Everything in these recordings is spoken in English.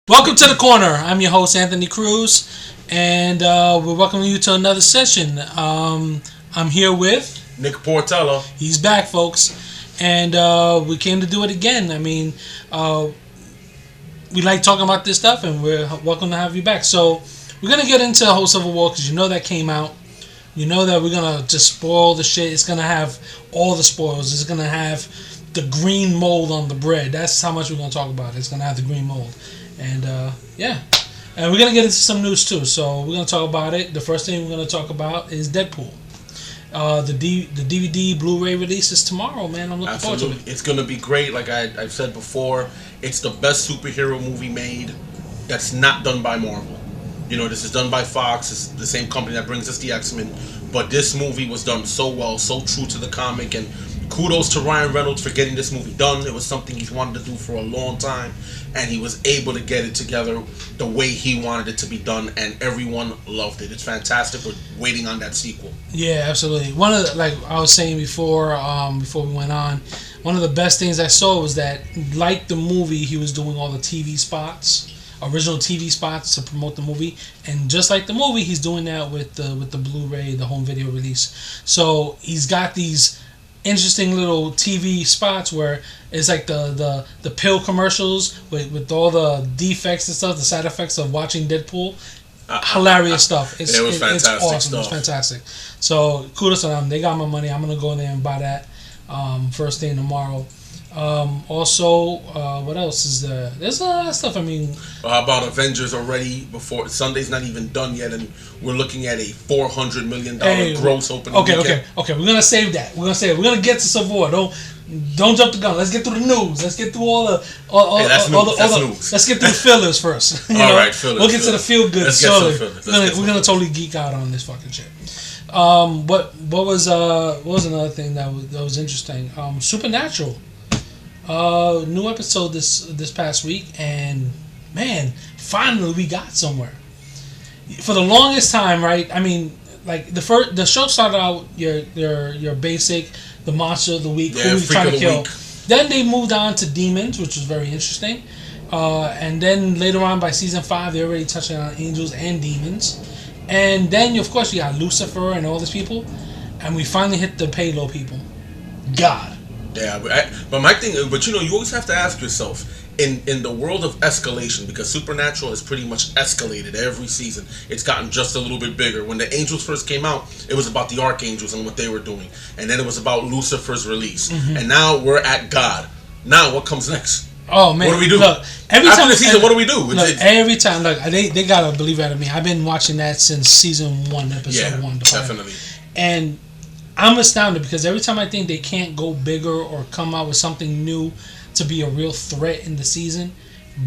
Welcome to the corner. I'm your host Anthony Cruz, and we're welcoming you to another session. I'm here with Nick Portela. He's back, folks, and we came to do it again. I mean, we like talking about this stuff, and we're welcome to have you back. So we're gonna get into the whole Civil War because you know that came out. You know that we're gonna just spoil the shit. It's gonna have all the spoils. It's gonna have the green mold on the bread. That's how much we're gonna talk about. It's gonna have the green mold. And yeah, and we're gonna get into some news too. So we're gonna talk about it. The first thing we're gonna talk about is Deadpool. The DVD Blu-ray release is tomorrow, man. I'm looking forward to it. It's gonna be great. Like I've said before, it's the best superhero movie made that's not done by Marvel. You know, this is done by Fox. It's the same company that brings us the X-Men. But this movie was done so well, so true to the comic, and kudos to Ryan Reynolds for getting this movie done. It was something he's wanted to do for a long time, and he was able to get it together the way he wanted it to be done, and everyone loved it. It's fantastic. We're waiting on that sequel. Yeah, absolutely. One of the, like I was saying before we went on, one of the best things I saw was that, like the movie, he was doing all the TV spots, original TV spots to promote the movie, and just like the movie, he's doing that with the Blu-ray, the home video release. So he's got these interesting little TV spots where it's like the pill commercials with all the defects and stuff, the side effects of watching Deadpool. Hilarious stuff. It was fantastic. It's awesome. Stuff. It's fantastic. So kudos to them. They got my money. I'm gonna go in there and buy that first thing tomorrow. Also, what else is there? There's a lot of stuff. I mean, how about Avengers already? Before Sunday's not even done yet, and we're looking at a $400 million gross opening. Okay. We're gonna save that. We're gonna get to Civil War. Don't jump the gun. Let's get through the news. Let's get through all the news. Let's get through the fillers first. All right, fillers. We'll get to the feel good. We're gonna totally geek out on this fucking shit. What was another thing that was interesting? Supernatural. New episode this past week, and man, finally we got somewhere. For the longest time, right? I mean, like the show started out your basic, the monster of the week, who we trying to kill. Then they moved on to demons, which was very interesting. And then later on by season 5, they're already touching on angels and demons. And then of course you got Lucifer and all these people, and we finally hit the payload people. God. Yeah, but my thing, but you know, you always have to ask yourself, in the world of escalation, because Supernatural has pretty much escalated every season. It's gotten just a little bit bigger. When the Angels first came out, it was about the Archangels and what they were doing, and then it was about Lucifer's release, and now we're at God. Now, what comes next? Oh man, what do we do? Look, after the season, what do we do? Every time, look, they gotta believe that of me. I've been watching that since season 1, episode 1. Definitely. And I'm astounded because every time I think they can't go bigger or come out with something new to be a real threat in the season,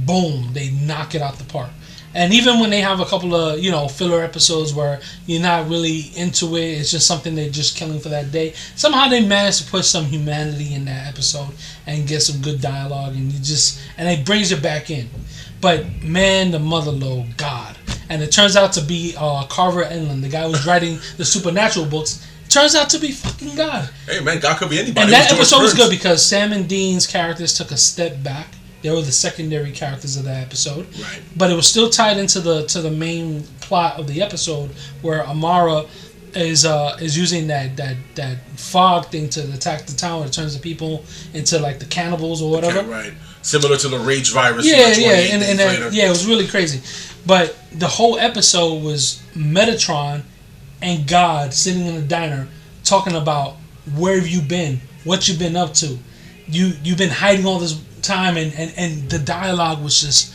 boom, they knock it out the park. And even when they have a couple of, filler episodes where you're not really into it, it's just something they're just killing for that day, somehow they manage to put some humanity in that episode and get some good dialogue, and it brings you back in. But man, the motherlode, God. And it turns out to be Carver Enlund, the guy who's writing the Supernatural books. Turns out to be fucking God. Hey man, God could be anybody. And that episode was good because Sam and Dean's characters took a step back. They were the secondary characters of that episode. Right. But it was still tied into the main plot of the episode, where Amara is using that fog thing to attack the town. It turns the people into like the cannibals or whatever. Okay, right. Similar to the rage virus. Yeah, it was really crazy. But the whole episode was Metatron and God sitting in a diner talking about where have you been, what you've been up to. You've been hiding all this time, and the dialogue was just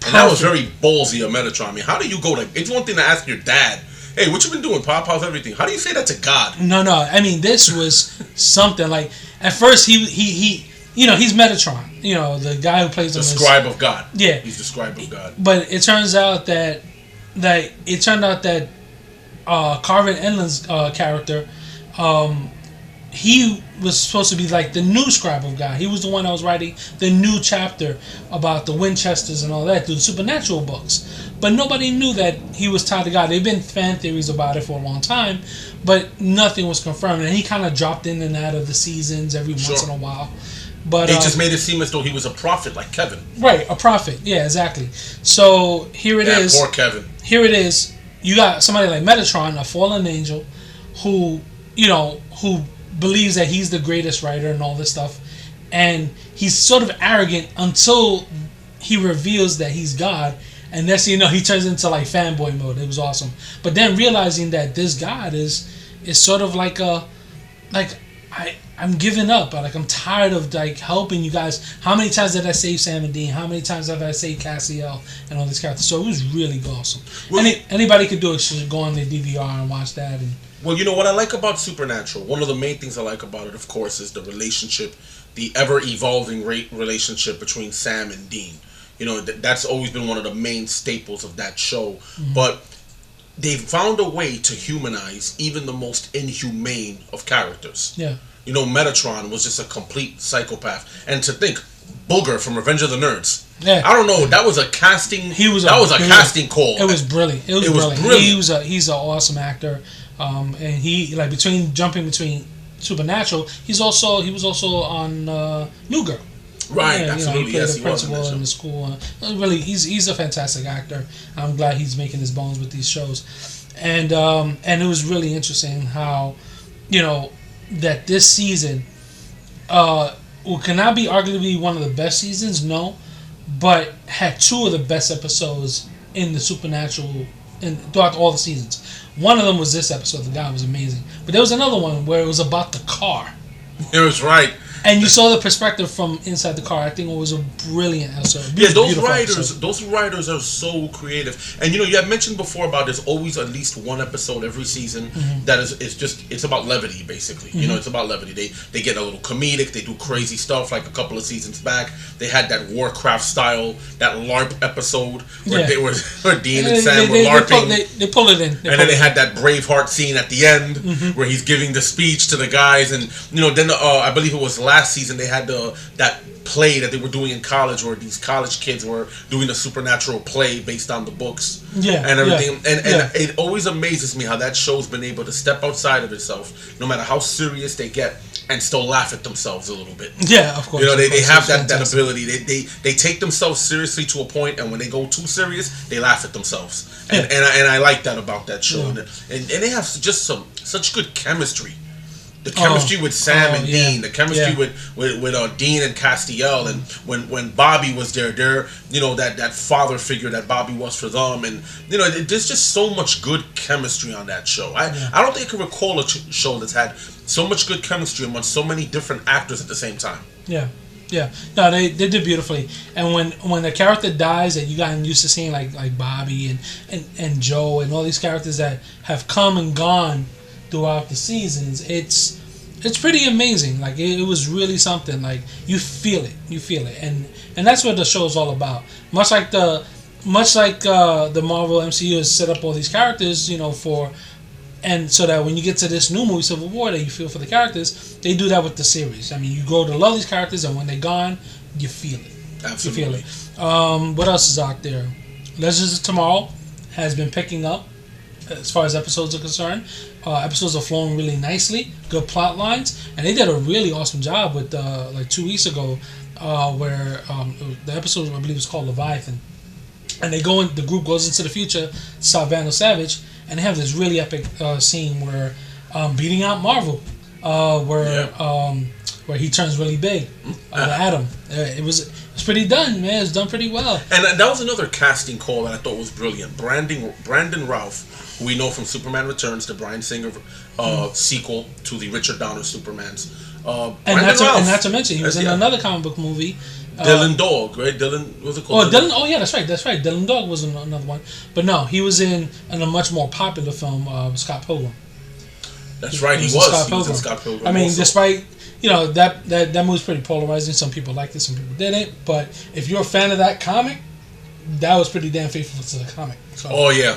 perfect. And that was very ballsy of Metatron. I mean, how do you go to... It's one thing to ask your dad, hey, what you been doing, Pop? How's everything? How do you say that to God? No. I mean, this was something. Like, at first, he's Metatron. The guy who plays the scribe of God. Yeah. He's the scribe of God. But it turns out that Carvin Enlund's character, he was supposed to be like the new scribe of God. He was the one that was writing the new chapter about the Winchesters and all that through the Supernatural books. But nobody knew that he was tied to God. There have been fan theories about it for a long time, but nothing was confirmed. And he kind of dropped in and out of the seasons every once in a while. But they just made it seem as though he was a prophet, like Kevin. Right, a prophet. Yeah, exactly. So here it is. Poor Kevin. Here it is. You got somebody like Metatron, a fallen angel, who who believes that he's the greatest writer and all this stuff, and he's sort of arrogant until he reveals that he's God, and next thing you know, he turns into like fanboy mode. It was awesome. But then realizing that this God is sort of like I'm giving up. Like, I'm tired of like helping you guys. How many times did I save Sam and Dean? How many times have I saved Cassiel and all these characters? So it was really awesome. Well, anybody could do it. Should go on their DVR and watch that. And well, you know what I like about Supernatural? One of the main things I like about it, of course, is the relationship, the ever-evolving relationship between Sam and Dean. You know, that's always been one of the main staples of that show. Mm-hmm. But they've found a way to humanize even the most inhumane of characters. Yeah. You know, Metatron was just a complete psychopath. And to think, Booger from Revenge of the Nerds. Yeah. I don't know. That was a casting. Casting call. It was brilliant. It was brilliant. He's an awesome actor. And he jumping between Supernatural. He was also on New Girl. Right. Yeah, absolutely. He played the principal in the school. Really, he's a fantastic actor. I'm glad he's making his bones with these shows. And it was really interesting how, that this season cannot be arguably one of the best seasons, no, but had two of the best episodes in the Supernatural throughout all the seasons. One of them was this episode. The guy was amazing. But there was another one where it was about the car. It was right. And you saw the perspective from inside the car. I think it was a brilliant episode. Yeah, those writers are so creative. And you had mentioned before about there's always at least one episode every season that it's about levity, basically. Mm-hmm. It's about levity. They get a little comedic, they do crazy stuff. Like a couple of seasons back, they had that Warcraft style, that LARP episode where Dean and Sam were LARPing. They pull it in. Then they had that Braveheart scene at the end where he's giving the speech to the guys, and then I believe it was last season they had that play that they were doing in college where these college kids were doing a supernatural play based on the books and everything. And it always amazes me how that show's been able to step outside of itself, no matter how serious they get, and still laugh at themselves a little bit. Yeah, of course. They have that ability. They take themselves seriously to a point, and when they go too serious, they laugh at themselves. And I like that about that show. And they have just such good chemistry. The chemistry with Sam and Dean, the chemistry with Dean and Castiel, and when Bobby was there, that father figure that Bobby was for them, and there's just so much good chemistry on that show. I don't think I can recall a show that's had so much good chemistry among so many different actors at the same time. Yeah. No, they did beautifully. And when the character dies that you gotten used to seeing like Bobby and Joe and all these characters that have come and gone throughout the seasons, it's pretty amazing. Like it was really something. Like you feel it, and that's what the show is all about. Much like the Marvel MCU has set up all these characters, and so that when you get to this new movie Civil War, that you feel for the characters, they do that with the series. I mean, you grow to love these characters, and when they're gone, you feel it. Absolutely. You feel it. What else is out there? Legends of Tomorrow has been picking up as far as episodes are concerned. Episodes are flowing really nicely, good plot lines, and they did a really awesome job with 2 weeks ago, where the episode I believe was called Leviathan, and the group goes into the future, stop Vandal Savage, and they have this really epic scene where beating out Marvel, where he turns really big, Adam. It was pretty done, man. It's done pretty well. And that was another casting call that I thought was brilliant. Brandon Routh, who we know from Superman Returns, the Bryan Singer sequel to the Richard Donner Supermans. Not to mention, he was in another comic book movie. Dylan Dog, right? Dylan, was it called? Oh, yeah, that's right. Dylan Dog was in another one. But no, he was in a much more popular film, Scott Pilgrim. That's right, he was in Scott Pilgrim. I mean, also. Despite, that movie's pretty polarizing. Some people liked it, some people didn't. But if you're a fan of that comic, that was pretty damn faithful to the comic. So,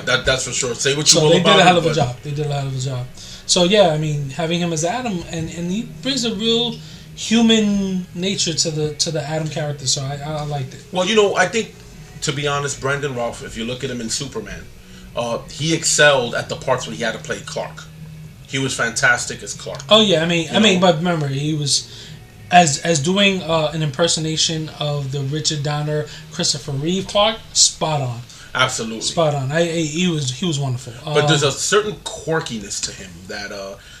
that's for sure. Say what you will about it. They did a hell of a job. So, yeah, I mean, having him as Adam, and he brings a real human nature to the Adam character, so I liked it. Well, I think, to be honest, Brandon Routh, if you look at him in Superman, he excelled at the parts where he had to play Clark. He was fantastic as Clark. Oh yeah, I mean, but remember, he was as doing an impersonation of the Richard Donner, Christopher Reeve Clark, spot on. Absolutely, spot on. He was wonderful. But there's a certain quirkiness to him that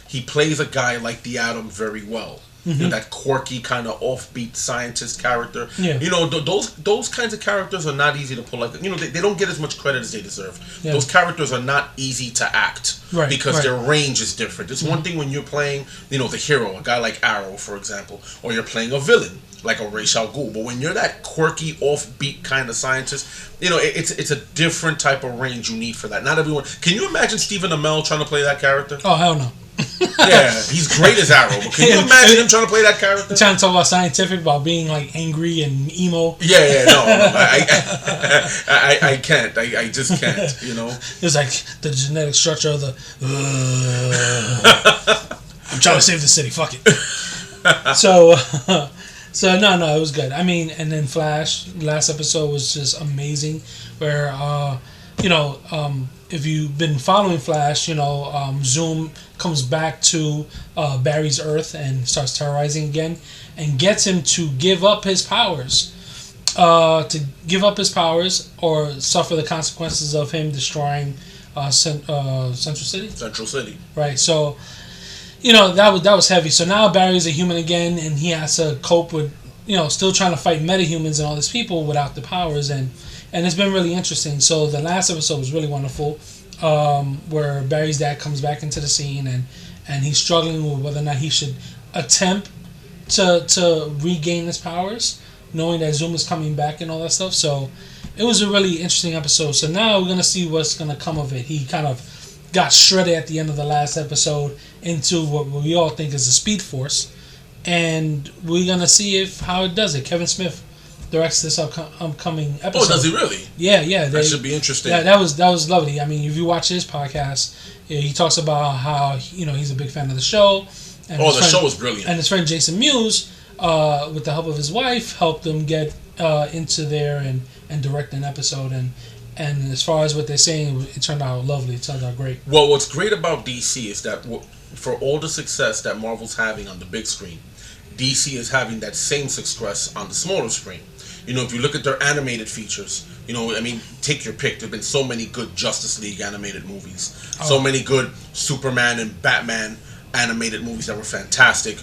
he plays a guy like the Atom very well. You know, that quirky kind of offbeat scientist character. Yeah. You know, those kinds of characters are not easy to pull. Like, you know, they don't get as much credit as they deserve. Yeah. Those characters are not easy to act because their range is different. It's one thing when you're playing, you know, the hero, a guy like Arrow, for example, or you're playing a villain like a Ra's al Ghul. But when you're that quirky, offbeat kind of scientist, you know, it's a different type of range you need for that. Not everyone. Can you imagine Stephen Amell trying to play that character? Oh, hell no. Yeah, he's great as Arrow, but can you imagine him trying to play that character? Trying to talk about scientific, about being like angry and emo. Yeah, no, I can't. I just can't. You know, it's like the genetic structure of the. I'm trying to save the city. Fuck it. So no, it was good. I mean, and then Flash last episode was just amazing, where if you've been following Flash, Zoom comes back to Barry's Earth and starts terrorizing again, and gets him to give up his powers, or suffer the consequences of him destroying Central City. Central City. Right. So, that was heavy. So now Barry's a human again, and he has to cope with, still trying to fight metahumans and all these people without the powers, and it's been really interesting. So the last episode was really wonderful, where Barry's dad comes back into the scene, and he's struggling with whether or not he should attempt to regain his powers, knowing that Zoom is coming back and all that stuff. So it was a really interesting episode. So now we're going to see what's going to come of it. He kind of got shredded at the end of the last episode into what we all think is a Speed Force, and we're going to see how it does it. Kevin Smith directs this upcoming episode. Oh, does he really? Yeah. That should be interesting. Yeah, that was lovely. I mean, if you watch his podcast, he talks about how he's a big fan of the show. And the show was brilliant. And his friend Jason Mewes, with the help of his wife, helped them get into there and direct an episode. And as far as what they're saying, it turned out lovely. It turned out great. Well, what's great about DC is that for all the success that Marvel's having on the big screen, DC is having that same success on the smaller screen. If you look at their animated features, take your pick. There have been so many good Justice League animated movies. So many good Superman and Batman animated movies that were fantastic.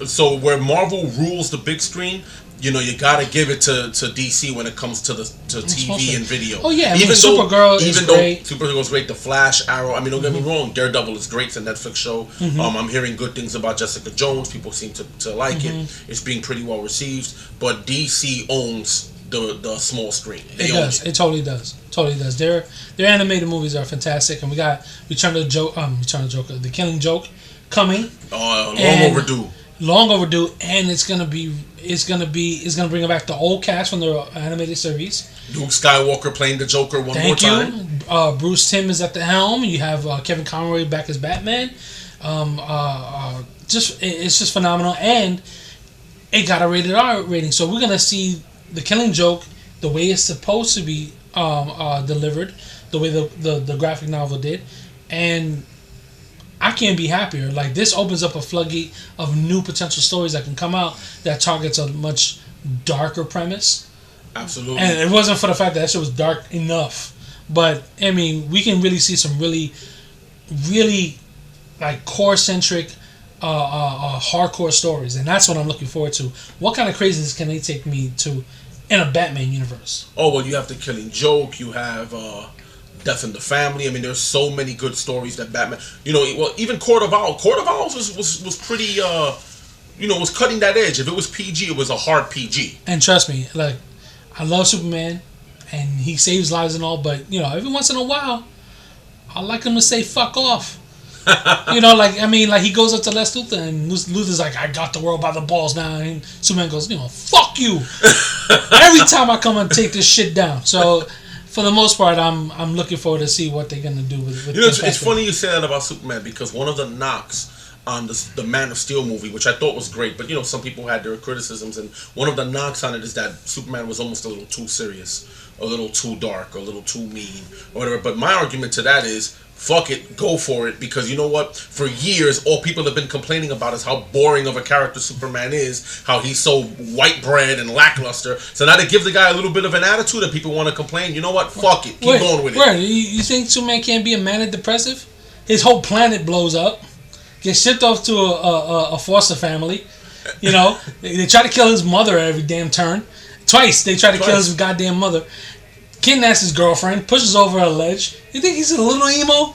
So where Marvel rules the big screen, you gotta give it to DC when it comes to TV and video. Oh yeah, Supergirl is great. Supergirl's great. The Flash, Arrow. Don't get me wrong. Daredevil is great. It's a Netflix show. I'm hearing good things about Jessica Jones. People seem to like it. It's being pretty well received. But DC owns the small screen. It totally does. Their animated movies are fantastic, and we got Return of the Joker, The Killing Joke coming. Long overdue, and it's gonna bring back the old cast from the animated series. Luke Skywalker playing the Joker more time. Thank you. Bruce Timm is at the helm. You have Kevin Conroy back as Batman. It's just phenomenal, and it got a rated R rating. So we're gonna see The Killing Joke the way it's supposed to be delivered, the way the graphic novel did, and I can't be happier. Like, this opens up a floodgate of new potential stories that can come out that targets a much darker premise. Absolutely. And it wasn't for the fact that shit was dark enough. But, we can really see some really, really, like, core-centric, hardcore stories. And that's what I'm looking forward to. What kind of craziness can they take me to in a Batman universe? Oh, well, you have The Killing Joke. You have... Death in the Family. There's so many good stories that Batman. Even Court of Owls. Court of Owls was pretty. Was cutting that edge. If it was PG, it was a hard PG. And trust me, like, I love Superman, and he saves lives and all. But every once in a while, I like him to say "fuck off." He goes up to Lex Luthor, and Luthor's like, "I got the world by the balls now," and Superman goes, "Fuck you." Every time I come and take this shit down. So. For the most part, I'm looking forward to see what they're gonna do with it's funny you say that about Superman, because one of the knocks on the Man of Steel movie, which I thought was great, but some people had their criticisms, and one of the knocks on it is that Superman was almost a little too serious, a little too dark, a little too mean, or whatever. But my argument to that is fuck it, go for it, because you know what? For years, all people have been complaining about is how boring of a character Superman is, how he's so white bread and lackluster. So now to give the guy a little bit of an attitude that people want to complain, you know what? Fuck it, keep going with it. Right, you think Superman can't be a manic depressive? His whole planet blows up, gets shipped off to a foster family. You know, they try to kill his mother at every damn turn. Twice they try to kill his goddamn mother. Kidnaps his girlfriend, pushes over a ledge. You think he's a little emo?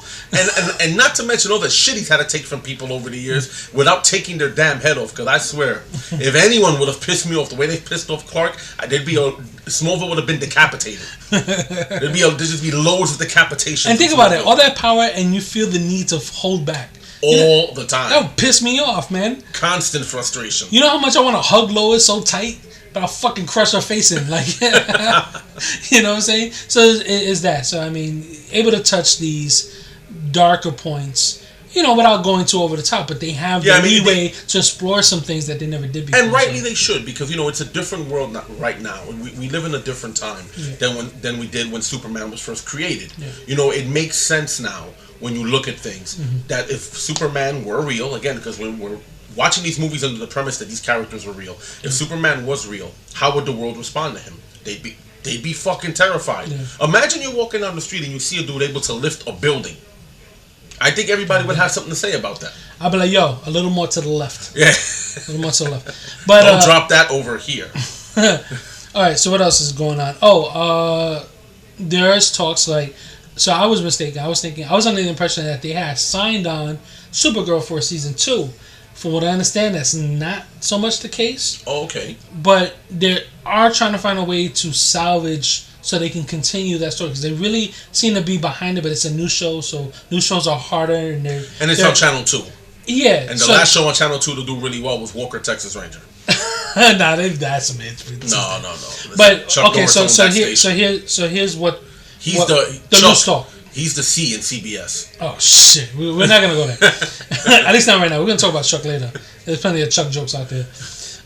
And not to mention all the shit he's had to take from people over the years without taking their damn head off. Because I swear, if anyone would have pissed me off the way they pissed off Clark, Smallville would have been decapitated. There'd just be loads of decapitation. And think about it, all that power, and you feel the need to hold back. All the time. That would piss me off, man. Constant frustration. You know how much I want to hug Lois so tight? But I'll fucking crush her face in, like, you know what I'm saying? So it's that. So I mean, able to touch these darker points, you know, without going too over the top. But they have the leeway to explore some things that they never did before. And rightly they should, because you know it's a different world right now. We live in a different time than we did when Superman was first created. Yeah. You know, it makes sense now when you look at things that if Superman were real, again, because we're watching these movies under the premise that these characters were real. If Superman was real, how would the world respond to him? They'd be fucking terrified. Yeah. Imagine you're walking down the street and you see a dude able to lift a building. I think everybody would have something to say about that. I'd be like, yo, a little more to the left. Yeah. A little more to the left. But don't drop that over here. All right, so what else is going on? There's talks like, so I was mistaken. I was under the impression that they had signed on Supergirl for season 2. From what I understand, that's not so much the case. Oh, okay. But they are trying to find a way to salvage so they can continue that story, because they really seem to be behind it. But it's a new show, so new shows are harder, and it's on Channel 2. Yeah. And the last show on Channel 2 to do really well was Walker, Texas Ranger. Nah, they've had some hits. No. But okay, so here's what he's the new star. He's the C in CBS. Oh shit, we're not gonna go there. At least not right now. We're gonna talk about Chuck later. There's plenty of Chuck jokes out there.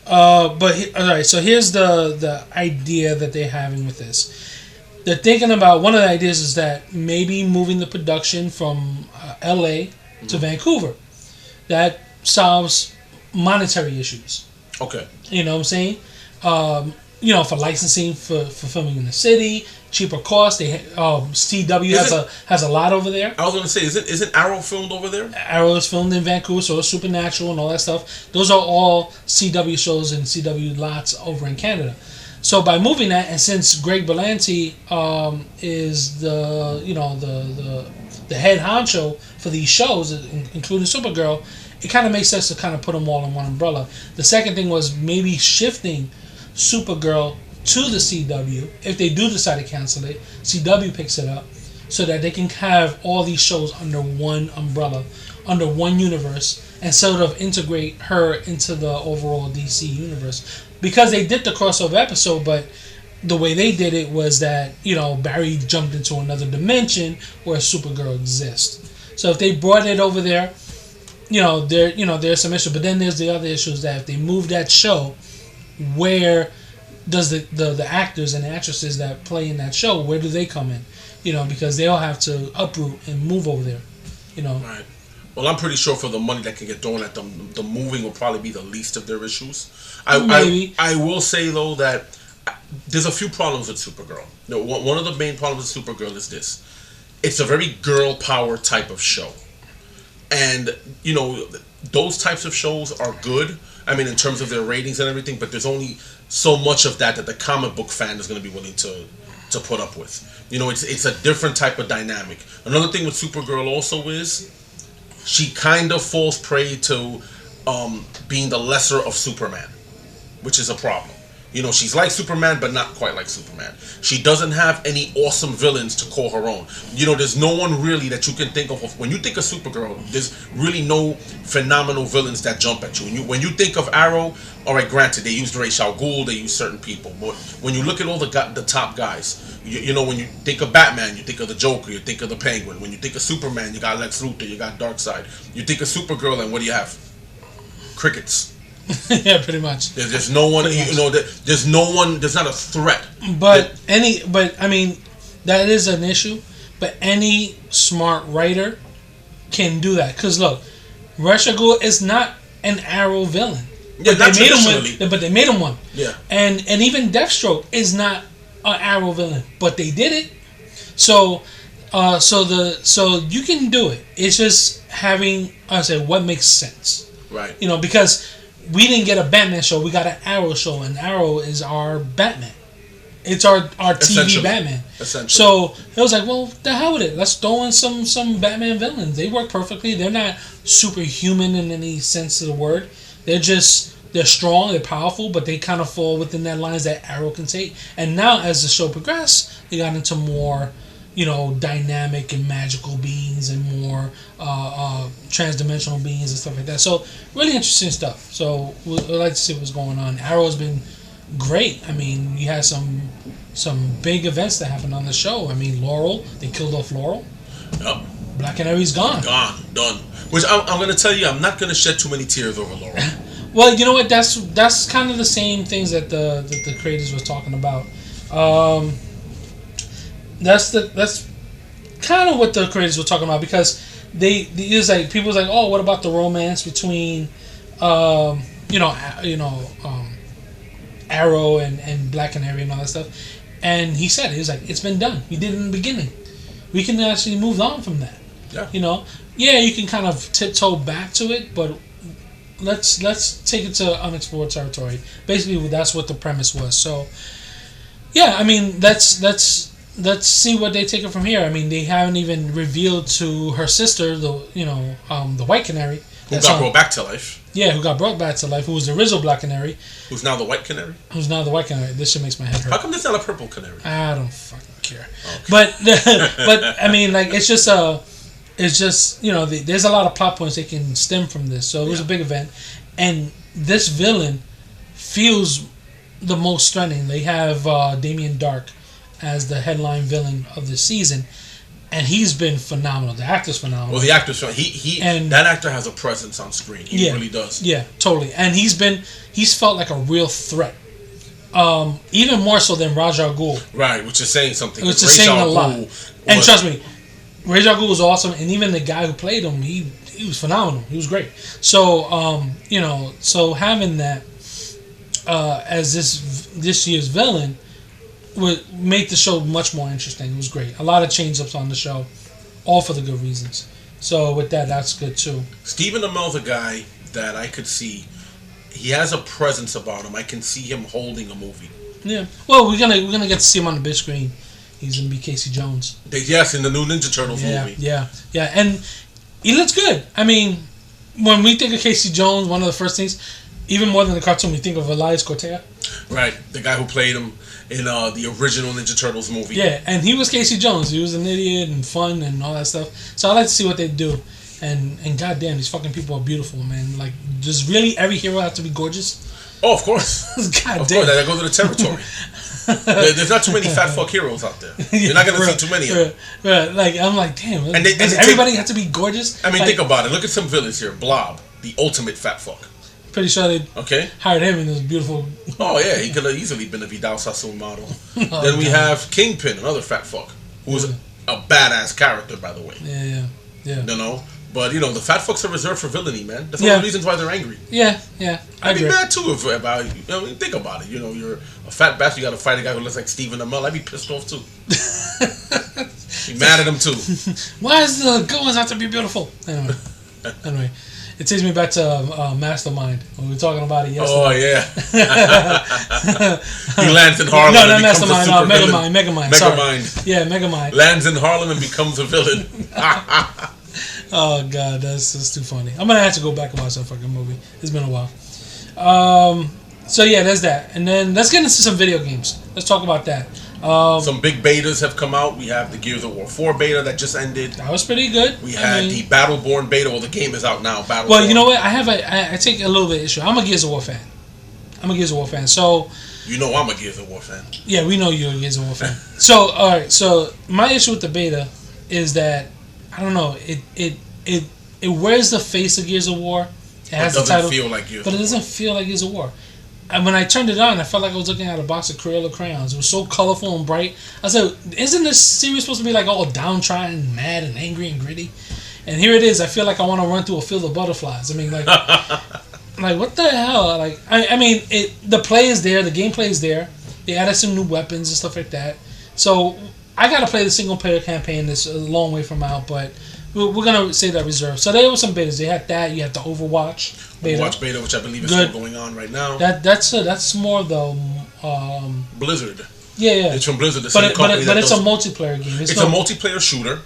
All right. So here's the idea that they're having with this. They're thinking about, one of the ideas is that maybe moving the production from L.A. to Vancouver. That solves monetary issues. Okay. You know what I'm saying? You know, for licensing, for filming in the city, cheaper cost. They CW has a lot over there. I was gonna say, isn't Arrow filmed over there? Arrow is filmed in Vancouver, so it's Supernatural and all that stuff. Those are all CW shows and CW lots over in Canada. So by moving that, and since Greg Berlanti is the head honcho for these shows, including Supergirl, it kind of makes sense to kind of put them all in one umbrella. The second thing was maybe shifting Supergirl to the CW. If they do decide to cancel it, CW picks it up, so that they can have all these shows under one umbrella, under one universe, and sort of integrate her into the overall DC universe. Because they did the crossover episode, but the way they did it was that, you know, Barry jumped into another dimension where Supergirl exists. So if they brought it over there, there's some issue. But then there's the other issues that if they move that show, where does the actors and the actresses that play in that show, where do they come in? You know, because they'll have to uproot and move over there. You know. Right. Well, I'm pretty sure for the money that can get thrown at them, the moving will probably be the least of their issues. Maybe. I will say though that there's a few problems with Supergirl. No, one of the main problems with Supergirl is this: it's a very girl power type of show, and you know those types of shows are good. I mean, in terms of their ratings and everything, but there's only so much of that the comic book fan is going to be willing to put up with. You know, it's a different type of dynamic. Another thing with Supergirl also is she kind of falls prey to being the lesser of Superman, which is a problem. You know, she's like Superman, but not quite like Superman. She doesn't have any awesome villains to call her own. You know, there's no one really that you can think of. When you think of Supergirl, there's really no phenomenal villains that jump at you. When you think of Arrow, all right, granted, they used Ra's al Ghul, they used certain people. But when you look at all the top guys, you know, when you think of Batman, you think of the Joker, you think of the Penguin. When you think of Superman, you got Lex Luthor, you got Darkseid. You think of Supergirl, and what do you have? Crickets. Yeah, pretty much. There's no one, you know, there's no one, there's not a threat. But I mean, that is an issue. but any smart writer can do that. Because look, Ra's al Ghul is not an Arrow villain. Yeah, not traditionally. But they made him one. Yeah. And even Deathstroke is not an Arrow villain, but they did it. So you can do it. It's just having, I say, what makes sense. Right. You know, because we didn't get a Batman show, we got an Arrow show, and Arrow is our Batman. It's our TV Batman. Essentially. So it was like, well, the hell with it. Let's throw in some Batman villains. They work perfectly. They're not superhuman in any sense of the word. They're strong, they're powerful, but they kind of fall within that lines that Arrow can take. And now, as the show progressed, they got into more, dynamic and magical beings and more transdimensional beings and stuff like that. So, really interesting stuff. So, we'd like to see what's going on. Arrow's been great. I mean, you had some big events that happened on the show. I mean, Laurel, they killed off Laurel. Yep. Black Canary's gone. Done. Which I'm going to tell you, I'm not going to shed too many tears over Laurel. Well, you know what? That's kind of the same things that the creators was talking about. That's kind of what the creators were talking about, because it was like people was like, oh, what about the romance between Arrow and Black Canary and all that stuff? And he said, he was like, it's been done. We did it in the beginning. We can actually move on from that. Yeah. Yeah, you can kind of tiptoe back to it, but let's take it to unexplored territory. Basically, that's what the premise was. So, yeah, I mean, let's see what they take it from here. I mean, they haven't even revealed to her sister, the White Canary, who got brought back to life. Yeah, who got brought back to life? Who was the original Black Canary? Who's now the White Canary? Who's now the White Canary? This shit makes my head hurt. How come there's not a Purple Canary? I don't fucking care. Okay. But I mean, like, it's just there's a lot of plot points that can stem from this. So it was a big event, and this villain feels the most threatening. They have Damien Dark as the headline villain of the season, and he's been phenomenal. The actor's phenomenal. Well, the actor's phenomenal. That actor has a presence on screen. He really does. Yeah, totally. And he's felt like a real threat. Even more so than Ra's al Ghul. Right, which is saying something. Which is saying a lot. And trust me, Ra's al Ghul was awesome, and even the guy who played him, he was phenomenal. He was great. So, so having that as this year's villain would make the show much more interesting. It was great. A lot of change-ups on the show, all for the good reasons. So with that, that's good too. Stephen Amell's a guy that I could see. He has a presence about him. I can see him holding a movie. Yeah. Well, we're gonna get to see him on the big screen. He's gonna be Casey Jones. Yes, in the new Ninja Turtles movie. Yeah, and he looks good. I mean, when we think of Casey Jones, one of the first things, even more than the cartoon, we think of Elias Cortea. Right, the guy who played him in the original Ninja Turtles movie. Yeah, and he was Casey Jones. He was an idiot and fun and all that stuff. So I like to see what they do. And goddamn, these fucking people are beautiful, man. Like, does really every hero have to be gorgeous? Oh, of course. Goddamn. Of course, that goes to the territory. There's not too many fat fuck heroes out there. You're not going to see too many of them. Right. Like, I'm like, damn. Does everybody have to be gorgeous? I mean, like, think about it. Look at some villains here. Blob, the ultimate fat fuck. Pretty sure they hired him in this beautiful... Oh, yeah. He could have easily been a Vidal Sassoon model. Then we have Kingpin, another fat fuck, who's a badass character, by the way. Yeah. You know? But, the fat fucks are reserved for villainy, man. That's one of the reasons why they're angry. Yeah. I'd be mad, too, if think about it. You're a fat bastard, you got to fight a guy who looks like Stephen Amell. I'd be pissed off, too. Be mad at him, too. Why does the good ones have to be beautiful? Anyway. It takes me back to Mastermind when we were talking about it yesterday. Oh, yeah. He lands in Harlem. No, not Mastermind. Megamind. Megamind. Yeah, Megamind. Lands in Harlem and becomes a villain. Oh, God. That's too funny. I'm going to have to go back and watch that fucking movie. It's been a while. So, yeah, there's that. And then let's get into some video games. Let's talk about that. Some big betas have come out. We have the Gears of War 4 beta that just ended. That was pretty good. We had the Battleborn beta. Well, the game is out now. Battleborn. Well, you know what? I take a little bit of issue. I'm a Gears of War fan. So I'm a Gears of War fan. Yeah, we know you're a Gears of War fan. So all right. So my issue with the beta is that I don't know. It wears the face of Gears of War. It has the title, feel like Gears. But it doesn't feel like Gears of War. And when I turned it on, I felt like I was looking at a box of Crayola crayons. It was so colorful and bright. I said, isn't this series supposed to be like all downtrodden, mad, and angry and gritty? And here it is. I feel like I want to run through a field of butterflies. I mean, like, like what the hell? Like, I mean, the play is there. The gameplay is there. They added some new weapons and stuff like that. So I got to play the single-player campaign. That's a long way from out, but we're going to say that reserved. So there were some betas. They had that. You had the Overwatch beta. Overwatch beta, which I believe is still going on right now. That's more the... Blizzard. Yeah. It's from Blizzard, the same company. But it's a multiplayer game. It's a multiplayer shooter.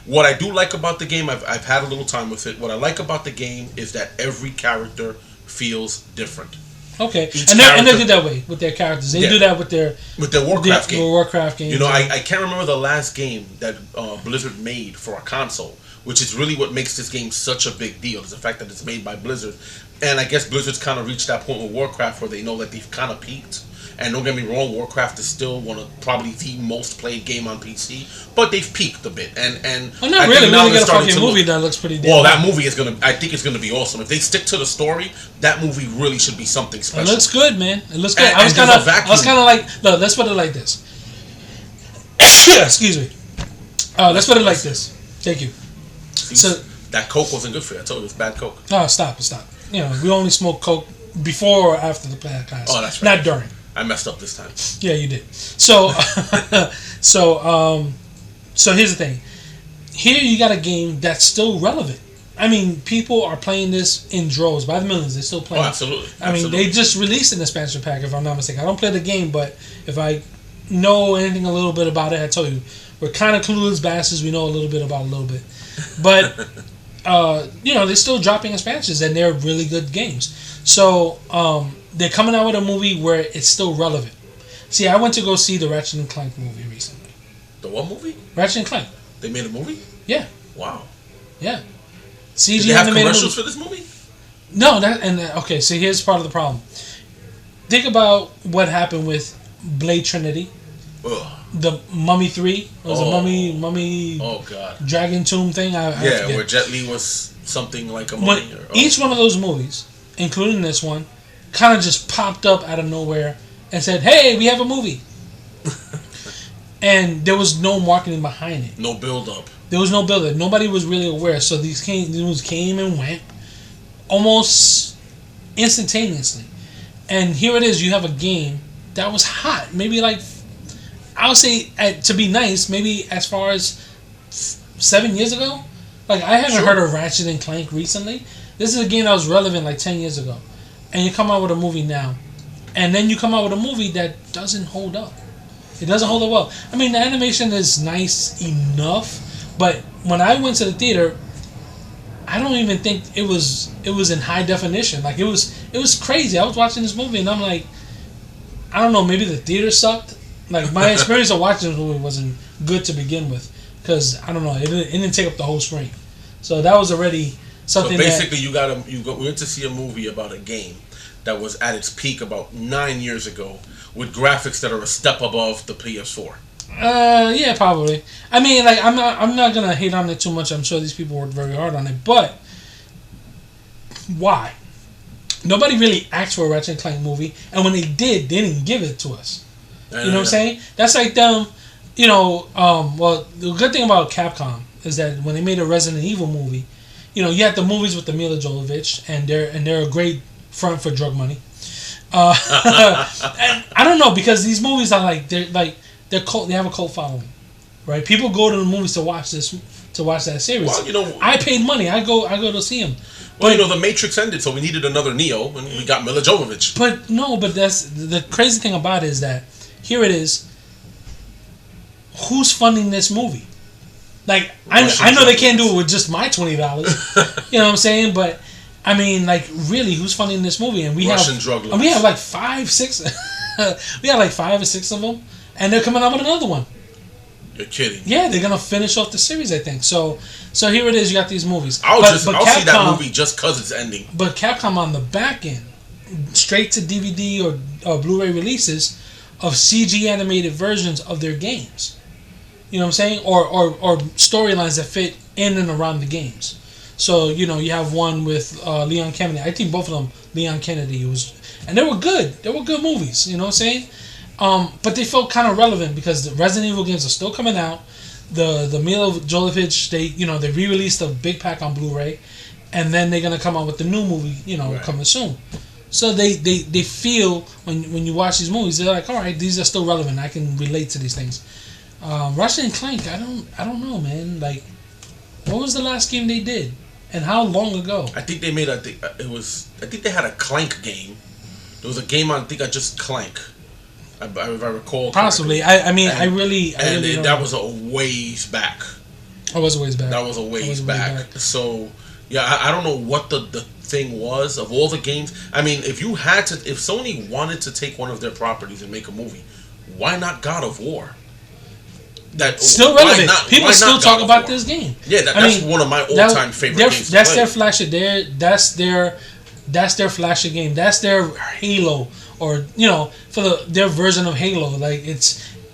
What I do like about the game, I've had a little time with it. What I like about the game is that every character feels different. Okay, and they do that way with their characters. They do that with their Warcraft game. Warcraft game. You know, I can't remember the last game that Blizzard made for a console, which is really what makes this game such a big deal. Is the fact that it's made by Blizzard, and I guess Blizzard's kind of reached that point with Warcraft where they know that they've kind of peaked. And don't get me wrong, Warcraft is still one of probably the most played game on PC, but they've peaked a bit. And well, not really. We're gonna get a fucking movie that looks pretty. Well, that movie is gonna. I think it's gonna be awesome if they stick to the story. That movie really should be something special. It looks good, man. It looks good. I was kind of like, look, let's put it like this. Excuse me. Let's put it like this. Thank you. See, so that Coke wasn't good for you. I told you it's bad Coke. No, stop. You know, we only smoke Coke before or after the podcast. Oh, that's right. Not during. I messed up this time. Yeah, you did. So, so here's the thing. Here you got a game that's still relevant. I mean, people are playing this in droves by the millions. They're still playing. Oh, absolutely. I mean, they just released an expansion pack, if I'm not mistaken. I don't play the game, but if I know anything a little bit about it, I told you we're kind of clueless bastards. We know a little bit about a little bit, but you know, they're still dropping expansions, and they're really good games. So. They're coming out with a movie where it's still relevant. See, I went to go see the Ratchet and Clank movie recently. The what movie? Ratchet and Clank. They made a movie? Yeah. Wow. Yeah. CG Did they have commercials for this movie? No, okay, so here's part of the problem. Think about what happened with Blade Trinity. Ugh. The Mummy 3. Was a Mummy oh god. Dragon Tomb thing? Yeah, where Jet Li was something like a mummy. Each one of those movies, including this one, kind of just popped up out of nowhere and said, "Hey, we have a movie," and there was no marketing behind it. No build up. There was no build up. Nobody was really aware. So these movies came and went almost instantaneously. And here it is. You have a game that was hot. Maybe like I would say, to be nice, maybe as far as 7 years ago. Like I haven't heard of Ratchet and Clank recently. This is a game that was relevant like 10 years ago. And you come out with a movie now, and then you come out with a movie that doesn't hold up. It doesn't hold up well. I mean, the animation is nice enough, but when I went to the theater, I don't even think it was in high definition. Like it was crazy. I was watching this movie, and I'm like, I don't know, maybe the theater sucked. Like my experience of watching this movie wasn't good to begin with, because I don't know, it didn't take up the whole screen. So that was already. So basically, we went to see a movie about a game that was at its peak about 9 years ago with graphics that are a step above the PS4. Yeah, probably. I mean, like I'm not gonna hate on it too much. I'm sure these people worked very hard on it, but why? Nobody really asked for a Ratchet and Clank movie, and when they did, they didn't give it to us. You know what I'm saying? That's like them. You know, well, the good thing about Capcom is that when they made a Resident Evil movie. You know, you had the movies with the Mila Jovovich, and they're a great front for drug money. And I don't know, because these movies are they're cult. They have a cult following, right? People go to the movies to watch that series. Well, you know, I paid money. I go to see them. Well, you know, the Matrix ended, so we needed another Neo, and we got Mila Jovovich. But that's the crazy thing about it is that here it is. Who's funding this movie? Like, I know they can't do it with just my $20. You know what I'm saying? But, I mean, like, really, who's funding this movie? And we have like 5, 6. We have like 5 or 6 of them. And they're coming out with another one. You're kidding. Yeah, they're going to finish off the series, I think. So here it is. You got these movies. I'll see that movie just because it's ending. But Capcom on the back end, straight to DVD or Blu-ray releases of CG animated versions of their games. You know what I'm saying? Or storylines that fit in and around the games. So you have one with Leon Kennedy. I think both of them, Leon Kennedy and they were good. They were good movies. You know what I'm saying? But they felt kind of relevant because the Resident Evil games are still coming out. The Mila Jovovich, they re-released a big pack on Blu-ray, and then they're gonna come out with the new movie, right, coming soon. So they feel when you watch these movies, they're like, all right, these are still relevant. I can relate to these things. Ratchet and Clank, I don't know, man. Like, what was the last game they did, and how long ago? I think they made I think they had a Clank game. There was a game on Just Clank. If I recall possibly. Correctly. I really that was a ways back. That was a ways back. That was a ways back. So yeah, I don't know what the thing was of all the games. I mean, if Sony wanted to take one of their properties and make a movie, why not God of War? That still relevant. People still talk about this game. Yeah, that's one of my all-time favorite games. That's their flagship. That's their flagship game. That's their Halo. Or for their version of Halo, like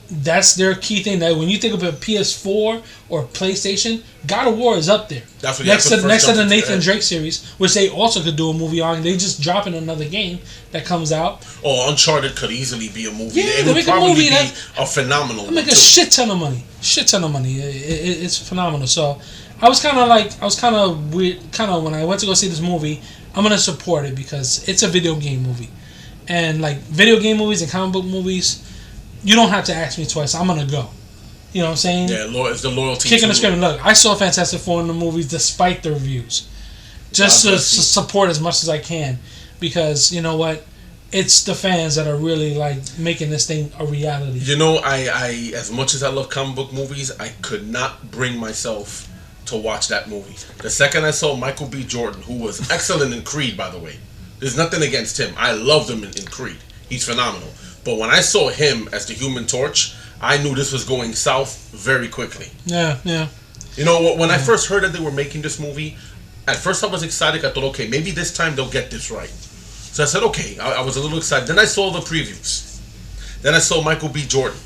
that's their key thing. That when you think about PS4 or PlayStation, God of War is up there. That's what next to the Nathan Drake series, which they also could do a movie on. They just drop in another game that comes out. Oh, Uncharted could easily be a movie. Yeah, it would probably be a phenomenal. Make a shit ton of money. It's phenomenal. So I was kind of weird. When I went to go see this movie, I'm gonna support it because it's a video game movie. And like video game movies and comic book movies, you don't have to ask me twice. I'm gonna go. You know what I'm saying? Yeah, it's the loyalty. Kicking and screaming. Look, I saw Fantastic Four in the movies despite the reviews, just to support as much as I can, because you know what, it's the fans that are really like making this thing a reality. I as much as I love comic book movies, I could not bring myself to watch that movie. The second I saw Michael B. Jordan, who was excellent in Creed, by the way. There's nothing against him. I loved him in Creed. He's phenomenal. But when I saw him as the Human Torch, I knew this was going south very quickly. Yeah. When I first heard that they were making this movie, at first I was excited. I thought, okay, maybe this time they'll get this right. So I said, okay. I was a little excited. Then I saw the previews. Then I saw Michael B. Jordan.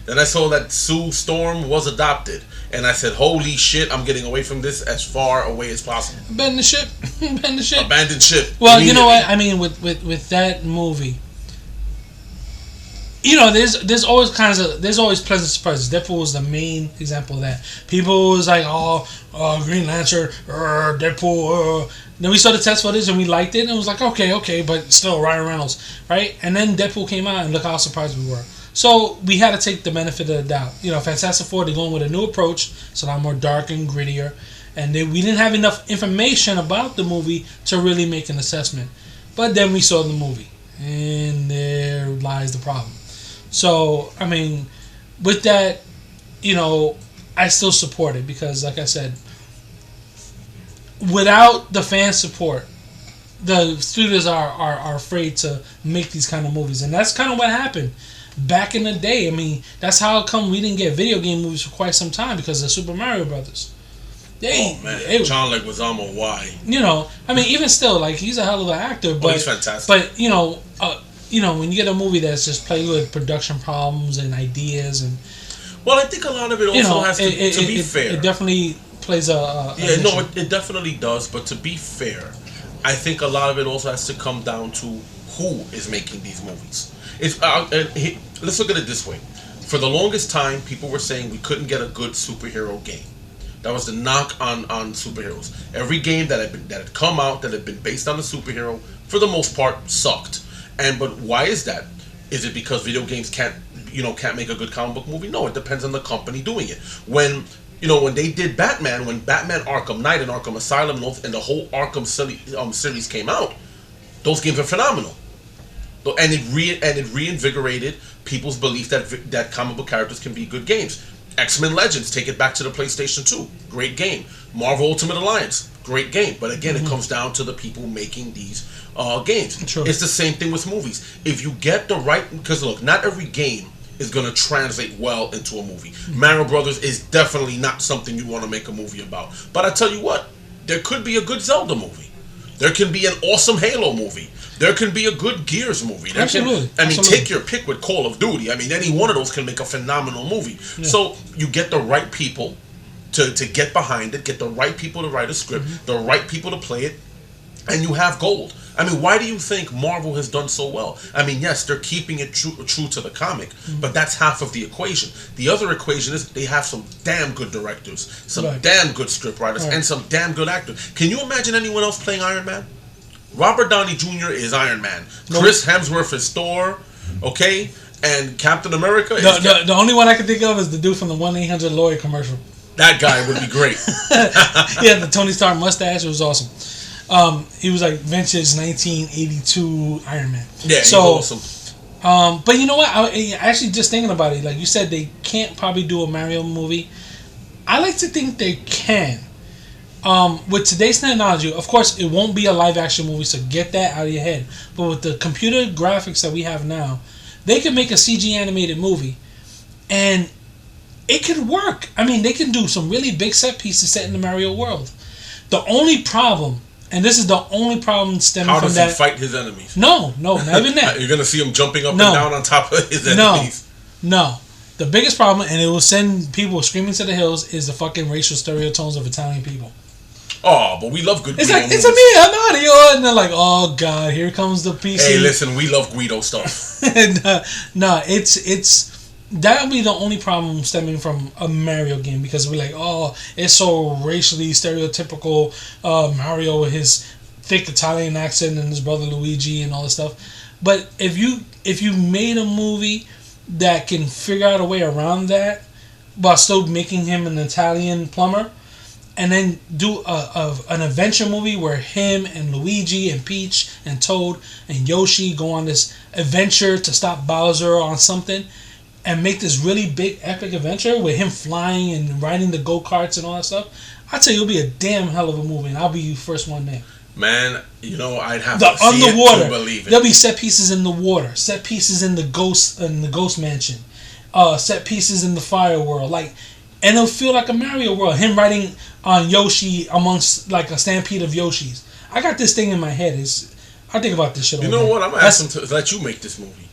Then I saw that Sue Storm was adopted. And I said, holy shit, I'm getting away from this as far away as possible. Abandon the ship. Abandoned ship. Well, you know what? I mean, with that movie, there's always pleasant surprises. Deadpool was the main example of that. People was like, Green Lantern, Deadpool. Then we saw the test footage and we liked it. And it was like, okay, but still Ryan Reynolds, right? And then Deadpool came out and look how surprised we were. So we had to take the benefit of the doubt. Fantastic Four, they're going with a new approach. It's a lot more dark and grittier. And we didn't have enough information about the movie to really make an assessment. But then we saw the movie. And there lies the problem. So, I mean, with that, I still support it. Because, like I said, without the fan support, the studios are afraid to make these kind of movies. And that's kind of what happened. Back in the day, I mean, that's how come we didn't get video game movies for quite some time because of Super Mario Brothers. John Leguizamo, why? I mean, even still, like he's a hell of an actor, but he's fantastic. But when you get a movie that's just plagued with production problems and ideas and. Well, I think a lot of it also has to be fair. It definitely plays it definitely does. But to be fair, I think a lot of it also has to come down to who is making these movies. Let's look at it this way. For the longest time, people were saying we couldn't get a good superhero game. That was the knock on superheroes. Every game that had come out that had been based on a superhero, for the most part, sucked. But why is that? Is it because video games can't make a good comic book movie? No, it depends on the company doing it. When they did Batman, when Batman Arkham Knight and Arkham Asylum and the whole Arkham series came out, those games are phenomenal. And it reinvigorated people's belief that comic book characters can be good games. X-Men Legends, take it back to the PlayStation 2. Great game. Marvel Ultimate Alliance, great game. But again, it comes down to the people making these games. True. It's the same thing with movies. If you get the right... Because look, not every game is going to translate well into a movie. Mario Brothers is definitely not something you want to make a movie about. But I tell you what, there could be a good Zelda movie. There can be an awesome Halo movie. There can be a good Gears movie. Absolutely. Take your pick with Call of Duty. I mean, any one of those can make a phenomenal movie. Yeah. So you get the right people to get behind it, get the right people to write a script, the right people to play it, and you have gold. I mean, why do you think Marvel has done so well? I mean, yes, they're keeping it true to the comic, but that's half of the equation. The other equation is they have some damn good directors, some damn good script writers, and some damn good actors. Can you imagine anyone else playing Iron Man? Robert Downey Jr. is Iron Man. Chris Hemsworth is Thor, okay? And Captain America is... The only one I can think of is the dude from the 1-800-LAWYER commercial. That guy would be great. He had the Tony Stark mustache. It was awesome. He was like vintage 1982 Iron Man. Yeah, so he's awesome. But you know what? I actually just thinking about it. Like you said, they can't probably do a Mario movie. I like to think they can. With today's technology, of course, it won't be a live action movie, so get that out of your head. But with the computer graphics that we have now, they can make a CG animated movie, and it could work. I mean, they can do some really big set pieces set in the Mario world. The only problem, and this is the only problem stemming from that... How does he fight his enemies? No, not even that. You're going to see him jumping up and down on top of his enemies. No. The biggest problem, and it will send people screaming to the hills, is the fucking racial stereotypes of Italian people. Oh, but we love good Guido. It's like, movies. it's a me, I'm Mario. And they're like, oh, God, here comes the PC. Hey, listen, we love Guido stuff. That'll be the only problem stemming from a Mario game, because we're like, oh, it's so racially stereotypical. Mario with his thick Italian accent and his brother Luigi and all this stuff. But if you made a movie that can figure out a way around that while still making him an Italian plumber, and then do an adventure movie where him and Luigi and Peach and Toad and Yoshi go on this adventure to stop Bowser on something, and make this really big epic adventure with him flying and riding the go-karts and all that stuff, I tell you, it'll be a damn hell of a movie, and I'll be the first one there. Man, you know, I'd have to see underwater. it to believe it. There'll be set pieces in the water, set pieces in the ghost mansion, set pieces in the fire world, and it'll feel like a Mario world. Him riding on Yoshi amongst like a stampede of Yoshis. I got this thing in my head. I think about this shit. You know what? I'm gonna ask him to let you make this movie.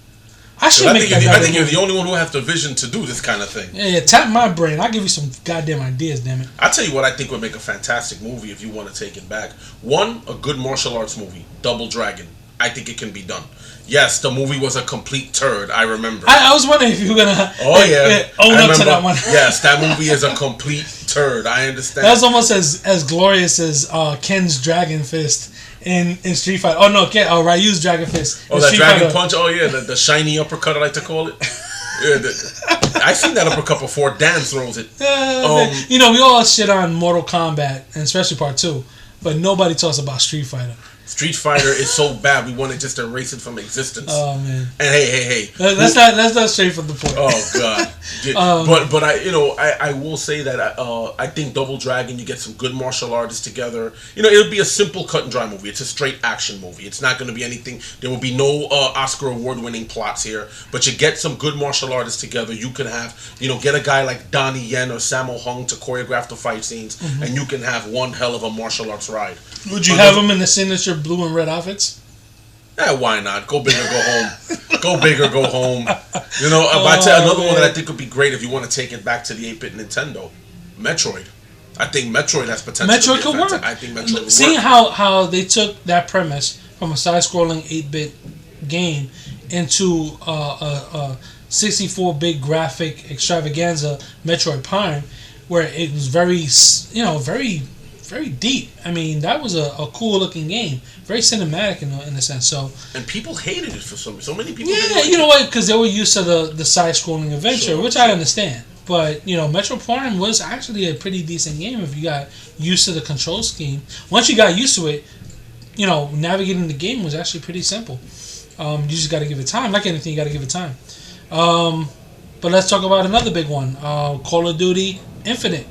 I should make that. I think you're the only one who has the vision to do this kind of thing. Yeah, tap my brain. I'll give you some goddamn ideas, damn it. I'll tell you what I think would make a fantastic movie if you want to take it back. One, a good martial arts movie, Double Dragon. I think it can be done. Yes, the movie was a complete turd. I remember. I was wondering if you were gonna. Own up to that one. Yes, that movie is a complete turd. I understand. That's almost as glorious as Ken's Dragon Fist in Street Fighter. Oh no, Ryu's Dragon Fist. Oh, that Dragon Punch. Oh yeah, the shiny uppercut, I like to call it. Yeah, I've seen that uppercut before. Dan throws it. We all shit on Mortal Kombat, and especially Part 2, but nobody talks about Street Fighter. Street Fighter is so bad we want to just erase it from existence. Oh man! And hey! That's not straight from the point. Oh god! But I will say that I think Double Dragon, you get some good martial artists together. It'll be a simple cut and dry movie. It's a straight action movie. It's not going to be anything. There will be no Oscar award winning plots here. But you get some good martial artists together. You can have get a guy like Donnie Yen or Sammo Hung to choreograph the fight scenes, and you can have one hell of a martial arts ride. Would you have them in the signature blue and red outfits? Yeah, why not? Go big or go home. Go big or go home. I'd say another one that I think would be great if you want to take it back to the 8-bit Nintendo. Metroid. I think Metroid has potential. Metroid could work. I think Metroid would work. Seeing how they took that premise from a side-scrolling 8-bit game into a 64-bit graphic extravaganza, Metroid Prime, where it was very very deep. I mean, that was a cool looking game, very cinematic in a sense. So, and people hated it for so many people. Yeah, you know what? Because they were used to the side scrolling adventure, which I understand. But Metro Prime was actually a pretty decent game if you got used to the control scheme. Once you got used to it, navigating the game was actually pretty simple. You just got to give it time. Like anything, you got to give it time. But let's talk about another big one, Call of Duty Infinite.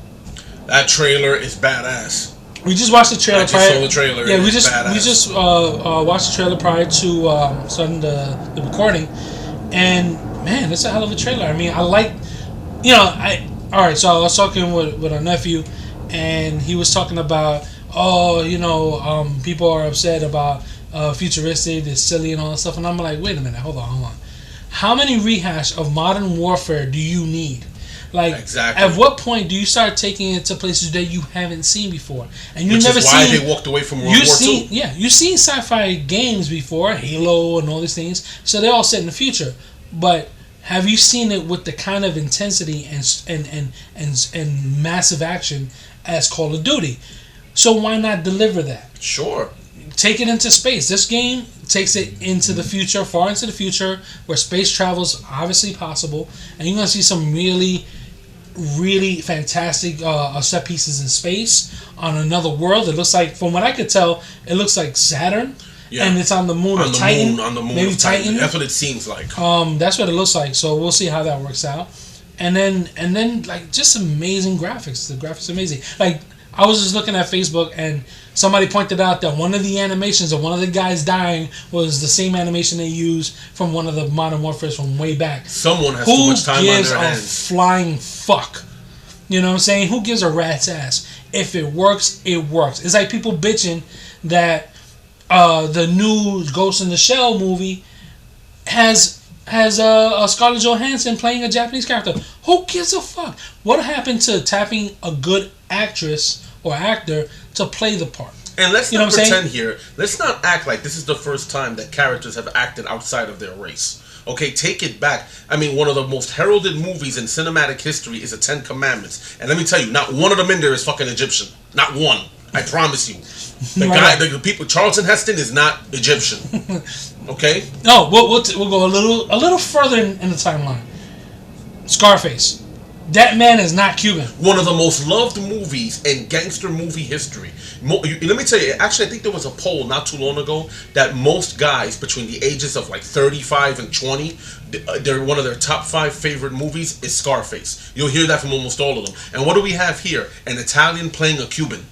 That trailer is badass. We just watched the trailer. I just saw the trailer. Yeah, we just watched the trailer prior to starting the recording, and man, it's a hell of a trailer. I mean, I like, all right. So I was talking with our nephew, and he was talking about, people are upset about futuristic, it's silly, and all that stuff, and I'm like, wait a minute, hold on. How many rehash of Modern Warfare do you need? Like, exactly. At what point do you start taking it to places that you haven't seen before, and you Which never is why seen? They walked away from World War II. Yeah, you've seen sci-fi games before, Halo and all these things, so they're all set in the future. But have you seen it with the kind of intensity and massive action as Call of Duty? So why not deliver that? Sure. Take it into space. This game takes it into the future, far into the future, where space travel is obviously possible, and you're gonna see some really, really fantastic set pieces in space on another world. It looks like, from what I could tell, it looks like Saturn, and it's on the moon of Titan. On the moon maybe of Titan. Titan. That's what it seems like. That's what it looks like. So we'll see how that works out. And then like just amazing graphics. The graphics are amazing. Like, I was just looking at Facebook and somebody pointed out that one of the animations of one of the guys dying was the same animation they used from one of the Modern Warfare from way back. Someone has too much time on their hands. Who gives a flying fuck? You know what I'm saying? Who gives a rat's ass? If it works, it works. It's like people bitching that the new Ghost in the Shell movie has a Scarlett Johansson playing a Japanese character. Who gives a fuck? What happened to tapping a good actress or actor to play the part? And let's not pretend here. Let's not act like this is the first time that characters have acted outside of their race. Okay, take it back. I mean, one of the most heralded movies in cinematic history is The Ten Commandments. And let me tell you, not one of them in there is fucking Egyptian. Not one. I promise you. The people, Charlton Heston is not Egyptian. Okay? No, we'll go a little further in the timeline. Scarface. That man is not Cuban. One of the most loved movies in gangster movie history. Let me tell you, actually, I think there was a poll not too long ago that most guys between the ages of like 35 and 20, they're one of their top 5 favorite movies is Scarface. You'll hear that from almost all of them. And what do we have here? An Italian playing a Cuban.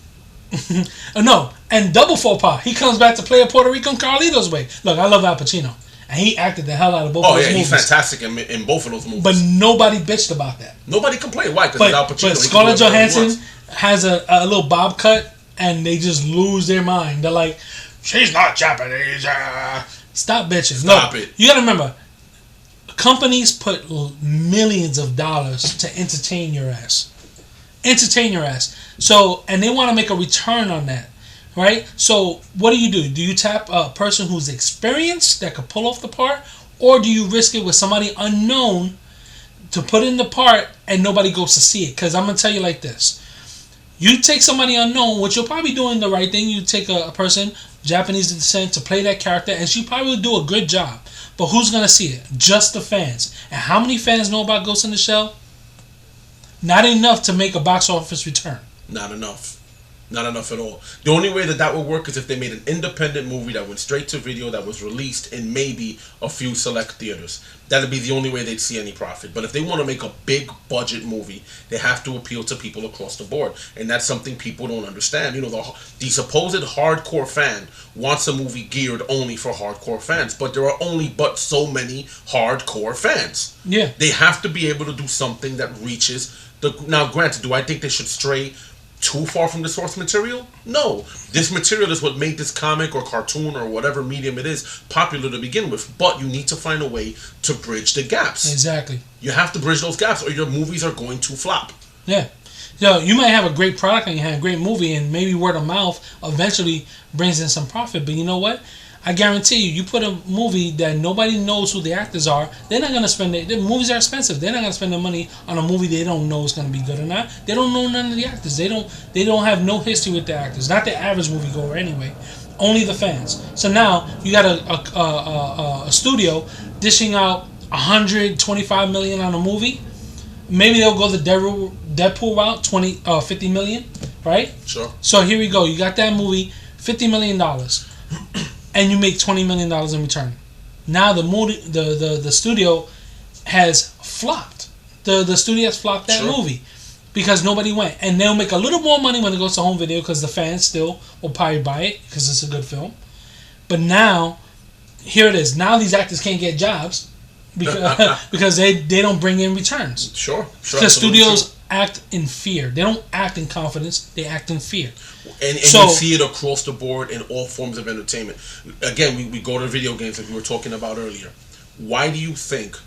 No, and double faux pas. He comes back to play a Puerto Rican Carlito's way. Look, I love Al Pacino. And he acted the hell out of both of those movies. Oh, yeah, he's fantastic in both of those movies. But nobody bitched about that. Nobody complained. Why? Because Al Pacino. But Scarlett Johansson has a little bob cut, and they just lose their mind. They're like, she's not Japanese. Stop bitching. Stop it. You got to remember, companies put millions of dollars to entertain your ass. Entertain your ass. So, and they want to make a return on that. Right? So, what do? Do you tap a person who's experienced that could pull off the part? Or do you risk it with somebody unknown to put in the part and nobody goes to see it? Because I'm going to tell you like this. You take somebody unknown, which you're probably doing the right thing. You take a person, Japanese descent, to play that character, and she probably will do a good job. But who's going to see it? Just the fans. And how many fans know about Ghost in the Shell? Not enough to make a box office return. Not enough. Not enough at all. The only way that would work is if they made an independent movie that went straight to video, that was released in maybe a few select theaters. That'd be the only way they'd see any profit. But if they want to make a big budget movie, they have to appeal to people across the board. And that's something people don't understand. You know, the supposed hardcore fan wants a movie geared only for hardcore fans. But there are only but so many hardcore fans. Yeah. They have to be able to do something that reaches the... Now, granted, do I think they should stray too far from the source material? No. This material is what made this comic or cartoon or whatever medium it is popular to begin with. But you need to find a way to bridge the gaps. Exactly. You have to bridge those gaps or your movies are going to flop. Yeah. So you might have a great product and you have a great movie and maybe word of mouth eventually brings in some profit. But you know what? I guarantee you put a movie that nobody knows who the actors are, they're not going to spend it. The movies are expensive. They're not going to spend their money on a movie they don't know is going to be good or not. They don't know none of the actors. They don't have no history with the actors. Not the average moviegoer anyway. Only the fans. So now you got a studio dishing out $125 million on a movie. Maybe they'll go the Deadpool route, 50 million, right? Sure. So here we go. You got that movie, $50 million. And you make $20 million in return. Now the studio has flopped. The studio has flopped that movie because nobody went. And they'll make a little more money when it goes to home video because the fans still will probably buy it because it's a good film. But now, here it is. Now these actors can't get jobs because they don't bring in returns. Sure. Because studios act in fear. They don't act in confidence. They act in fear. And you see it across the board in all forms of entertainment. Again, we go to video games like we were talking about earlier. Why do you think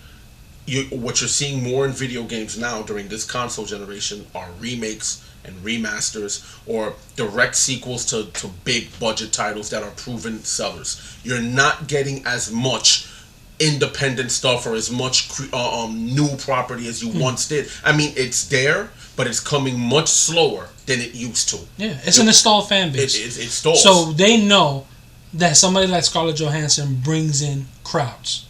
what you're seeing more in video games now during this console generation are remakes and remasters or direct sequels to big budget titles that are proven sellers. You're not getting as much independent stuff or as much new property as you once did. I mean, it's there, but it's coming much slower than it used to. Yeah, it's an installed fan base. It stalls. So they know that somebody like Scarlett Johansson brings in crowds.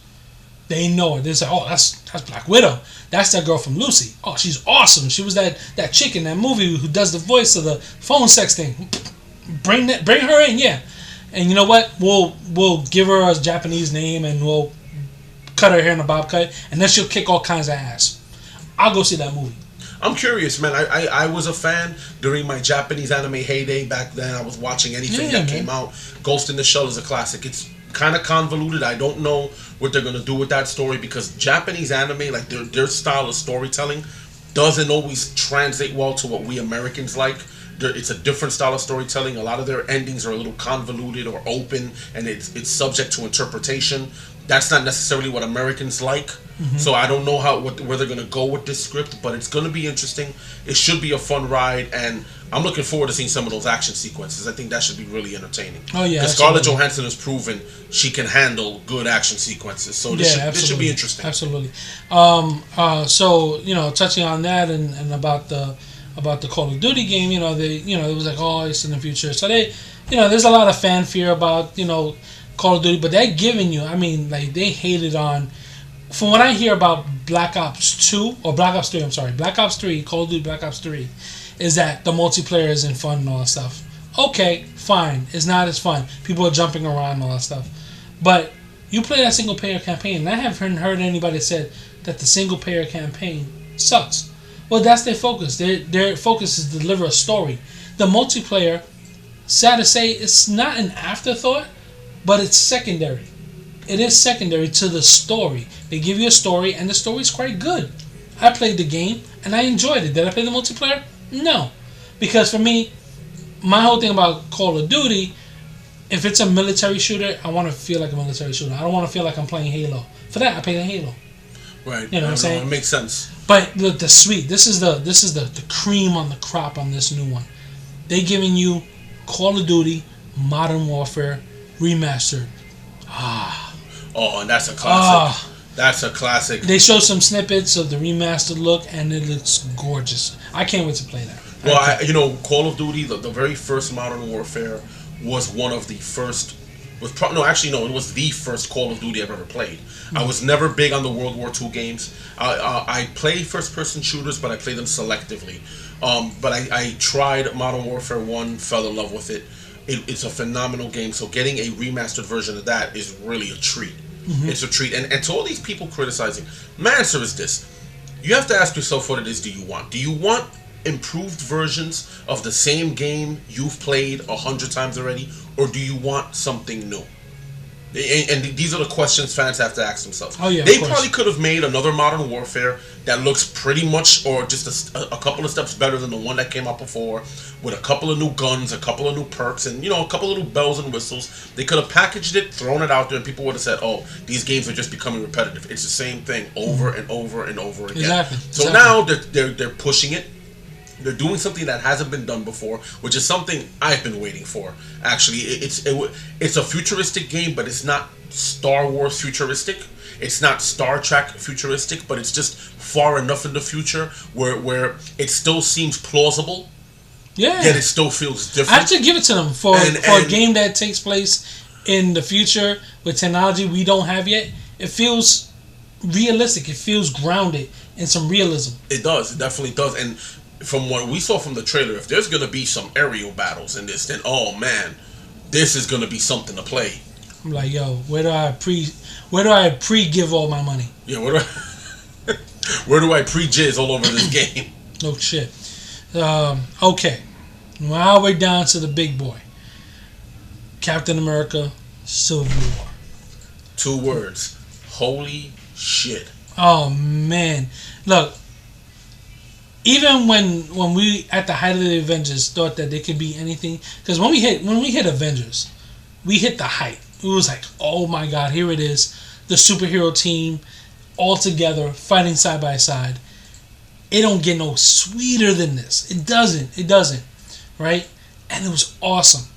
They know it. They say, "Oh, that's Black Widow. That's that girl from Lucy. Oh, she's awesome. She was that chick in that movie who does the voice of the phone sex thing. Bring her in, yeah." And you know what? We'll give her a Japanese name and we'll cut her hair in a bob cut, and then she'll kick all kinds of ass. I'll go see that movie. I'm curious, man. I was a fan during my Japanese anime heyday back then. I was watching anything that came out. Ghost in the Shell is a classic. It's kind of convoluted. I don't know what they're gonna do with that story because Japanese anime, like their style of storytelling, doesn't always translate well to what we Americans like. It's a different style of storytelling. A lot of their endings are a little convoluted or open, and it's subject to interpretation. That's not necessarily what Americans like. Mm-hmm. So I don't know where they're going to go with this script, but it's going to be interesting. It should be a fun ride, and I'm looking forward to seeing some of those action sequences. I think that should be really entertaining. Oh, yeah. Because Scarlett Johansson has proven she can handle good action sequences. So this should be interesting. Absolutely. So, touching on that and about the Call of Duty game, it was like, oh, it's in the future. So there's a lot of fanfare about, Call of Duty, but they're giving you, they hated on, from what I hear about Black Ops 2, or Black Ops 3, I'm sorry, Black Ops 3, Call of Duty Black Ops 3, is that the multiplayer isn't fun and all that stuff. Okay, fine, it's not as fun. People are jumping around and all that stuff. But you play that single player campaign, and I haven't heard anybody said that the single player campaign sucks. Well, that's their focus. Their focus is to deliver a story. The multiplayer, sad to say, it's not an afterthought, but it's secondary. It is secondary to the story. They give you a story, and the story is quite good. I played the game, and I enjoyed it. Did I play the multiplayer? No. Because for me, my whole thing about Call of Duty, if it's a military shooter, I want to feel like a military shooter. I don't want to feel like I'm playing Halo. For that, I play the Halo. Right. You know what I'm saying? It makes sense. But look, this is the cream on the crop on this new one. They giving you Call of Duty Modern Warfare Remastered. Oh, and that's a classic. That's a classic. They show some snippets of the remastered look, and it looks gorgeous. I can't wait to play that. Well, Call of Duty, the very first Modern Warfare was one of the first. It was the first Call of Duty I've ever played. Mm-hmm. I was never big on the World War II games. I play first-person shooters, but I play them selectively. But I tried Modern Warfare 1, fell in love with it. It's a phenomenal game, so getting a remastered version of that is really a treat. Mm-hmm. It's a treat. And to all these people criticizing, my answer is this. You have to ask yourself what it is do you want. Do you want improved versions of the same game you've played 100 times already, or do you want something new? And these are the questions fans have to ask themselves. Oh, yeah, they probably could have made another Modern Warfare that looks pretty much, or just a couple of steps better than the one that came out before, with a couple of new guns, a couple of new perks, and a couple of little bells and whistles. They could have packaged it, thrown it out there, and people would have said, "Oh, these games are just becoming repetitive. It's the same thing over and over and over again." Exactly. So now they're pushing it. They're doing something that hasn't been done before, which is something I've been waiting for. Actually, it's a futuristic game, but it's not Star Wars futuristic. It's not Star Trek futuristic, but it's just far enough in the future where it still seems plausible. Yeah. Yet it still feels different. I have to give it to them for a game that takes place in the future with technology we don't have yet. It feels realistic. It feels grounded in some realism. It does. It definitely does. And from what we saw from the trailer, if there's going to be some aerial battles in this, then oh man, this is going to be something to play. I'm like, yo, where do I pre-give all my money? Yeah, where do I pre-jizz all over this game? No shit. Okay, now we're down to the big boy. Captain America: Civil War. 2 words. Holy shit. Oh man, look. Even when we at the height of the Avengers thought that there could be anything, because when we hit Avengers, we hit the height. It was like, oh my god, here it is, the superhero team, all together, fighting side by side. It don't get no sweeter than this. It doesn't. Right? And it was awesome.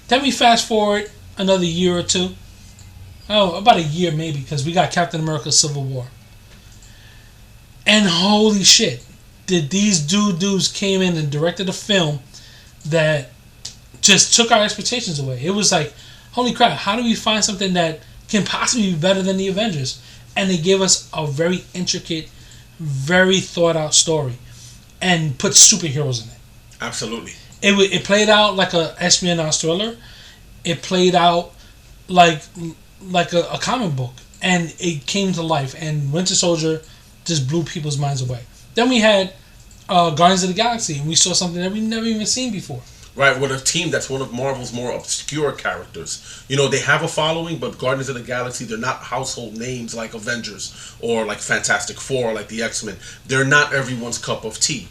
Then we fast forward another year or two. Oh, about a year maybe, because we got Captain America Civil War. And holy shit, did these dudes came in and directed a film that just took our expectations away. It was like, holy crap, how do we find something that can possibly be better than the Avengers? And they gave us a very intricate, very thought out story and put superheroes in it. Absolutely. It played out like a espionage thriller. It played out like a comic book, and it came to life. And Winter Soldier just blew people's minds away. Then we had Guardians of the Galaxy, and we saw something that we never even seen before. Right, with a team that's one of Marvel's more obscure characters. You know, they have a following, but Guardians of the Galaxy, they're not household names like Avengers or like Fantastic Four or like the X-Men. They're not everyone's cup of tea.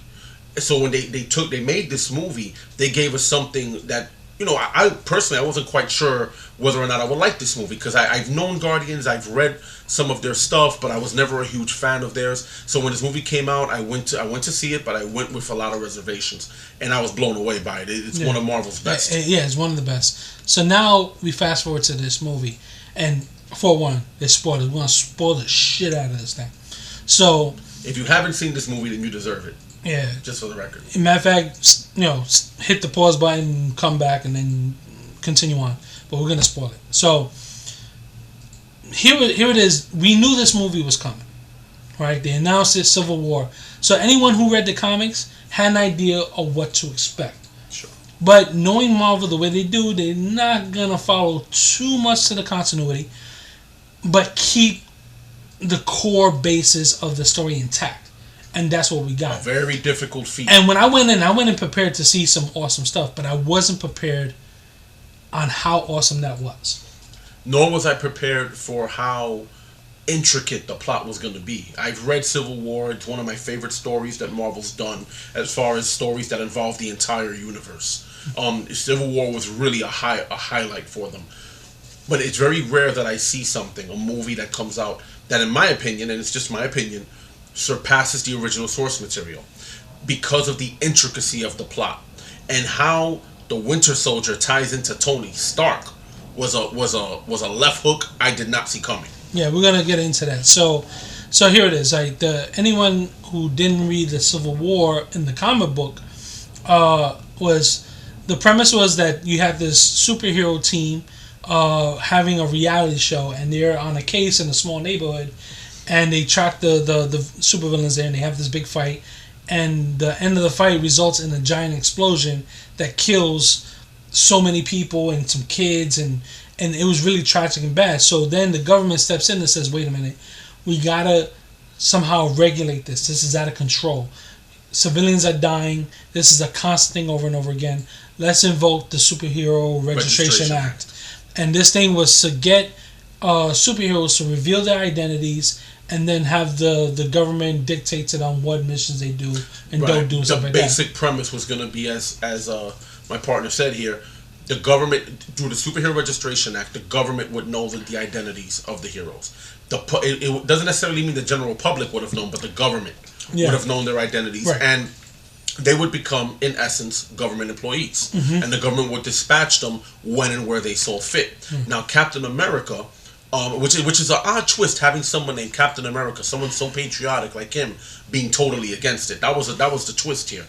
So when they made this movie, they gave us something that, you know, I personally, I wasn't quite sure whether or not I would like this movie, because I've known Guardians, I've read some of their stuff, but I was never a huge fan of theirs. So when this movie came out, I went to see it, but I went with a lot of reservations, and I was blown away by it. It's one of Marvel's best. Yeah, it's one of the best. So now we fast forward to this movie, and for one, it's spoilers. We're gonna spoil the shit out of this thing. So if you haven't seen this movie, then you deserve it. Yeah. Just for the record. Matter of fact, you know, hit the pause button, come back, and then continue on. But we're gonna spoil it. So here it is. We knew this movie was coming, right? They announced it, Civil War. So anyone who read the comics had an idea of what to expect. Sure. But knowing Marvel the way they do, they're not gonna follow too much to the continuity, but keep the core basis of the story intact. And that's what we got. A very difficult feat. And when I went in prepared to see some awesome stuff, but I wasn't prepared on how awesome that was. Nor was I prepared for how intricate the plot was going to be. I've read Civil War. It's one of my favorite stories that Marvel's done as far as stories that involve the entire universe. Civil War was really a highlight for them. But it's very rare that I see a movie that comes out that, in my opinion, and it's just my opinion, surpasses the original source material because of the intricacy of the plot and how the Winter Soldier ties into Tony Stark was a left hook I did not see coming. Yeah, we're gonna get into that. So here it is. Like anyone who didn't read the Civil War in the comic book, was the premise was that you had this superhero team having a reality show, and they're on a case in a small neighborhood. And they track the supervillains there, and they have this big fight. And the end of the fight results in a giant explosion that kills so many people and some kids, and it was really tragic and bad. So then the government steps in and says, wait a minute, we gotta somehow regulate this. This is out of control. Civilians are dying. This is a constant thing over and over again. Let's invoke the Superhero Registration Act. And this thing was to get superheroes to reveal their identities, and then have the government dictate to them what missions they do and don't do. The basic premise was going to be, as my partner said here, the government, through the Superhero Registration Act, the government would know the identities of the heroes. It doesn't necessarily mean the general public would have known, but the government would have known their identities. Right. And they would become, in essence, government employees. Mm-hmm. And the government would dispatch them when and where they saw fit. Mm-hmm. Now, Captain America, which is an odd twist, having someone named Captain America, someone so patriotic like him, being totally against it. That was the twist here.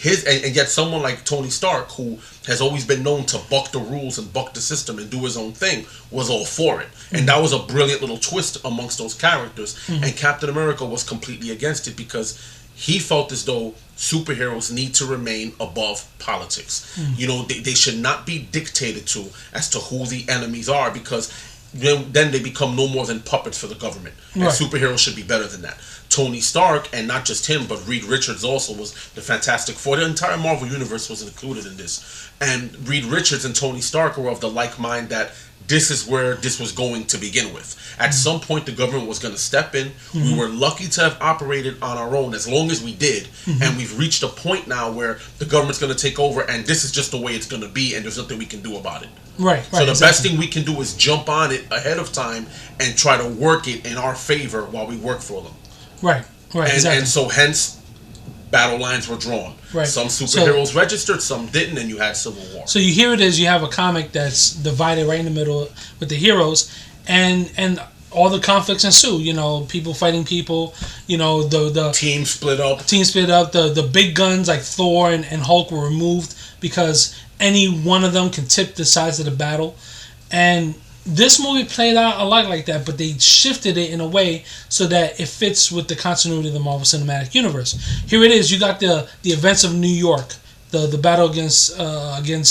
And yet someone like Tony Stark, who has always been known to buck the rules and buck the system and do his own thing, was all for it. Mm-hmm. And that was a brilliant little twist amongst those characters. Mm-hmm. And Captain America was completely against it because he felt as though superheroes need to remain above politics. Mm-hmm. You know, they should not be dictated to as to who the enemies are, because then they become no more than puppets for the government. And superheroes should be better than that. Tony Stark, and not just him, but Reed Richards also was the Fantastic Four. The entire Marvel Universe was included in this. And Reed Richards and Tony Stark were of the like mind that this is where this was going to begin with. At some point, the government was going to step in. Mm-hmm. We were lucky to have operated on our own as long as we did. Mm-hmm. And we've reached a point now where the government's going to take over, and this is just the way it's going to be, and there's nothing we can do about it. Right. So the best thing we can do is jump on it ahead of time and try to work it in our favor while we work for them. Right. And so hence battle lines were drawn. Right. Some superheroes registered, some didn't, and you had Civil War. So here it is. You have a comic that's divided right in the middle with the heroes, and all the conflicts ensue. You know, people fighting people. You know, the team split up. The big guns like Thor and Hulk were removed because any one of them can tip the sides of the battle, and this movie played out a lot like that, but they shifted it in a way so that it fits with the continuity of the Marvel Cinematic Universe. Here it is. You got the events of New York, the battle against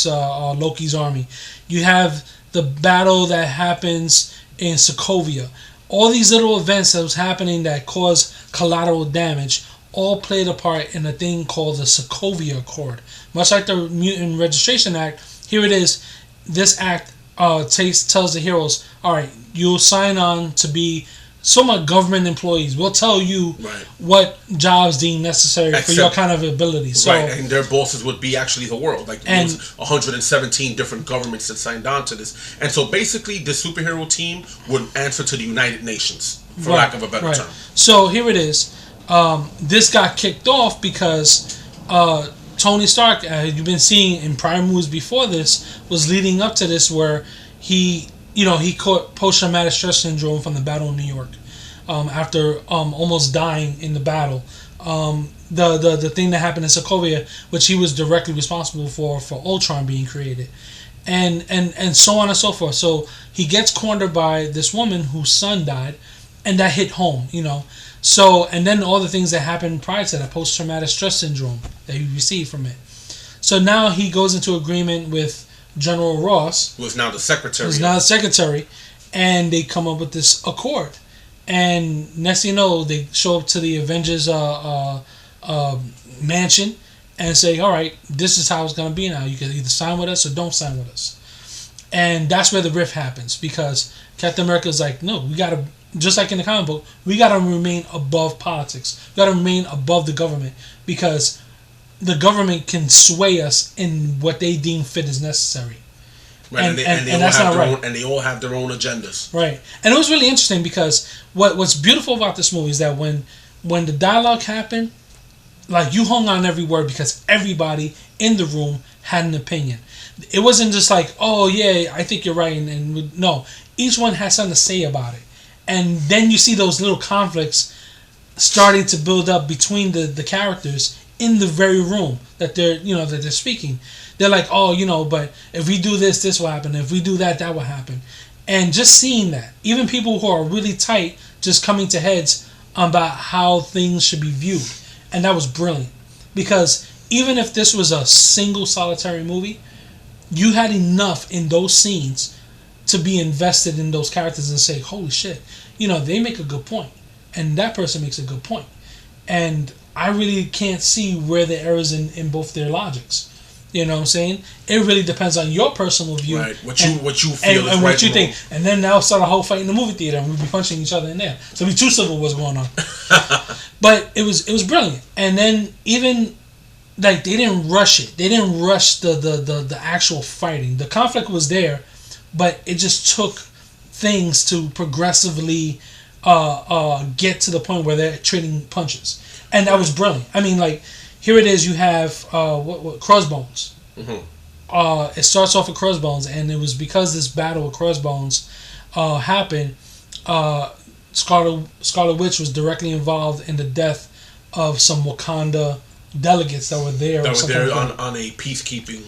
Loki's army. You have the battle that happens in Sokovia. All these little events that was happening that caused collateral damage all played a part in a thing called the Sokovia Accord. Much like the Mutant Registration Act, here it is. This act tells the heroes, all right, you'll sign on to be somewhat government employees. We'll tell you what jobs deemed necessary for your kind of ability. So, and their bosses would be actually the world. Like, there was 117 different governments that signed on to this. And so basically, the superhero team would answer to the United Nations, for lack of a better term. So here it is. This got kicked off because Tony Stark, you've been seeing in prior movies before this, was leading up to this where he caught post-traumatic stress syndrome from the Battle of New York after almost dying in the battle. The thing that happened in Sokovia, which he was directly responsible for Ultron being created, and so on and so forth. So he gets cornered by this woman whose son died, and that hit home, So, and then all the things that happened prior to that, post-traumatic stress syndrome that he received from it. So now he goes into agreement with General Ross, who is now the secretary. And they come up with this accord. And next thing you know, they show up to the Avengers mansion and say, all right, this is how it's going to be now. You can either sign with us or don't sign with us. And that's where the rift happens, because Captain America's like, no, we got to, just like in the comic book, we got to remain above politics. We got to remain above the government, because the government can sway us in what they deem fit as necessary. Right, and they all have their own agendas. Right, and it was really interesting because what's beautiful about this movie is that when the dialogue happened, like, you hung on every word because everybody in the room had an opinion. It wasn't just like, oh yeah, I think you're right, and no, each one had something to say about it. And then you see those little conflicts starting to build up between the characters in the very room that they're speaking. They're like, oh, but if we do this will happen. If we do that will happen. And just seeing that, even people who are really tight just coming to heads about how things should be viewed. And that was brilliant. Because even if this was a single solitary movie, you had enough in those scenes to be invested in those characters and say, holy shit, they make a good point, and that person makes a good point, and I really can't see where the errors in both their logics. You know what I'm saying? It really depends on your personal view, right? What you feel and is what you wrong. think, and then now start a whole fight in the movie theater, and we'll be punching each other in there. So there'll be two civil wars going on. But it was brilliant, and then even like they didn't rush it. They didn't rush the actual fighting. The conflict was there, but it just took things to progressively get to the point where they're trading punches, and that was brilliant. I mean, like, here it is. You have what Crossbones. Mm-hmm. It starts off with Crossbones, and it was because this battle with Crossbones happened. Scarlet Witch was directly involved in the death of some Wakanda delegates that were there. That were there on a peacekeeping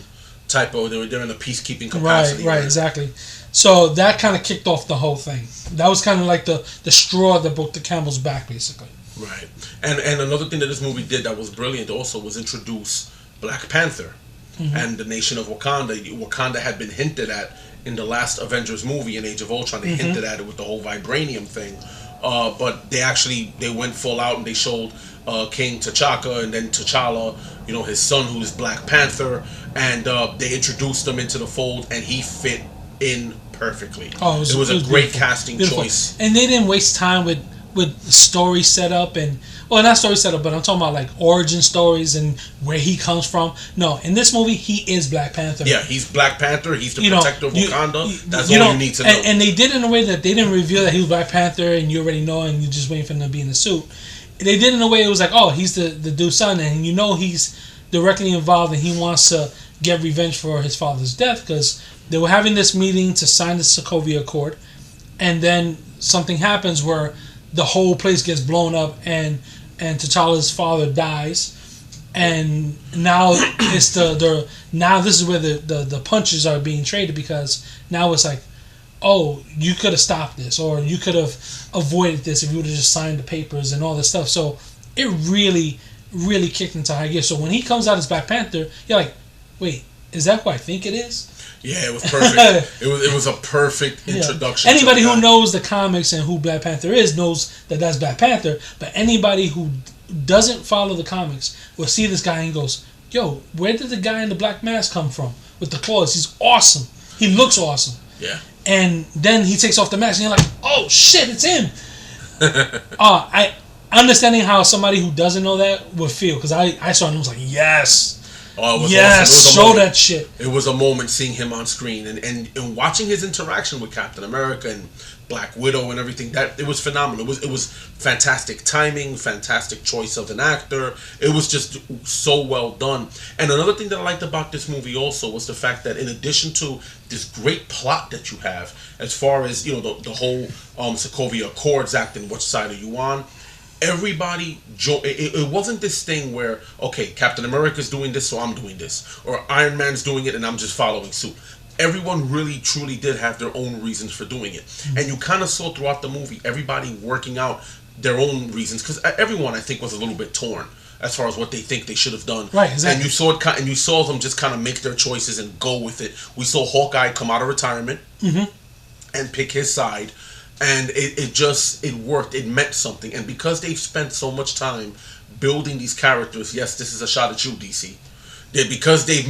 type of. They were there in a peacekeeping capacity. Right, exactly. So that kind of kicked off the whole thing. That was kind of like the straw that broke the camel's back, basically. Right. And another thing that this movie did that was brilliant also was introduce Black Panther and the nation of Wakanda. Wakanda had been hinted at in the last Avengers movie in Age of Ultron. They hinted at it with the whole vibranium thing. But they went full out and they showed King T'Chaka and then T'Challa, his son, who's Black Panther, and they introduced him into the fold, and he fit in perfectly. It was a great casting choice. And they didn't waste time with story set up and not story set up, but I'm talking about like origin stories and where he comes from. No, in this movie he is Black Panther. Yeah, he's Black Panther. He's the protector of Wakanda. That's all you need to know. And they did it in a way that they didn't reveal that he was Black Panther and you already know and you're just waiting for him to be in the suit. They did it in a way it was like, oh, he's the dude's son and you know he's directly involved and he wants to get revenge for his father's death because they were having this meeting to sign the Sokovia Accord, and then something happens where the whole place gets blown up and T'Challa's father dies, and now it's now this is where the punches are being traded because now it's like, oh, you could have stopped this or you could have avoided this if you would have just signed the papers and all this stuff. So it really kicked into high gear. So when he comes out as Black Panther, you're like, wait, is that who I think it is? Yeah, it was perfect. it was a perfect introduction. Anybody who knows the comics and who Black Panther is knows that that's Black Panther. But anybody who doesn't follow the comics will see this guy and goes, yo, where did the guy in the black mask come from with the claws? He's awesome. He looks awesome. Yeah. And then he takes off the mask and you're like, oh shit, it's him. I understanding how somebody who doesn't know that would feel, because I saw it and was like, yes. Oh, it was yes, awesome. show that shit. It was a moment seeing him on screen and watching his interaction with Captain America and Black Widow and everything. That it was phenomenal. It was fantastic timing, fantastic choice of an actor. It was just so well done. And another thing that I liked about this movie also was the fact that in addition to this great plot that you have, as far as the whole Sokovia Accords Act and which side are you on. Everybody, it wasn't this thing where, okay, Captain America's doing this, so I'm doing this. Or Iron Man's doing it, and I'm just following suit. Everyone really, truly did have their own reasons for doing it. Mm-hmm. And you kind of saw throughout the movie, everybody working out their own reasons. Because everyone, I think, was a little bit torn as far as what they think they should have done. Right, exactly. And you saw them just kind of make their choices and go with it. We saw Hawkeye come out of retirement and pick his side. And it worked. It meant something. And because they've spent so much time building these characters, yes, this is a shot at you, DC. Because they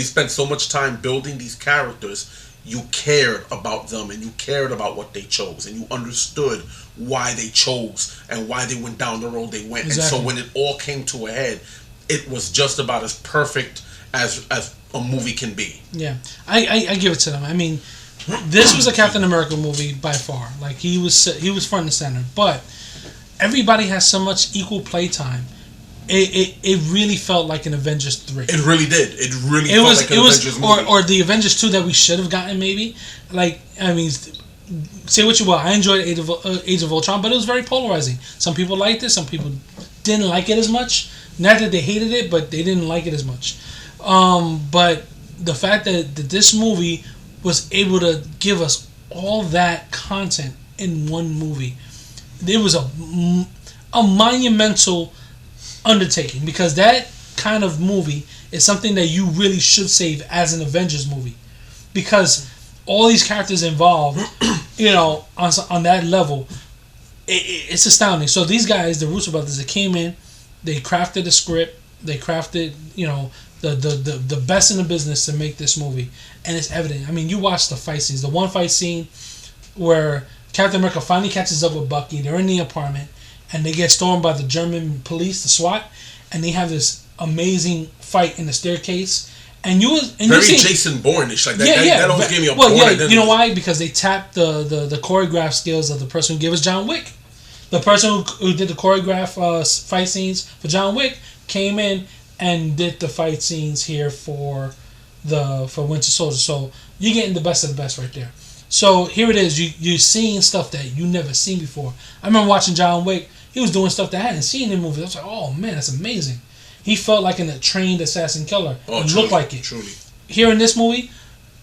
spent so much time building these characters, you cared about them and you cared about what they chose and you understood why they chose and why they went down the road they went. Exactly. And so when it all came to a head, it was just about as perfect as a movie can be. Yeah, I give it to them. I mean, this was a Captain America movie by far. Like he was front and center, but everybody has so much equal playtime. It really felt like an Avengers 3. It really did. It really felt like an Avengers movie. Or the Avengers 2 that we should have gotten maybe. Like, I mean, say what you will. I enjoyed Age of Ultron, but it was very polarizing. Some people liked it. Some people didn't like it as much. Not that they hated it, but they didn't like it as much. But the fact that this movie was able to give us all that content in one movie, it was a monumental undertaking, because that kind of movie is something that you really should save as an Avengers movie, because all these characters involved, on that level, it's astounding. So these guys, the Russo brothers, they came in, they crafted a script, they crafted the best in the business to make this movie, and it's evident. I mean, you watch the fight scenes. The one fight scene where Captain America finally catches up with Bucky. They're in the apartment, and they get stormed by the German police, the SWAT, and they have this amazing fight in the staircase. And very Jason Bourne-ish, like that. That always gave me a Bourne identity. You know why? Because they tapped the choreograph skills of the person who gave us John Wick. The person who did the choreograph fight scenes for John Wick came in and did the fight scenes here for Winter Soldier. So you're getting the best of the best right there. So here it is. You're seeing stuff that you never seen before. I remember watching John Wick. He was doing stuff that I hadn't seen in movies. I was like, oh man, that's amazing. He felt like a trained assassin killer. It looked like it. Truly. Here in this movie,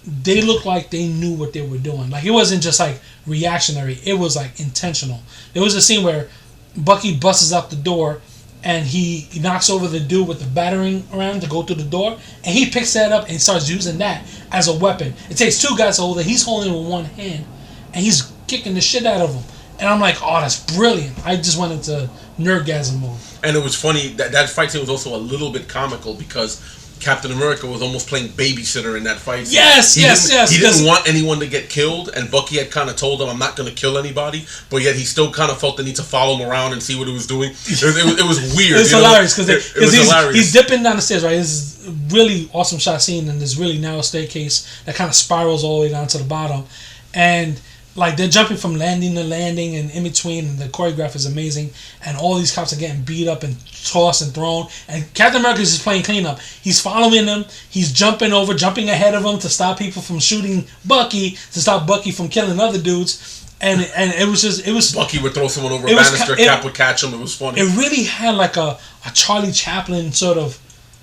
they looked like they knew what they were doing. Like, it wasn't just like reactionary. It was like intentional. There was a scene where Bucky busts out the door and he knocks over the dude with the battering ram to go through the door, and he picks that up and starts using that as a weapon. It takes two guys to hold it. He's holding it with one hand and he's kicking the shit out of him. And I'm like, oh, that's brilliant. I just went into nerdgasm mode. And it was funny, that fight scene was also a little bit comical because Captain America was almost playing babysitter in that fight. Yes. He didn't want anyone to get killed, and Bucky had kind of told him, "I'm not going to kill anybody," but yet he still kind of felt the need to follow him around and see what he was doing. It was weird. It's hilarious because he's dipping down the stairs. Right, this is a really awesome shot scene, and this really narrow staircase that kind of spirals all the way down to the bottom, and like they're jumping from landing to landing and in between, and the choreograph is amazing, and all these cops are getting beat up and tossed and thrown, and Captain America is just playing cleanup. He's following them, he's jumping ahead of them to stop people from shooting Bucky, to stop Bucky from killing other dudes, and it was Bucky would throw someone over a banister, Cap would catch him. It was funny. It really had like a Charlie Chaplin sort of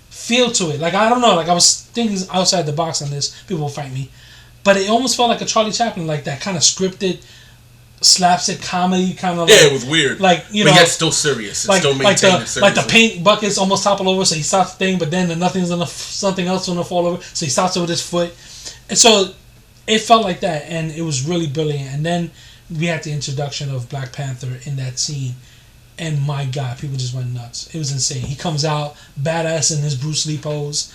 feel to it. Like, I don't know, like I was thinking outside the box on this. People will fight me. But it almost felt like a Charlie Chaplin, like that kind of scripted slapstick comedy kind of. Yeah, it was weird. Like, you know, but yet still serious. It still maintained serious. Like the paint buckets almost topple over, so he stops the thing, but then something else gonna fall over, so he stops it with his foot, and so it felt like that, and it was really brilliant. And then we had the introduction of Black Panther in that scene, and my God, people just went nuts. It was insane. He comes out badass in his Bruce Lee pose.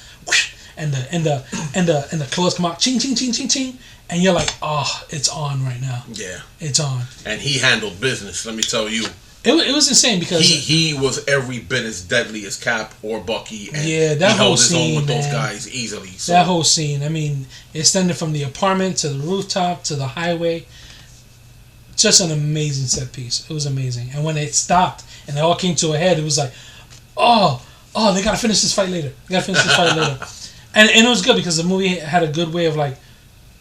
And the claws come out, ching, ching, ching, ching, ching, and you're like, oh, it's on right now. Yeah, it's on. And he handled business. Let me tell you, it was insane because he was every bit as deadly as Cap or Bucky. And that he whole held scene, his own with man, those guys easily. So. That whole scene, I mean, it extended from the apartment to the rooftop to the highway. Just an amazing set piece. It was amazing, and when it stopped and it all came to a head, it was like, oh, they gotta finish this fight later. And it was good because the movie had a good way of like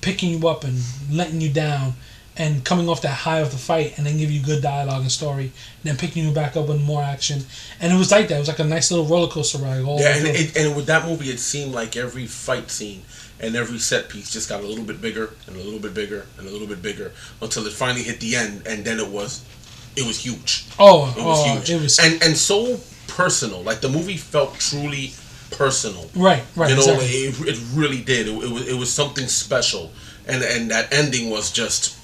picking you up and letting you down and coming off that high of the fight and then give you good dialogue and story and then picking you back up with more action. And it was like that. It was like a nice little roller coaster ride. And with that movie, it seemed like every fight scene and every set piece just got a little bit bigger and a little bit bigger and a little bit bigger until it finally hit the end, and then it was huge. It was huge. It was and so personal. Like the movie felt truly personal, right. You know, exactly. it really did. It was something special, and that ending was just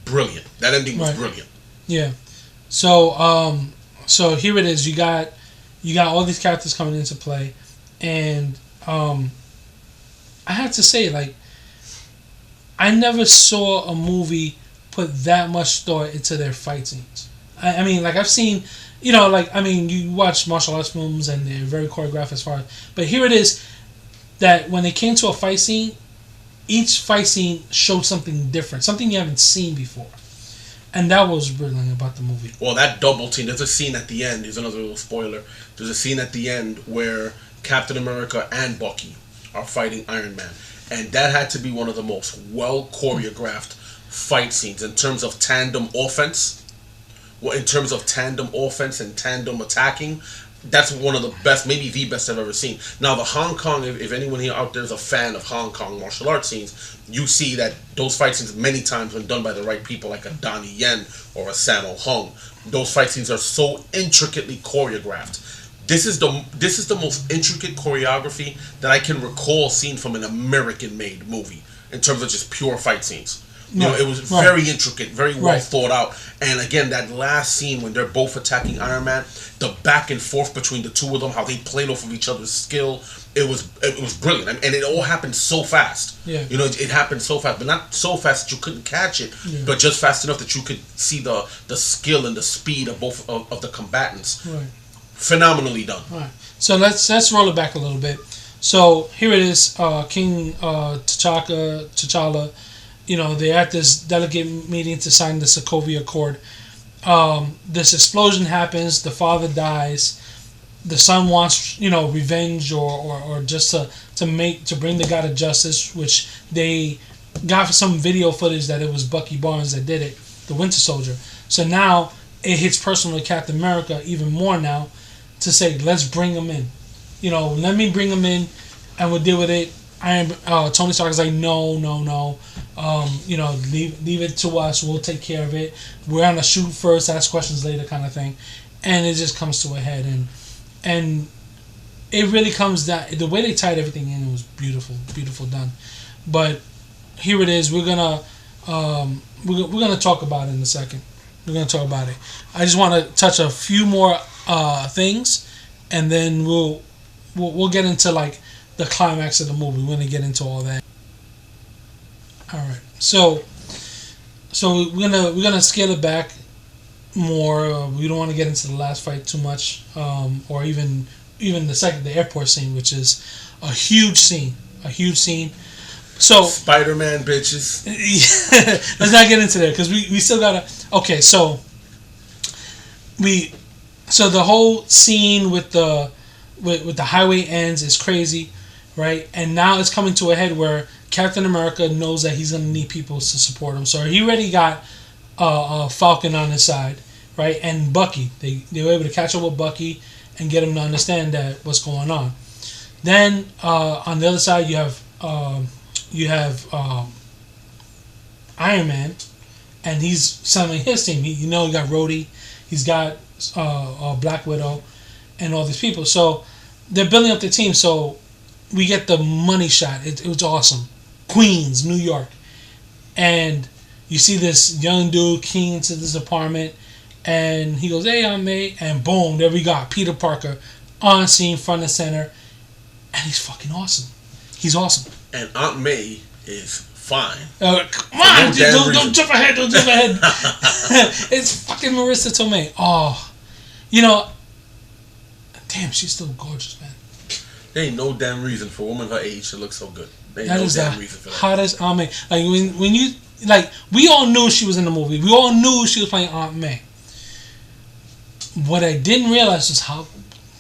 brilliant. That ending was brilliant. Yeah. So here it is. You got all these characters coming into play, and I have to say, like, I never saw a movie put that much thought into their fight scenes. I mean, like I've seen. You know, like, I mean, you watch martial arts films and they're very choreographed as far as... But here it is that when they came to a fight scene, each fight scene showed something different, something you haven't seen before. And that was brilliant about the movie. Well, that double team, there's a scene at the end, here's another little spoiler. There's a scene at the end where Captain America and Bucky are fighting Iron Man. And that had to be one of the most well-choreographed fight scenes in terms of tandem offense. Well, in terms of tandem offense and tandem attacking, that's one of the best, maybe the best I've ever seen. Now, the Hong Kong, if anyone here out there is a fan of Hong Kong martial arts scenes, you see that those fight scenes many times when done by the right people, like a Donnie Yen or a Sammo Hung, those fight scenes are so intricately choreographed. This is the most intricate choreography that I can recall seeing from an American-made movie in terms of just pure fight scenes. You know, it was very intricate, very well thought out. And again, that last scene when they're both attacking Iron Man, the back and forth between the two of them, how they played off of each other's skill, it was brilliant. And it all happened so fast. Yeah. You know, it happened so fast, but not so fast that you couldn't catch it, but just fast enough that you could see the skill and the speed of both of the combatants. Right. Phenomenally done. Right. So let's roll it back a little bit. So here it is, King T'Challa. You know, they're at this delegate meeting to sign the Sokovia Accord. This explosion happens. The father dies. The son wants, revenge or just to bring the guy to justice, which they got some video footage that it was Bucky Barnes that did it, the Winter Soldier. So now it hits personal to Captain America even more now to say, let's bring him in. Let me bring him in and we'll deal with it. Tony Stark is like, no. Leave it to us. We'll take care of it. We're gonna shoot first, ask questions later, kind of thing. And it just comes to a head, and it really comes down. The way they tied everything in was beautiful done. But here it is. We're gonna talk about it in a second. We're gonna talk about it. I just want to touch a few more things, and then we'll get into like the climax of the movie. We're gonna get into all that. All right, so we're gonna scale it back more. We don't want to get into the last fight too much, or even the airport scene, which is a huge scene. So Spider-Man bitches. Let's not get into that because we still gotta. Okay, so the whole scene with the highway ends is crazy, right? And now it's coming to a head where Captain America knows that he's gonna need people to support him. So he already got Falcon on his side, right? And Bucky, they were able to catch up with Bucky and get him to understand that what's going on. Then on the other side you have Iron Man, and he's selling his team. He got Rhodey, he's got Black Widow, and all these people. So they're building up the team. So we get the money shot. It was awesome. Queens, New York, and you see this young dude keying into this apartment, and he goes, "Hey, I'm May," and boom, there we got Peter Parker on scene, front and center, and he's fucking awesome. He's awesome. And Aunt May is fine. Come on, don't jump ahead. Don't jump ahead. It's fucking Marissa Tomei. Oh, damn, she's still gorgeous, man. There ain't no damn reason for a woman her age to look so good. There ain't That no is damn the reason for that. hottest Aunt May. Like when you we all knew she was in the movie. We all knew she was playing Aunt May. What I didn't realize is how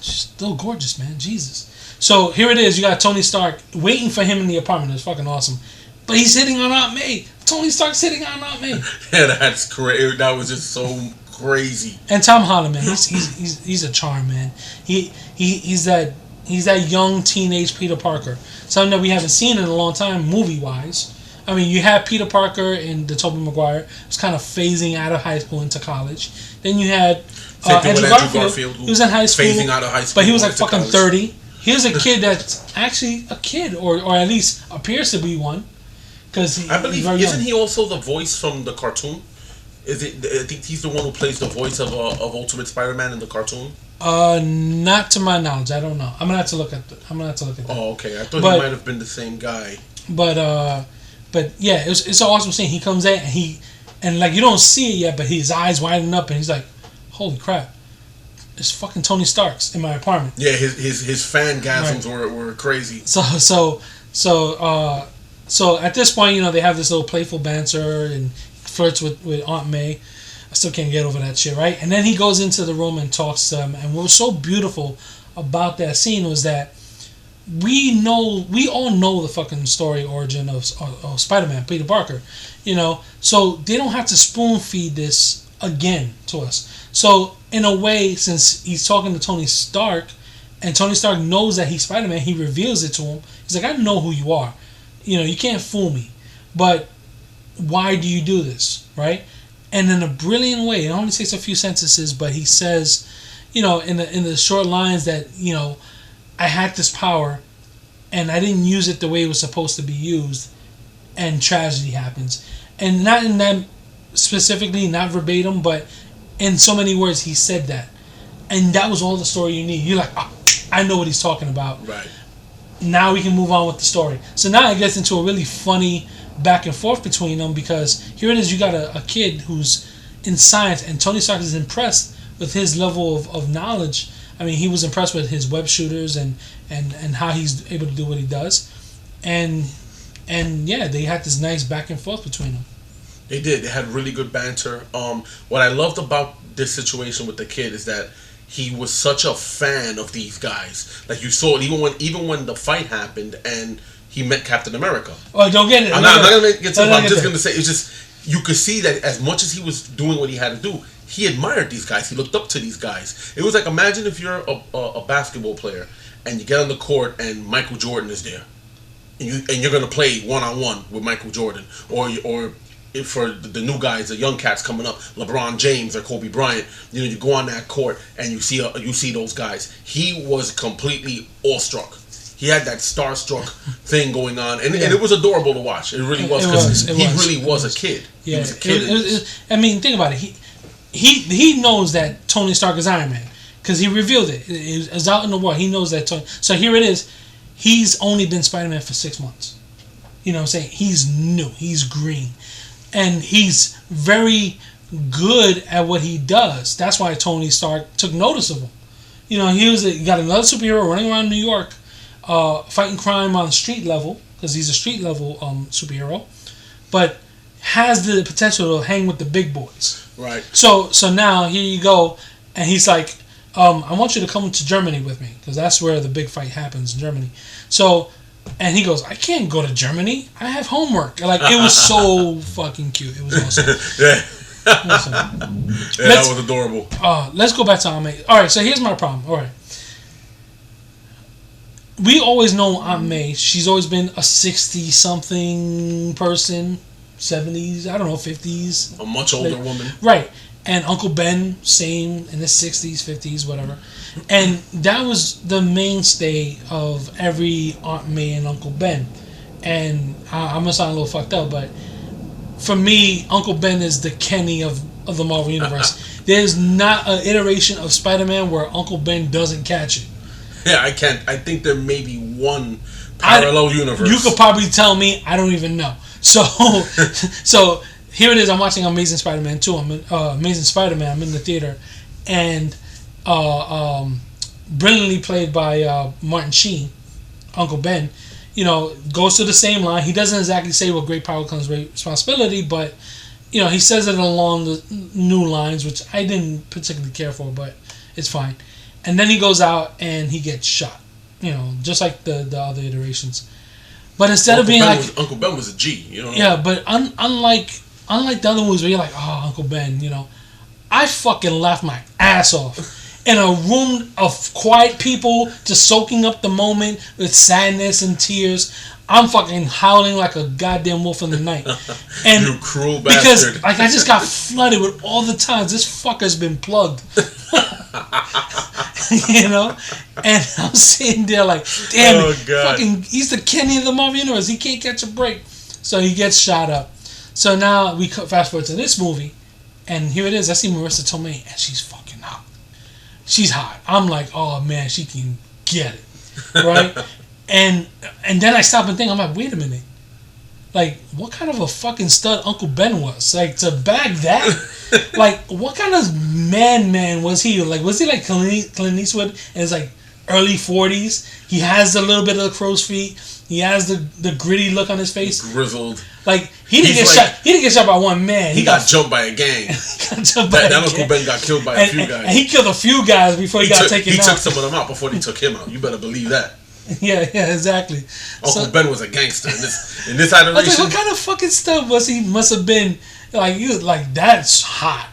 she's still gorgeous, man. Jesus. So here it is. You got Tony Stark waiting for him in the apartment. It's fucking awesome. But he's hitting on Aunt May. Tony Stark's hitting on Aunt May. Yeah, that's crazy. That was just so crazy. And Tom Holland, man, he's a charm, man. He's that young teenage Peter Parker. Something that we haven't seen in a long time, movie wise. I mean, you had Peter Parker in the Tobey Maguire. Was kind of phasing out of high school into college. Then you had Andrew Garfield. He was in high school, phasing out of high school, but he was like fucking college. 30. Here's a kid that's actually a kid, or at least appears to be one. Because I believe isn't he also the voice from the cartoon? Is it? I think he's the one who plays the voice of Ultimate Spider-Man in the cartoon. Not to my knowledge. I don't know. I'm gonna have to look at that. Oh, okay. I thought he might have been the same guy. But yeah, it's an awesome scene. He comes in and like you don't see it yet, but his eyes widen up and he's like, "Holy crap! It's fucking Tony Stark's in my apartment." Yeah, his fangasms were crazy. So at this point, they have this little playful banter and flirts with Aunt May. I still can't get over that shit, right? And then he goes into the room and talks to them. And what was so beautiful about that scene was that we all know the fucking story origin of Spider-Man, Peter Parker, So they don't have to spoon feed this again to us. So in a way, since he's talking to Tony Stark, and Tony Stark knows that he's Spider-Man, he reveals it to him. He's like, "I know who you are. You can't fool me. But why do you do this?" Right? And in a brilliant way, it only takes a few sentences, but he says, in the short lines that, I had this power and I didn't use it the way it was supposed to be used, and tragedy happens. And not in that specifically, not verbatim, but in so many words he said that. And that was all the story you need. You're like, "Oh, I know what he's talking about." Right. Now we can move on with the story. So now it gets into a really funny back and forth between them, because here it is, you got a kid who's in science, and Tony Stark is impressed with his level of knowledge. I mean, he was impressed with his web shooters and how he's able to do what he does. And yeah, they had this nice back and forth between them. They did. They had really good banter. What I loved about this situation with the kid is that he was such a fan of these guys. Like, you saw it even when the fight happened and he met Captain America. Oh, don't get it. I'm not going to get to it. I'm just going to say, it's just, you could see that as much as he was doing what he had to do, he admired these guys. He looked up to these guys. It was like, imagine if you're a basketball player and you get on the court and Michael Jordan is there. And you're going to play one-on-one with Michael Jordan. Or if for the new guys, the young cats coming up, LeBron James or Kobe Bryant, you go on that court and you see those guys. He was completely awestruck. He had that starstruck thing going on, and it was adorable to watch. It really was, because he really was a kid. Yeah, he was a kid. I mean, think about it. He knows that Tony Stark is Iron Man because he revealed it. It was out in the world. He knows that. So here it is. he's only been Spider-Man for 6 months. You know what I'm saying? He's new. He's green. And he's very good at what he does. That's why Tony Stark took notice of him. You know, he got another superhero running around New York, fighting crime on street level, because he's a street level superhero, but has the potential to hang with the big boys. Right. So now here you go, and he's like, I want you to come to Germany with me, because that's where the big fight happens in Germany. So, and he goes, I can't go to Germany. I have homework. Like, it was so fucking cute. It was awesome. Yeah. Awesome. Yeah, that was adorable. Let's go back to Aunt May. All right, so here's my problem. All right. We always know Aunt May. She's always been a 60-something person, 70s, I don't know, 50s. A much older woman. Right. And Uncle Ben, same, in the 60s, 50s, whatever. And that was the mainstay of every Aunt May and Uncle Ben. And I'm going to sound a little fucked up, but for me, Uncle Ben is the Kenny of the Marvel Universe. There's not an iteration of Spider-Man where Uncle Ben doesn't catch it. Yeah, I can't. I think there may be one parallel universe. You could probably tell me. I don't even know. So here it is. I'm watching Amazing Spider-Man 2. Amazing Spider-Man. I'm in the theater. And brilliantly played by Martin Sheen, Uncle Ben, you know, goes to the same line. He doesn't exactly say with great power comes great responsibility, but, you know, he says it along the new lines, which I didn't particularly care for, but it's fine. And then he goes out and he gets shot, you know, just like the other iterations. But instead of being Uncle Ben was a G, you know. Yeah, but unlike the other movies where you're like, oh, Uncle Ben, you know, I fucking laughed my ass off. In a room of quiet people just soaking up the moment with sadness and tears, I'm fucking howling like a goddamn wolf in the night. And you cruel bastard. Because like I just got flooded with all the times this fucker's been plugged. You know? And I'm sitting there like, damn it, fucking he's the Kenny of the Marvel Universe. He can't catch a break. So he gets shot up. So now we fast forward to this movie, and here it is. I see Marissa Tomei, and she's fucking hot. She's hot. I'm like, oh man, she can get it, right? and then I stop and think, I'm like, wait a minute, like, what kind of a fucking stud Uncle Ben was? Like, to bag that, like, what kind of man was he? Like, was he like Clint Eastwood in his like early 40s? He has a little bit of the crow's feet. He has the gritty look on his face. Grizzled. Like he didn't get shot. He didn't get shot by one man. He got jumped by a gang. That Uncle Ben got killed by a few guys. And he killed a few guys before he got taken out. He took some of them out before they took him out. You better believe that. Yeah, exactly. Uncle Ben was a gangster in this iteration. I was like, what kind of fucking stuff was he? Must have been like, he was like, that's hot.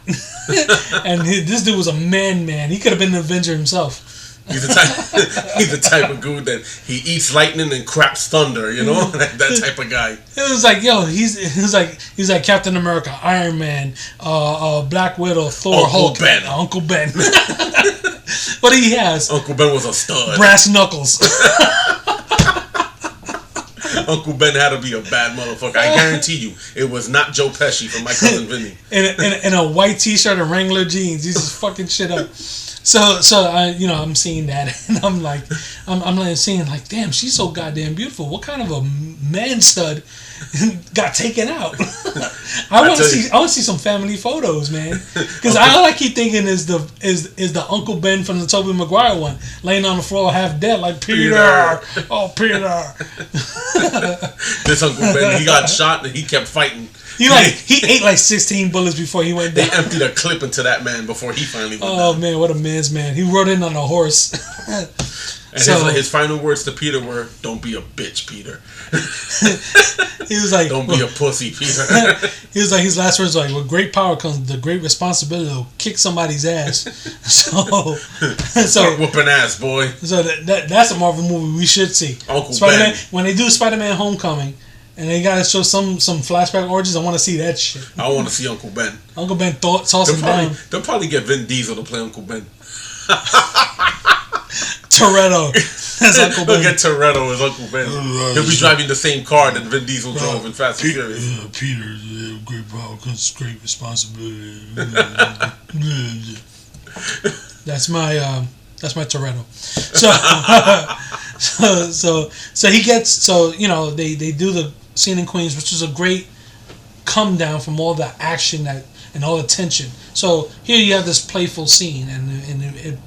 And this dude was a man. He could have been the Avenger himself. He's the type of dude that he eats lightning and craps thunder, you know, that type of guy. It was like, yo, he's like Captain America, Iron Man, Black Widow, Thor, Hulk, Ben. Uncle Ben. What he has? Uncle Ben was a stud. Brass knuckles. Uncle Ben had to be a bad motherfucker. I guarantee you, it was not Joe Pesci from My Cousin Vinny. in a white T-shirt and Wrangler jeans, he's just fucking shit up. So I, you know, I'm seeing that, and I'm like, I'm like seeing like, damn, she's so goddamn beautiful. What kind of a man stud got taken out? I want to see some family photos, man, because all I keep thinking is the Uncle Ben from the Tobey Maguire one, laying on the floor half dead, like Peter. Oh, Peter. This Uncle Ben, he got shot and he kept fighting. He ate like 16 bullets before he went down. They emptied a clip into that man before he finally went down. Oh man, what a man's man. He rode in on a horse. And his final words to Peter were, "Don't be a bitch, Peter." He was like, "Don't be a pussy, Peter." He was like, his last words were like, "With great power comes the great responsibility to kick somebody's ass." So whooping ass, boy. So that's a Marvel movie we should see. Uncle Spider-Man, Ben. when they do Spider-Man Homecoming, and they gotta show some flashback origins, I want to see that shit. I want to see Uncle Ben. Uncle Ben toss him down. They'll probably get Vin Diesel to play Uncle Ben. Toretto as Uncle Ben. They'll get Toretto as Uncle Ben. He'll be driving the same car that Vin Diesel drove in Fast and Furious. Peter, great power comes great responsibility. That's my Toretto. So he gets they do the scene in Queens, which is a great come down from all the action and all the tension. So here you have this playful scene, and it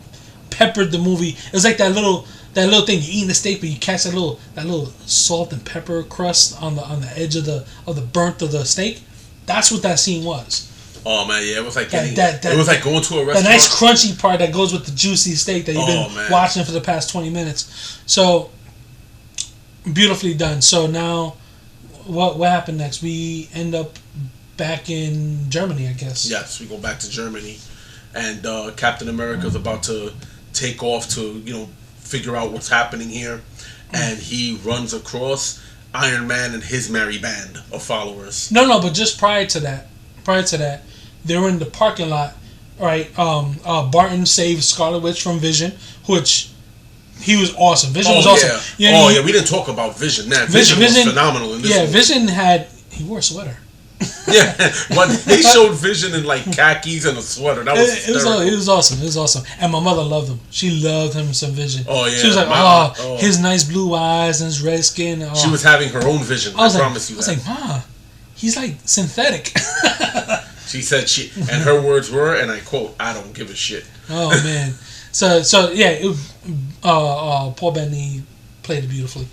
peppered the movie. It was like that little thing you eat in the steak, but you catch that little salt and pepper crust on the edge of the burnt of the steak. That's what that scene was. Oh man, yeah, it was like it was like going to a restaurant. The nice crunchy part that goes with the juicy steak that you've been watching for the past 20 minutes. So beautifully done. So now, what happened next? We end up back in Germany, I guess. Yes, we go back to Germany, and Captain America's about to take off to figure out what's happening here, and he runs across Iron Man and his merry band of followers. No, but just prior to that, they were in the parking lot, right? Barton saved Scarlet Witch from Vision, which he was awesome. Vision was awesome. Yeah. We didn't talk about Vision. Man, Vision was phenomenal in this movie. Vision he wore a sweater. Yeah, when they showed Vision in like khakis and a sweater, that was it was awesome. It was awesome, and my mother loved him. She loved him some Vision. Oh yeah, she was like, his nice blue eyes and his red skin. Oh. She was having her own Vision. I promise you that. I was like, Ma, he's like synthetic. She said and her words were, and I quote, "I don't give a shit." Oh man, so yeah, Paul Bettany played it beautifully.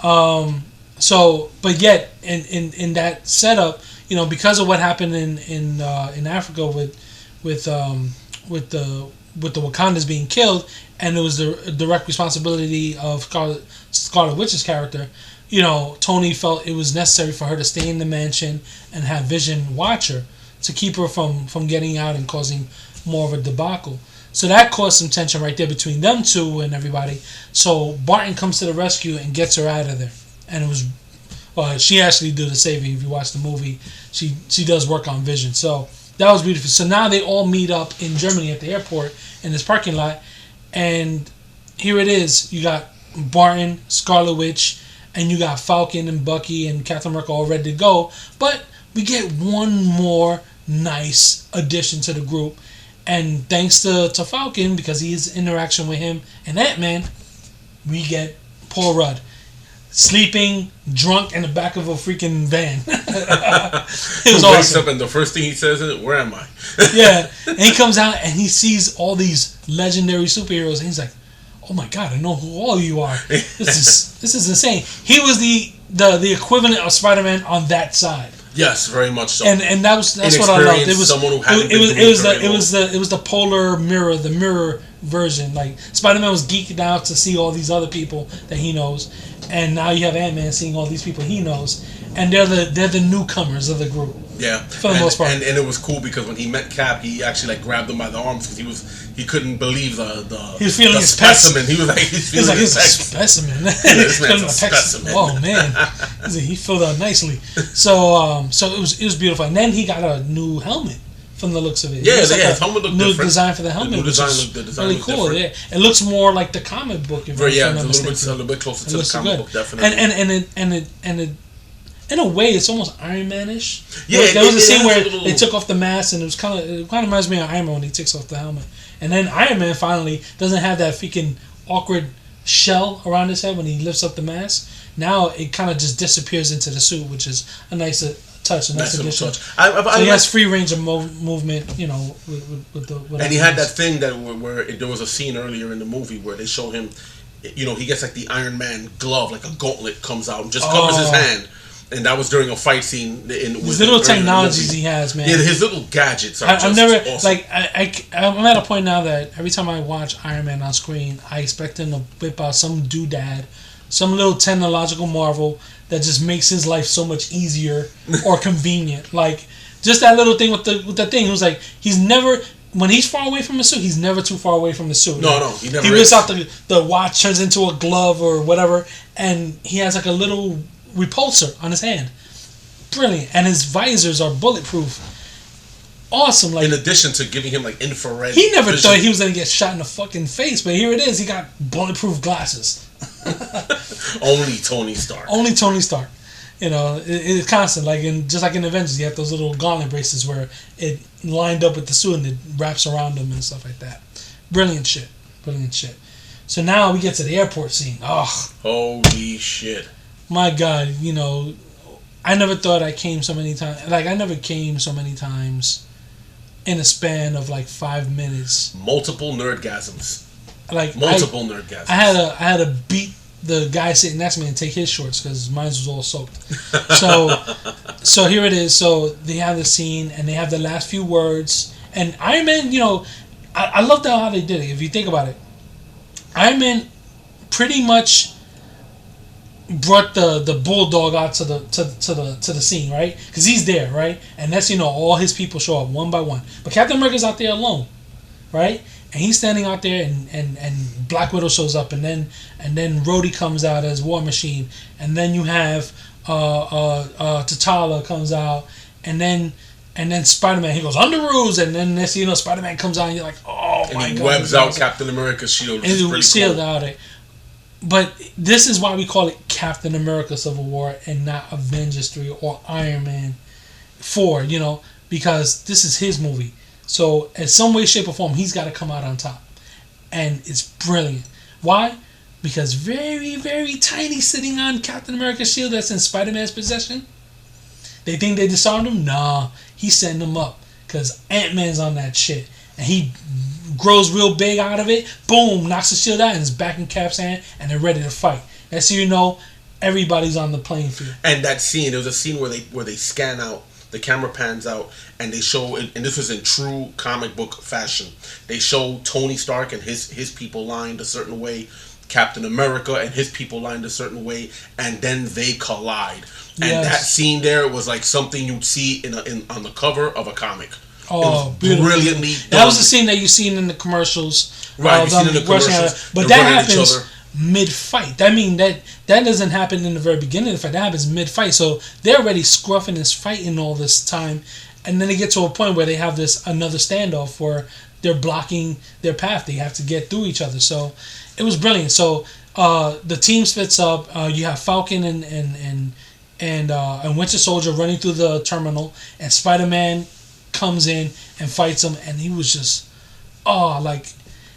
But yet in that setup, because of what happened in Africa with the Wakandas being killed, and it was the direct responsibility of Scarlet Witch's character. Tony felt it was necessary for her to stay in the mansion and have Vision watch her to keep her from getting out and causing more of a debacle. So that caused some tension right there between them two and everybody. So Barton comes to the rescue and gets her out of there. And it was, she actually did the saving. If you watch the movie, she does work on Vision. So that was beautiful. So now they all meet up in Germany at the airport in this parking lot. And here it is. You got Barton, Scarlet Witch, and you got Falcon and Bucky and Captain America all ready to go. But we get one more nice addition to the group. And thanks to Falcon, because his interaction with him and Ant-Man, we get Paul Rudd sleeping drunk in the back of a freaking van. It was awesome. Wakes up and the first thing he says is, "Where am I?" Yeah, and he comes out and he sees all these legendary superheroes, and he's like, "Oh my god, I know who all you are. This is insane." He was the equivalent of Spider-Man on that side. Yes, very much so. And that's what I loved. It was someone who hadn't it was the polar mirror, the mirror version. Like Spider-Man was geeking out to see all these other people that he knows, and now you have Ant-Man seeing all these people he knows, and they're the newcomers of the group. Yeah, for the most part. And it was cool because when he met Cap, he actually grabbed him by the arms because he couldn't believe he was feeling his specimen. He was like he's a specimen. Yeah, this man's a specimen. Oh man, he filled out nicely. So it was beautiful. And then he got a new helmet from the looks of it. Yeah, his helmet looked new different. Design for the helmet. The new design looked really cool. Different. Yeah, it looks more like the comic book. It's a little bit closer to the comic book, definitely. And it in a way, it's almost Iron Man-ish. Yeah, there was a scene where they took off the mask, and it kind of reminds me of Iron Man when he takes off the helmet. And then Iron Man finally doesn't have that freaking awkward shell around his head when he lifts up the mask. Now it kind of just disappears into the suit, which is a nice touch, a nice addition. So he has free range of movement, with the. And he had that thing where there was a scene earlier in the movie where they show him, he gets like the Iron Man glove, like a gauntlet comes out and just covers his hand. And that was during a fight scene. His little technologies he has, man. Yeah, his little gadgets are I've never awesome. I'm at a point now that every time I watch Iron Man on screen, I expect him to whip out some doodad, some little technological marvel that just makes his life so much easier or convenient. Like just that little thing with the thing. It was like he's never. When he's far away from the suit, he's never too far away from the suit. No, he never. He whips out the watch, turns into a glove or whatever, and he has like a little repulsor on his hand. Brilliant. And his visors are bulletproof. Awesome. Like, in addition to giving him like infrared he never vision. thought he was going to get shot in the fucking face, but here it is. He got bulletproof glasses. Only Tony Stark. Only Tony Stark. It's constant. Just like in Avengers, you have those little gauntlet braces where it lined up with the suit and it wraps around him and stuff like that. Brilliant shit. So now we get to the airport scene. Oh, holy shit! My God, you know, I never thought I came so many times. Like I never came so many times in a span of like 5 minutes. Multiple nerdgasms. Like multiple nerdgasms. I had to beat the guy sitting next to me and take his shorts because mine was all soaked. So here it is. So they have the scene and they have the last few words. And Iron Man, you know, I loved how they did it. If you think about it, Iron Man pretty much brought the bulldog out to the scene, right? Because he's there, right? And that's, you know, all his people show up one by one. But Captain America's out there alone, right? And he's standing out there, and Black Widow shows up, and then Rhodey comes out as War Machine, and then you have T'Challa comes out, and then Spider-Man, he goes Underoos, and then next you know Spider-Man comes out, and you're like, oh my God! And he webs out Captain America's shield, which is pretty sealed cool. out it. But this is why we call it Captain America Civil War and not Avengers 3 or Iron Man 4, you know, because this is his movie. So in some way, shape, or form, he's got to come out on top. And it's brilliant. Why? Because very, very tiny sitting on Captain America's shield that's in Spider-Man's possession. They think they disarmed him? Nah, he's setting them up. Because Ant-Man's on that shit. And he grows real big out of it. Boom, knocks the shield out and is back in Cap's hand. And they're ready to fight. That's so you know everybody's on the playing field. And that scene, there was a scene where they scan out. The camera pans out and they show, and this was in true comic book fashion, they show Tony Stark and his people lined a certain way, Captain America and his people lined a certain way, and then they collide. And that scene there was like something you'd see on the cover of a comic. Oh, beautiful. Brilliantly done. That was the scene that you've seen in the commercials. Right, you've seen in the commercials. But that happens mid-fight. I mean, that doesn't happen in the very beginning of the fight. That happens mid-fight. So they're already scruffing and fighting all this time. And then they get to a point where they have another standoff where they're blocking their path. They have to get through each other. So it was brilliant. So the team splits up. You have Falcon and Winter Soldier running through the terminal. And Spider-Man comes in and fights him. And he was just,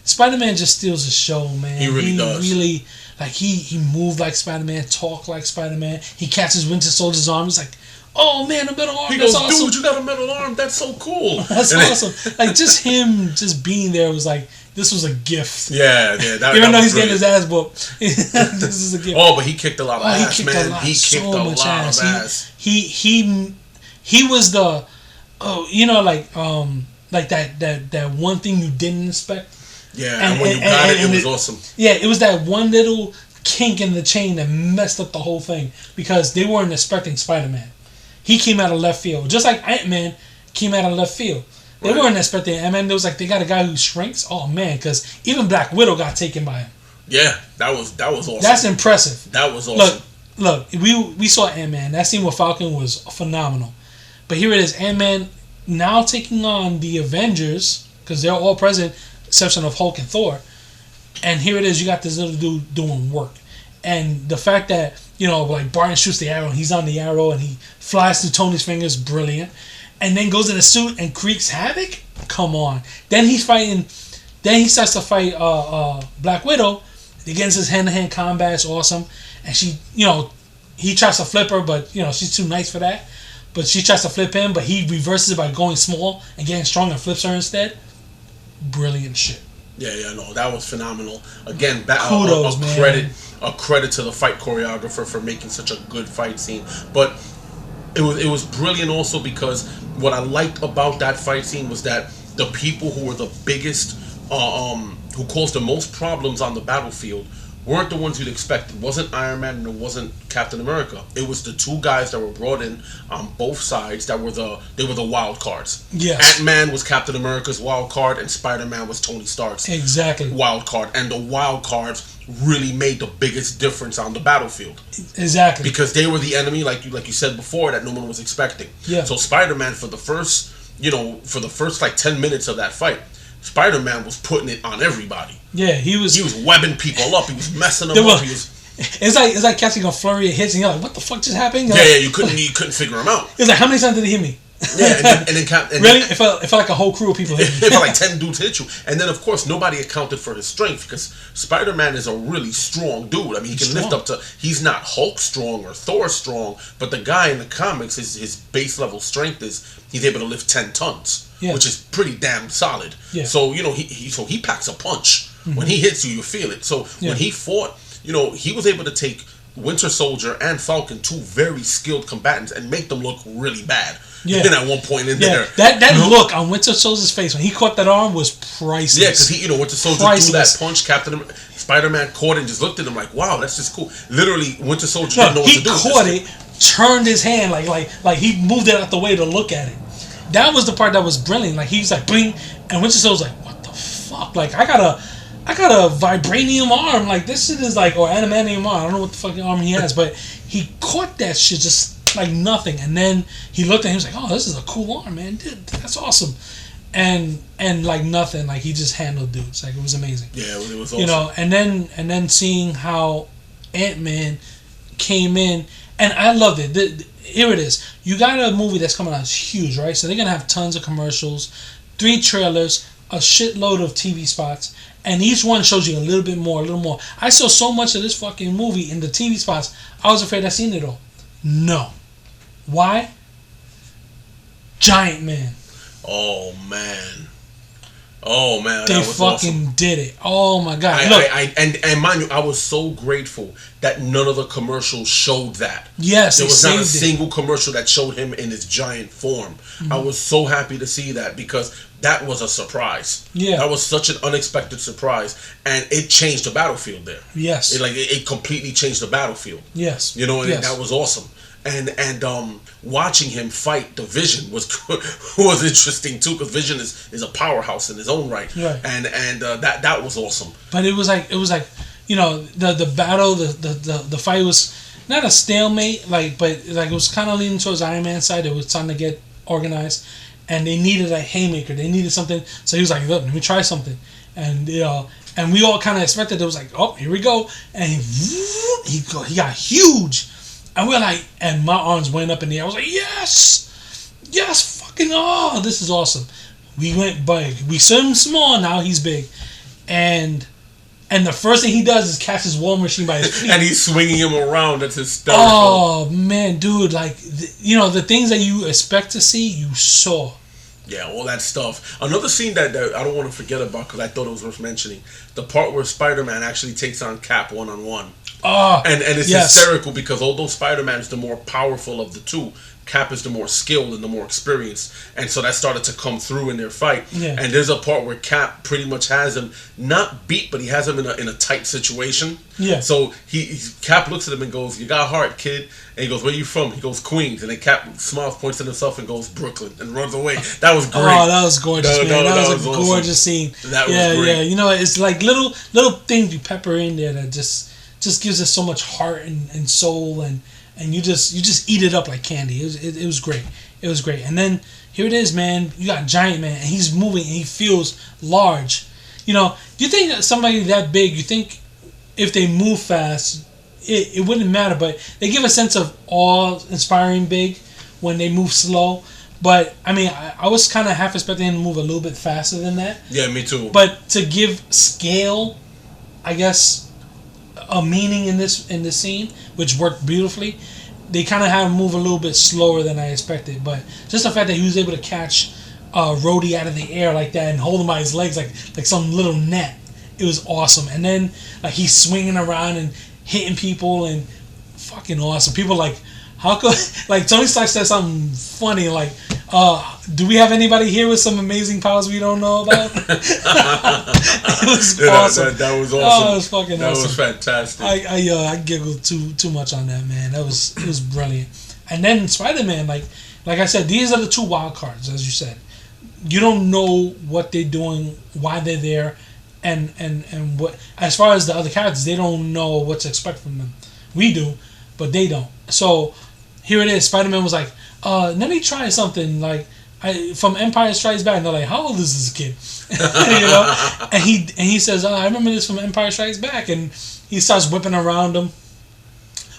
Spider-Man just steals the show, man. He really does. Really, like, he moved like Spider-Man, talked like Spider-Man. He catches Winter Soldier's arm. He's like, oh, man, a metal arm. He That's goes, awesome. dude, you got a metal arm. That's so cool. That's awesome. Like, just him just being there was like, this was a gift. Yeah. Even though he's getting his ass whooped. This is a gift. Oh, but he kicked a lot of ass, man. He kicked a lot of ass. He was the, like that one thing you didn't expect. Yeah, and when you got it was awesome. Yeah, it was that one little kink in the chain that messed up the whole thing because they weren't expecting Spider-Man. He came out of left field, just like Ant-Man came out of left field. They weren't expecting Ant-Man. It was like they got a guy who shrinks. Oh man, because even Black Widow got taken by him. Yeah, that was awesome. That's impressive. That was awesome. Look, we saw Ant-Man. That scene with Falcon was phenomenal. But here it is, Ant-Man now taking on the Avengers because they're all present. Exception of Hulk and Thor, and here it is. You got this little dude doing work, and the fact that like Barton shoots the arrow, and he's on the arrow, and he flies through Tony's fingers, brilliant, and then goes in a suit and creates havoc. Come on, then he's fighting. Then he starts to fight Black Widow. He gets his hand-to-hand combat. It's awesome, and she, he tries to flip her, but she's too nice for that. But she tries to flip him, but he reverses it by going small and getting strong and flips her instead. Brilliant shit. Yeah, no, that was phenomenal. Again, kudos, man. A credit to the fight choreographer for making such a good fight scene. But it was brilliant also because what I liked about that fight scene was that the people who were the biggest, who caused the most problems on the battlefield weren't the ones you'd expect. It wasn't Iron Man and it wasn't Captain America. It was the two guys that were brought in on both sides that were the wild cards. Yes. Ant-Man was Captain America's wild card and Spider-Man was Tony Stark's wild card. And the wild cards really made the biggest difference on the battlefield. Exactly. Because they were the enemy, like you said before, that no one was expecting. Yeah. So Spider-Man for the first like 10 minutes of that fight, Spider-Man was putting it on everybody. Yeah, he was webbing people up. He was messing them up. It's like catching a flurry of hits, and you're like, "What the fuck just happened?" You couldn't figure him out. It's like, how many times did he hit me? and then really, it felt like a whole crew of people. It felt like 10 dudes hit you, and then of course nobody accounted for his strength because Spider-Man is a really strong dude. I mean, he can lift up to. He's not Hulk strong or Thor strong, but the guy in the comics, his base level strength is he's able to lift 10 tons, which is pretty damn solid. Yeah. So he packs a punch. When he hits you, you feel it. So when he fought, he was able to take Winter Soldier and Falcon, two very skilled combatants, and make them look really bad. Yeah. At one point in there. That look on Winter Soldier's face when he caught that arm was priceless. Yeah, because Winter Soldier threw that punch, Spider-Man caught it and just looked at him like, wow, that's just cool. Literally, Winter Soldier didn't know what to do. He caught it, turned his hand like he moved it out the way to look at it. That was the part that was brilliant. Like he was like, bling, and Winter Soldier's like, what the fuck? Like I got a vibranium arm. Like this shit is like, or adamantium arm. I don't know what the fucking arm he has, but he caught that shit just like nothing. And then he looked at him. He was like, oh, this is a cool arm, man. Dude, that's awesome. And like nothing. Like he just handled dudes. Like it was amazing. Yeah, it was awesome. And then seeing how Ant-Man came in, and I loved it. Here it is. You got a movie that's coming out. It's huge, right? So they're gonna have tons of commercials, 3 trailers, a shitload of TV spots. And each one shows you a little bit more, a little more. I saw so much of this fucking movie in the TV spots, I was afraid I'd seen it all. No. Why? Giant Man. Oh, man. They fucking awesome. did it. Oh, my God. And mind you, I was so grateful that none of the commercials showed that. Yes, there was not a single commercial that showed him in his giant form. Mm-hmm. I was so happy to see that because that was a surprise. Yeah, that was such an unexpected surprise, and it changed the battlefield there. Yes, it completely changed the battlefield. Yes, and that was awesome. And watching him fight the Vision was interesting too, because Vision is a powerhouse in his own right. And that was awesome. But it was like the battle, the fight was not a stalemate, but it was kind of leaning towards Iron Man's side. It was time to get organized, and they needed a haymaker. They needed something. So he was like, look, let me try something. And and we all kind of expected it was like, oh, here we go, and he got huge. And we're like, and my arms went up in the air. I was like, yes, fucking, oh, this is awesome. We went big. We saw him small, now he's big. And the first thing he does is catch his War Machine by his feet. And he's swinging him around. That's hysterical. Oh, man, dude, the things that you expect to see, you saw. Yeah, all that stuff. Another scene that I don't want to forget about because I thought it was worth mentioning. The part where Spider-Man actually takes on Cap one-on-one. Oh, and it's hysterical because although Spider-Man is the more powerful of the two, Cap is the more skilled and the more experienced, and so that started to come through in their fight. Yeah. And there's a part where Cap pretty much has him not beat, but he has him in a tight situation. Yeah. So Cap looks at him and goes, "You got heart, kid." And he goes, "Where you from?" He goes, "Queens." And then Cap smiles, points at himself, and goes, "Brooklyn," and runs away. That was great. Oh, that was gorgeous, man. That was a gorgeous scene. That was great. Yeah. It's like little things you pepper in there that just gives us so much heart and soul, and you just eat it up like candy. It was great. It was great. And then here it is, man. You got Giant Man, and he's moving, and he feels large. You think that somebody that big, you think if they move fast, it wouldn't matter, but they give a sense of awe-inspiring big when they move slow. But I mean, I was kind of half expecting him to move a little bit faster than that. Yeah, me too. But to give scale, I guess, a meaning in this scene, which worked beautifully, they kind of have him move a little bit slower than I expected. But just the fact that he was able to catch Rhodey out of the air like that and hold him by his legs like some little net, it was awesome. And then he's swinging around and hitting people, and fucking awesome. People like, how could Tony Stark said something funny like, do we have anybody here with some amazing powers we don't know about? It was awesome. That was awesome. Oh, it was fucking awesome. That was fantastic. I giggled too much on that, man. It was brilliant. And then Spider-Man, like I said, these are the 2 wild cards, as you said. You don't know what they're doing, why they're there, and what. As far as the other characters, they don't know what to expect from them. We do, but they don't. So here it is. Spider-Man was like, let me try something from Empire Strikes Back. And they're like, how old is this kid? And he says, I remember this from Empire Strikes Back, and he starts whipping around him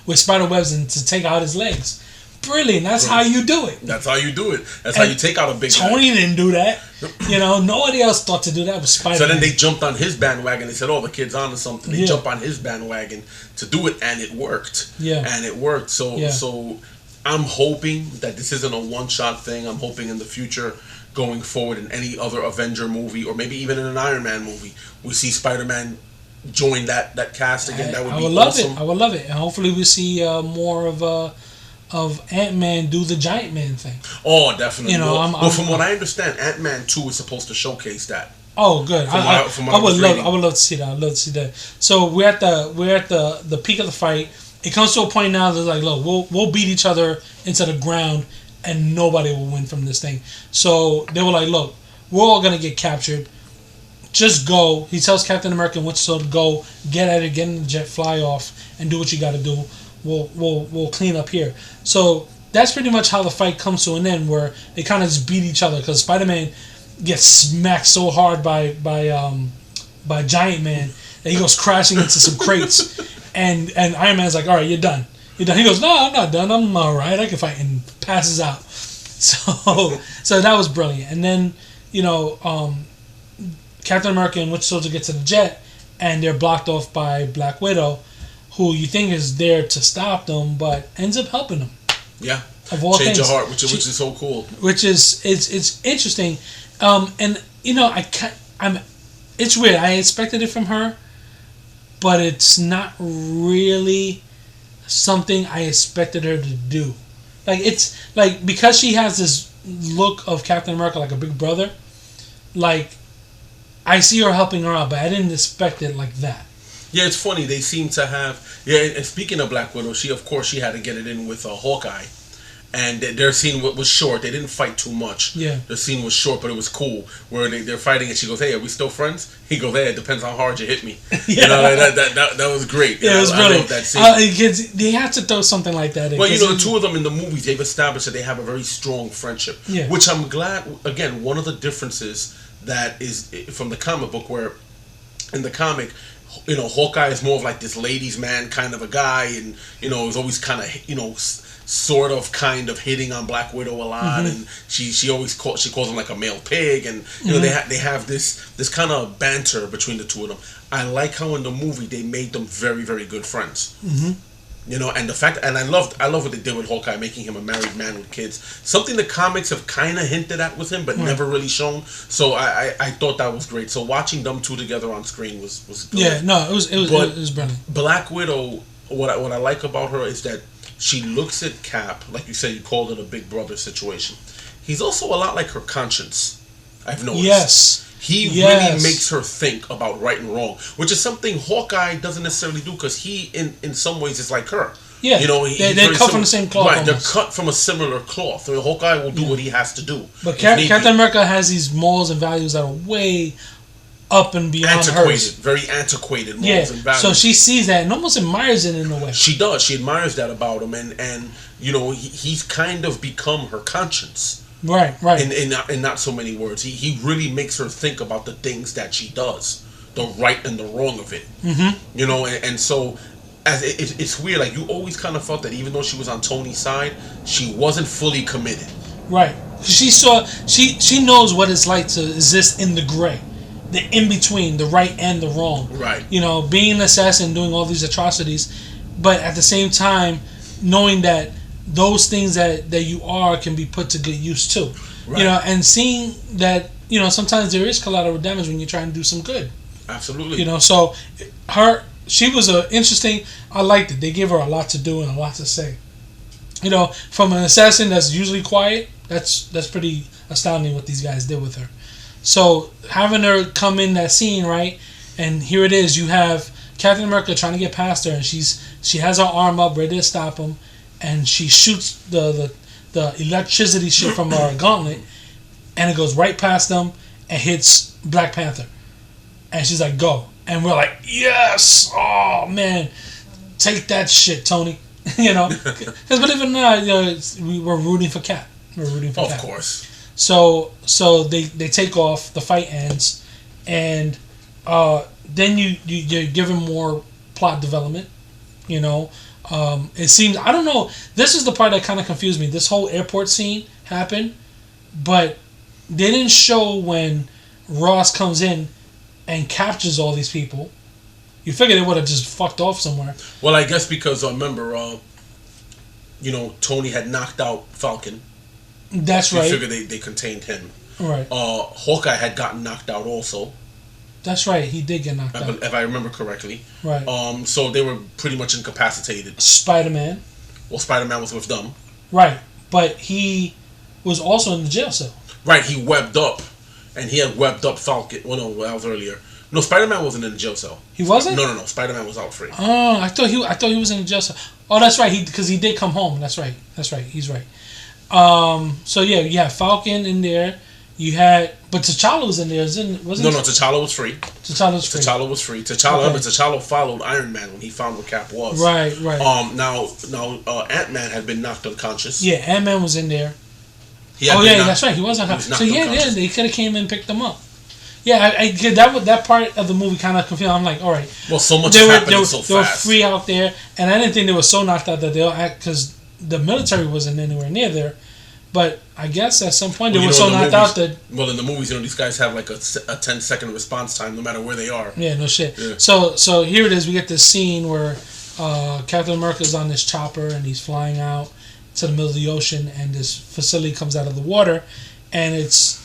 with spider webs and to take out his legs. brilliant. That's how you do it. That's how you do it. That's how you take out a big Tony didn't do that. Nobody else thought to do that with Spider-Man. So then they jumped on his bandwagon. They said, "Oh, the kid's on to something." They jumped on his bandwagon to do it, and it worked. Yeah. And it worked. So I'm hoping that this isn't a one-shot thing. I'm hoping in the future, going forward in any other Avenger movie, or maybe even in an Iron Man movie, we see Spider-Man join that cast again. That would be awesome. I would love it. And hopefully we see more of Ant-Man do the Giant Man thing. Oh, definitely. Well, from what I understand, Ant-Man 2 is supposed to showcase that. Oh, good. I would love to see that. I'd love to see that. So we're at the peak of the fight. It comes to a point now that's like, look, we'll beat each other into the ground, and nobody will win from this thing. So they were like, look, we're all gonna get captured. Just go. He tells Captain America and Winter Soldier to go, get at it, get in the jet, fly off, and do what you got to do. We'll clean up here. So that's pretty much how the fight comes to an end, where they kind of just beat each other because Spider-Man gets smacked so hard by Giant Man that he goes crashing into some crates, and Iron Man's like, all right, you're done. He goes, no, I'm not done. I'm all right. I can fight, and passes out. So that was brilliant. And then Captain America and Winter Soldier get to the jet, and they're blocked off by Black Widow, who you think is there to stop them, but ends up helping them. Yeah, of all change things, your heart, which is so cool. Which is it's interesting, and it's weird. I expected it from her, but it's not really something I expected her to do. Like, it's like, because she has this look of Captain America, like a big brother, like, I see her helping her out, but I didn't expect it like that. Yeah, it's funny. They seem to have... Yeah, and speaking of Black Widow, she had to get it in with Hawkeye. And their scene was short. They didn't fight too much. Yeah. The scene was short, but it was cool. Where they're fighting, and she goes, "Hey, are we still friends?" He goes, "Hey, it depends how hard you hit me." Yeah. That was great. Yeah, it was brilliant. I love that scene. They have to throw something like that in. Well, the two of them in the movies, they've established that they have a very strong friendship. Yeah. Which I'm glad, again, one of the differences that is from the comic book, where in the comic, Hawkeye is more of like this ladies' man kind of a guy, and is always kind of sort of kind of hitting on Black Widow a lot, and she always calls him like a male pig, and they have this kind of banter between the two of them. I like how in the movie they made them very, very good friends. And the fact, and I love what they did with Hawkeye, making him a married man with kids. Something the comics have kind of hinted at with him, but never really shown. So I thought that was great. So watching them two together on screen was good. Yeah, no, it was brilliant. Black Widow, what I like about her is that she looks at Cap, like you said, you called it a big brother situation. He's also a lot like her conscience, I've noticed. Yes. He really makes her think about right and wrong, which is something Hawkeye doesn't necessarily do, because he, in some ways, is like her. Yeah, they're cut from the same cloth. Right, almost. They're cut from a similar cloth. I mean, Hawkeye will do what he has to do. But Captain America has these morals and values that are way up and beyond hers. Very antiquated morals and values. So she sees that and almost admires it in a way. She does. She admires that about him, and he's kind of become her conscience. Right. In not so many words, he really makes her think about the things that she does, the right and the wrong of it. And so, as it's weird. Like, you always kind of felt that even though she was on Tony's side, she wasn't fully committed. Right. She knows what it's like to exist in the gray, the in between, the right and the wrong. Right. Being an assassin, doing all these atrocities, but at the same time, knowing that those things that you are can be put to good use too. Right. And seeing that, sometimes there is collateral damage when you're trying to do some good. Absolutely. So she was interesting. I liked it. They gave her a lot to do and a lot to say. From an assassin that's usually quiet, that's pretty astounding what these guys did with her. So having her come in that scene, right, and here it is. You have Captain America trying to get past her, and she has her arm up ready to stop him, and she shoots the electricity shit from her gauntlet, and it goes right past them and hits Black Panther. And she's like, "Go!" And we're like, "Yes! Oh man, take that shit, Tony." Because believe it or not, we're rooting for Cap. We're rooting for Cap. Of course. So they take off. The fight ends, and then you give him more plot development. You know, it seems, I don't know. This is the part that kind of confused me. This whole airport scene happened, but they didn't show when Ross comes in and captures all these people. You figure they would have just fucked off somewhere. Well, I guess because remember, Tony had knocked out Falcon. That's right. You figure they contained him. Right. Hawkeye had gotten knocked out also. That's right. He did get knocked out. If I remember correctly. Right. So they were pretty much incapacitated. Spider-Man. Well, Spider-Man was with them. Right. But he was also in the jail cell. Right. He webbed up. And he had webbed up Falcon. Well, no, that was earlier. No, Spider-Man wasn't in the jail cell. He wasn't? No. Spider-Man was out free. Oh, I thought he was in the jail cell. Oh, that's right. Because he did come home. That's right. He's right. So yeah, you had Falcon in there. You had, but T'Challa was in there, wasn't? No, T'Challa was free. T'Challa was free. T'Challa followed Iron Man when he found where Cap was. Right. Now, Ant-Man had been knocked unconscious. Yeah, Ant-Man was in there. That's right. He was unconscious. So yeah, they could have came and picked him up. Yeah, I that part of the movie kind of confused. I'm like, all right. Well, so much happening so fast. They were free out there, and I didn't think they were so knocked out that they'll act because the military wasn't anywhere near there. But I guess at some point they were so knocked out that... Well, in the movies, these guys have like a 10-second response time no matter where they are. Yeah, no shit. Yeah. So here it is. We get this scene where Captain America's on this chopper and he's flying out to the middle of the ocean, and this facility comes out of the water, and it's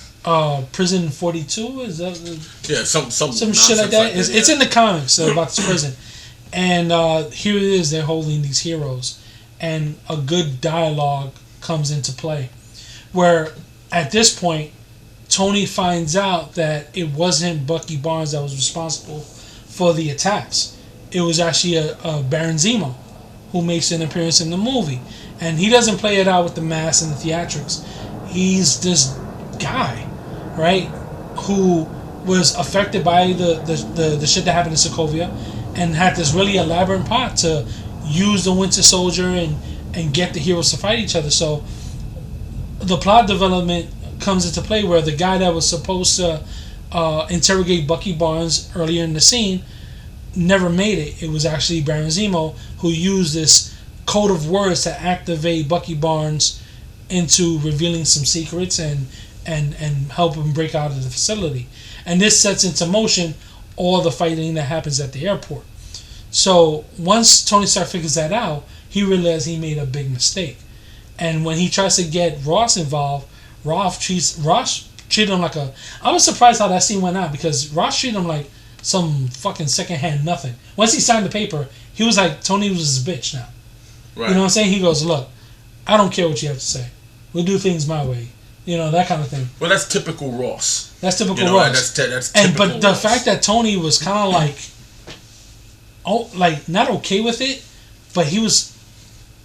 Prison 42. Is that... Yeah, some shit like that. It's in the comics about this prison. And here it is. They're holding these heroes. And a good dialogue comes into play, where at this point Tony finds out that it wasn't Bucky Barnes that was responsible for the attacks. It was actually a Baron Zemo who makes an appearance in the movie, and he doesn't play it out with the mask and the theatrics. He's this guy, right, who was affected by the shit that happened in Sokovia, and had this really elaborate plot to use the Winter Soldier and get the heroes to fight each other. So the plot development comes into play where the guy that was supposed to interrogate Bucky Barnes earlier in the scene never made it. It was actually Baron Zemo who used this code of words to activate Bucky Barnes into revealing some secrets and help him break out of the facility. And this sets into motion all the fighting that happens at the airport. So once Tony Stark figures that out, he realized he made a big mistake. And when he tries to get Ross involved, Ross treated him like a... I was surprised how that scene went out, because Ross treated him like some fucking secondhand nothing. Once he signed the paper, he was like, Tony was his bitch now. Right. You know what I'm saying? He goes, look, I don't care what you have to say. We'll do things my way. You know, that kind of thing. Well, that's typical Ross. That's typical Ross. That's typical But the fact that Tony was kind of like not okay with it, but he was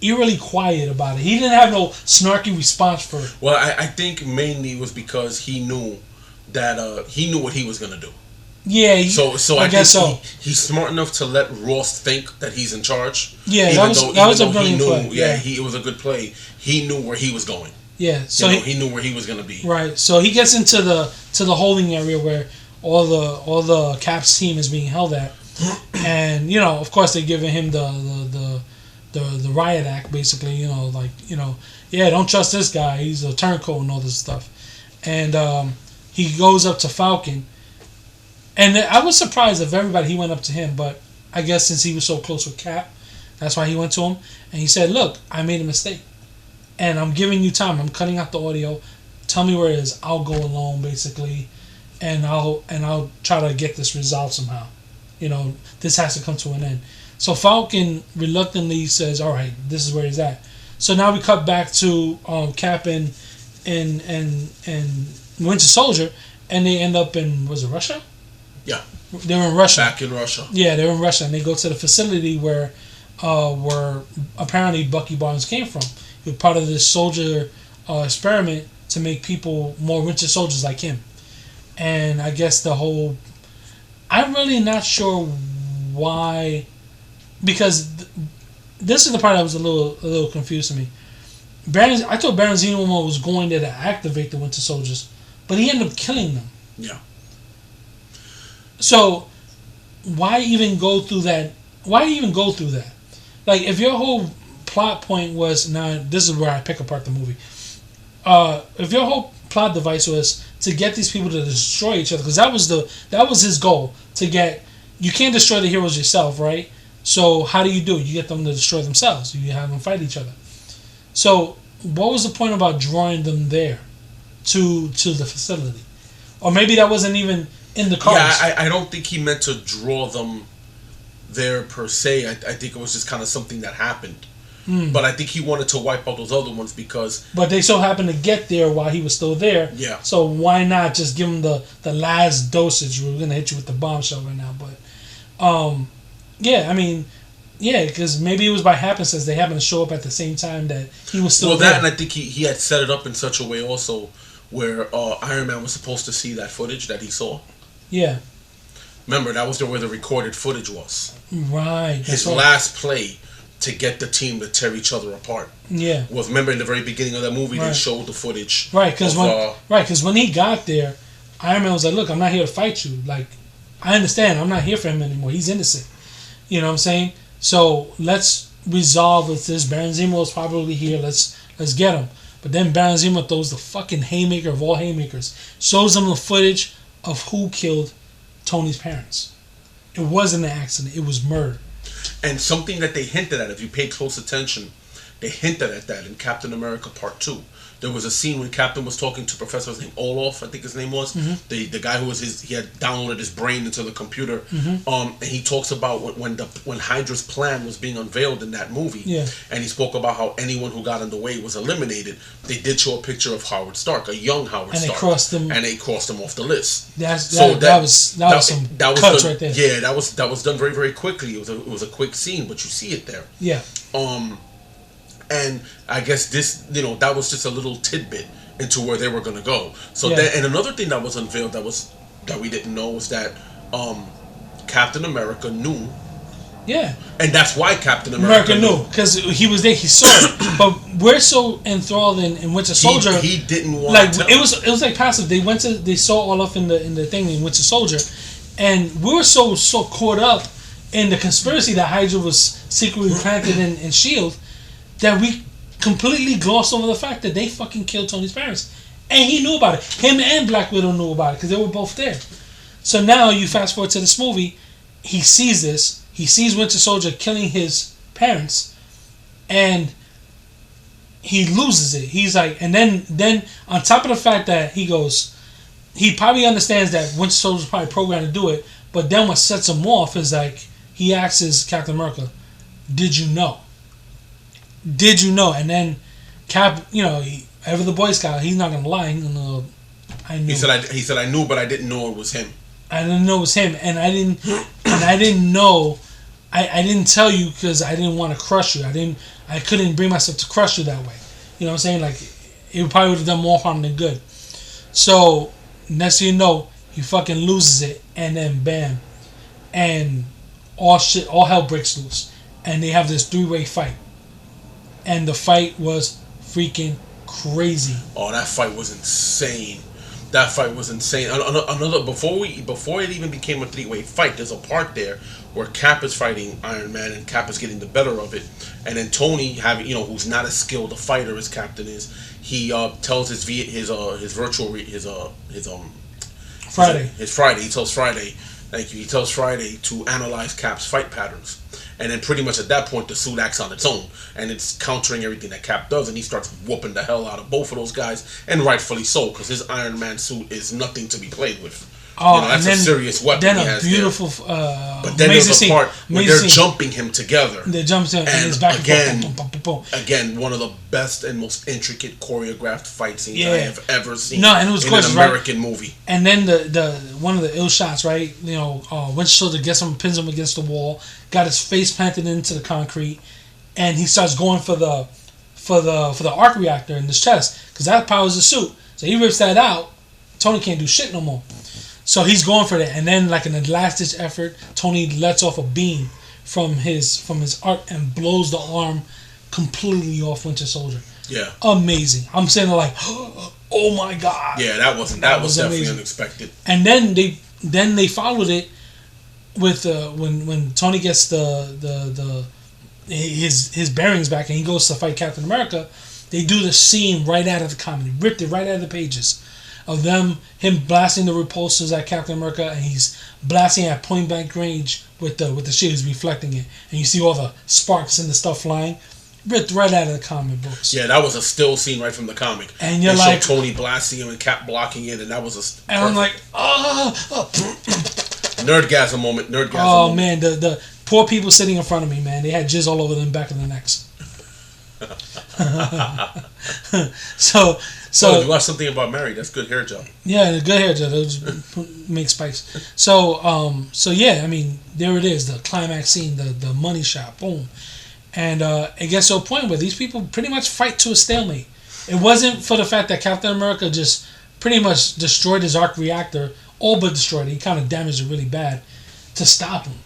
eerily quiet about it. He didn't have no snarky response for it. Well, I think mainly was because he knew that he knew what he was gonna do. Yeah. So I guess so. He's smart enough to let Ross think that he's in charge. Yeah, that was a brilliant play. Yeah, it was a good play. He knew where he was going. Yeah, so he knew where he was gonna be. Right. So he gets into the holding area where all the Cap's team is being held at, and of course they're giving him the riot act, basically. Yeah, don't trust this guy. He's a turncoat and all this stuff. And he goes up to Falcon, and I was surprised of everybody. He went up to him, but I guess since he was so close with Cap, that's why he went to him. And he said, "Look, I made a mistake. And I'm giving you time. I'm cutting out the audio. Tell me where it is. I'll go alone, basically, and I'll try to get this resolved somehow. This has to come to an end." So Falcon reluctantly says, "All right, this is where he's at." So now we cut back to Cap and Winter Soldier, and they end up in, was it Russia? Yeah, they were in Russia. Back in Russia. Yeah, they were in Russia, and they go to the facility where apparently Bucky Barnes came from. He was part of this soldier experiment to make people more Winter Soldiers like him. And I guess I'm really not sure why, because this is the part that was a little confused to me. I thought Baron Zemo was going there to activate the Winter Soldiers, but he ended up killing them. Yeah. So why even go through that? like if your whole plot point was, now this is where I pick apart the movie. If your whole plot device was to get these people to destroy each other, because that was his goal, to get, you can't destroy the heroes yourself, right? So how do? You get them to destroy themselves. You have them fight each other. So what was the point about drawing them there to the facility? Or maybe that wasn't even in the cards. Yeah, I don't think he meant to draw them there per se. I think it was just kind of something that happened. But I think he wanted to wipe out those other ones because... But they so happened to get there while he was still there. Yeah. So why not just give him the last dosage? We're going to hit you with the bombshell right now. But, yeah, I mean... Yeah, because maybe it was by happenstance they happened to show up at the same time that he was still there. Well, that, and I think he had set it up in such a way also where Iron Man was supposed to see that footage that he saw. Yeah. Remember, that was where the recorded footage was. Right. His last play to get the team to tear each other apart. Yeah. Was, remember in the very beginning of that movie, they showed the footage. Right, because when he got there, Iron Man was like, look, I'm not here to fight you. Like, I understand. I'm not here for him anymore. He's innocent. You know what I'm saying? So let's resolve with this. Baron Zemo is probably here. Let's get him. But then Baron Zemo throws the fucking haymaker of all haymakers. Shows them the footage of who killed Tony's parents. It wasn't an accident. It was murder. And something that they hinted at, if you paid close attention, they hinted at that in Captain America Part 2. There was a scene when Captain was talking to Professor's name, Olaf, I think his name was. Mm-hmm. The guy who was he had downloaded his brain into the computer. Mm-hmm. And he talks about when Hydra's plan was being unveiled in that movie. Yeah. And he spoke about how anyone who got in the way was eliminated. They did show a picture of Howard Stark, a young Howard Stark. And they crossed him off the list. That was some cuts right there. Yeah, that was done very, very quickly. It was a quick scene, but you see it there. Yeah. And I guess this, that was just a little tidbit into where they were going to go. So then, and another thing that was unveiled that we didn't know was that Captain America knew. Yeah. And that's why Captain America knew, because he was there, he saw it. But we're so enthralled in Winter Soldier. He didn't want to. It was like passive. They saw Olaf in the thing in Winter Soldier, and we were so caught up in the conspiracy that Hydra was secretly planted in Shield. That we completely glossed over the fact that they fucking killed Tony's parents. And he knew about it. Him and Black Widow knew about it because they were both there. So now you fast forward to this movie, he sees this. He sees Winter Soldier killing his parents. And he loses it. He's like, and then on top of the fact that he probably understands that Winter Soldier's probably programmed to do it. But then what sets him off is like, he asks Captain America, did you know? Did you know? And then Cap, ever the Boy Scout, he's not gonna lie. He's gonna, I knew. He said I knew, but I didn't know it was him. I didn't know it was him, and I didn't know. I didn't tell you because I didn't want to crush you. I couldn't bring myself to crush you that way. You know what I'm saying? Like, it probably would have done more harm than good. So next thing you know, he fucking loses it, and then bam, and all hell breaks loose, and they have this 3-way fight. And the fight was freaking crazy. Oh, that fight was insane. Another before it even became a 3-way fight, there's a part there where Cap is fighting Iron Man and Cap is getting the better of it, and then Tony, who's not as skilled a fighter as Captain is, he tells He tells Friday to analyze Cap's fight patterns. And then pretty much at that point, the suit acts on its own. And it's countering everything that Cap does. And he starts whooping the hell out of both of those guys. And rightfully so, because his Iron Man suit is nothing to be played with. Oh, that's a serious weapon then he has beautiful, there. But then there's a part where they're jumping him together. They jump him and his back. Again, one of the best and most intricate choreographed fight scenes I have ever seen. No, and it was in an American movie. And then the one of the ill shots, right? Winter Soldier pins him against the wall, got his face planted into the concrete, and he starts going for the arc reactor in his chest because that powers the suit. So he rips that out. Tony can't do shit no more. So he's going for that, and then like in a last-ditch effort, Tony lets off a beam from his arc and blows the arm completely off Winter Soldier. Yeah, amazing. I'm saying like, oh my god. Yeah, that was definitely amazing. Unexpected. And then they followed it with when Tony gets the his bearings back, and he goes to fight Captain America. They do the scene right out of the comic, ripped it right out of the pages, of him blasting the repulsors at Captain America, and he's blasting at point blank range with the shit. He's reflecting it, and you see all the sparks and the stuff flying, ripped right out of the comic books. Yeah, that was a still scene right from the comic. And you're like, Tony blasting him and Cap blocking it, and that was a. And I'm like, nerdgasm moment. Oh man, the poor people sitting in front of me, man, they had jizz all over them back of their necks. So you watched something about Mary. That's good hair gel. Yeah, the good hair gel. Those make spikes. So yeah, I mean, there it is, the climax scene, the money shot, boom, and it gets to a point where these people pretty much fight to a stalemate. It wasn't for the fact that Captain America just pretty much destroyed his arc reactor, all but destroyed it. He kind of damaged it really bad to stop him.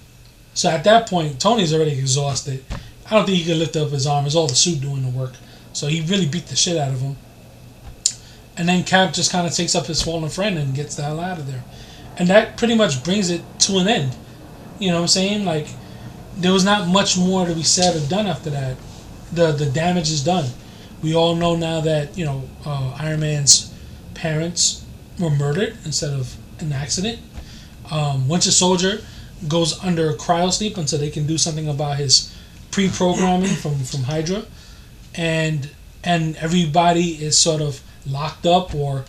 So at that point, Tony's already exhausted. I don't think he could lift up his arm. It's all the suit doing the work. So he really beat the shit out of him. And then Cap just kind of takes up his fallen friend and gets the hell out of there. And that pretty much brings it to an end. You know what I'm saying? Like, there was not much more to be said or done after that. The damage is done. We all know now that, Iron Man's parents were murdered instead of an accident. Winter Soldier goes under cryosleep until they can do something about his pre-programming from Hydra, and everybody is sort of locked up or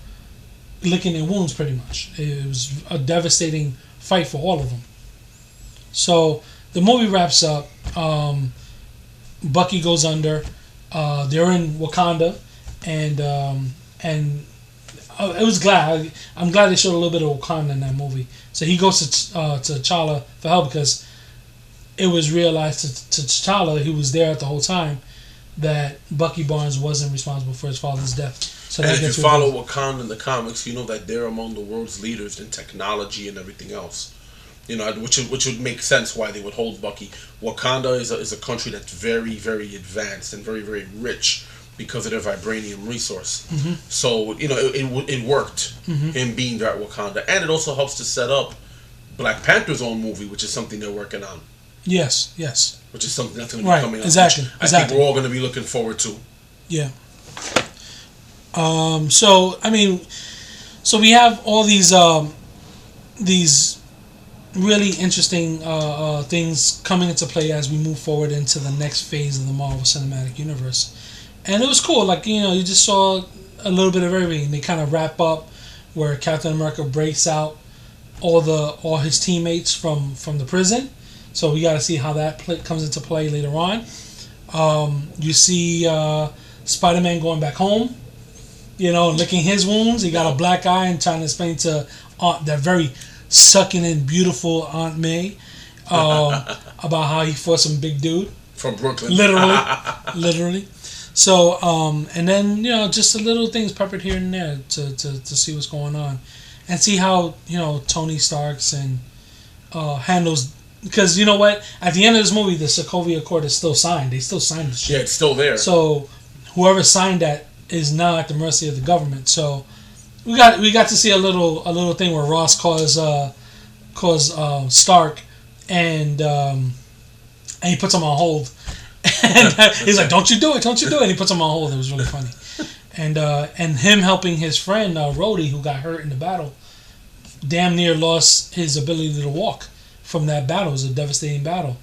licking their wounds pretty much. It was a devastating fight for all of them. So the movie wraps up. Bucky goes under. They're in Wakanda, and it was glad. I'm glad they showed a little bit of Wakanda in that movie. So he goes to T'Challa for help, because it was realized to T'Challa, who was there the whole time, that Bucky Barnes wasn't responsible for his father's death. So and if you follow Wakanda in the comics, you know that they're among the world's leaders in technology and everything else. Which would make sense why they would hold Bucky. Wakanda is a country that's very, very advanced and very, very rich because of their vibranium resource. Mm-hmm. So it worked him being there at Wakanda, and it also helps to set up Black Panther's own movie, which is something they're working on. Yes. Which is something that's going to be coming out. Exactly. I think we're all going to be looking forward to. Yeah. So we have all these really interesting things coming into play as we move forward into the next phase of the Marvel Cinematic Universe, and it was cool. Like, you just saw a little bit of everything. They kind of wrap up where Captain America breaks out all his teammates from the prison. So we got to see how that comes into play later on. You see Spider-Man going back home, licking his wounds. He got a black eye and trying to explain to that very sucking in beautiful Aunt May about how he fought some big dude from Brooklyn. Literally. So and then just the little things peppered here and there to see what's going on, and see how Tony Stark's and handles. Because you know what? At the end of this movie, the Sokovia Accord is still signed. They still signed the shit. Yeah, it's still there. So whoever signed that is now at the mercy of the government. So we got to see a little thing where Ross calls Stark, and he puts him on hold. And he's like, "Don't you do it! Don't you do it!" And he puts him on hold. It was really funny. And him helping his friend Rhodey, who got hurt in the battle, damn near lost his ability to walk from that battle. It was a devastating battle.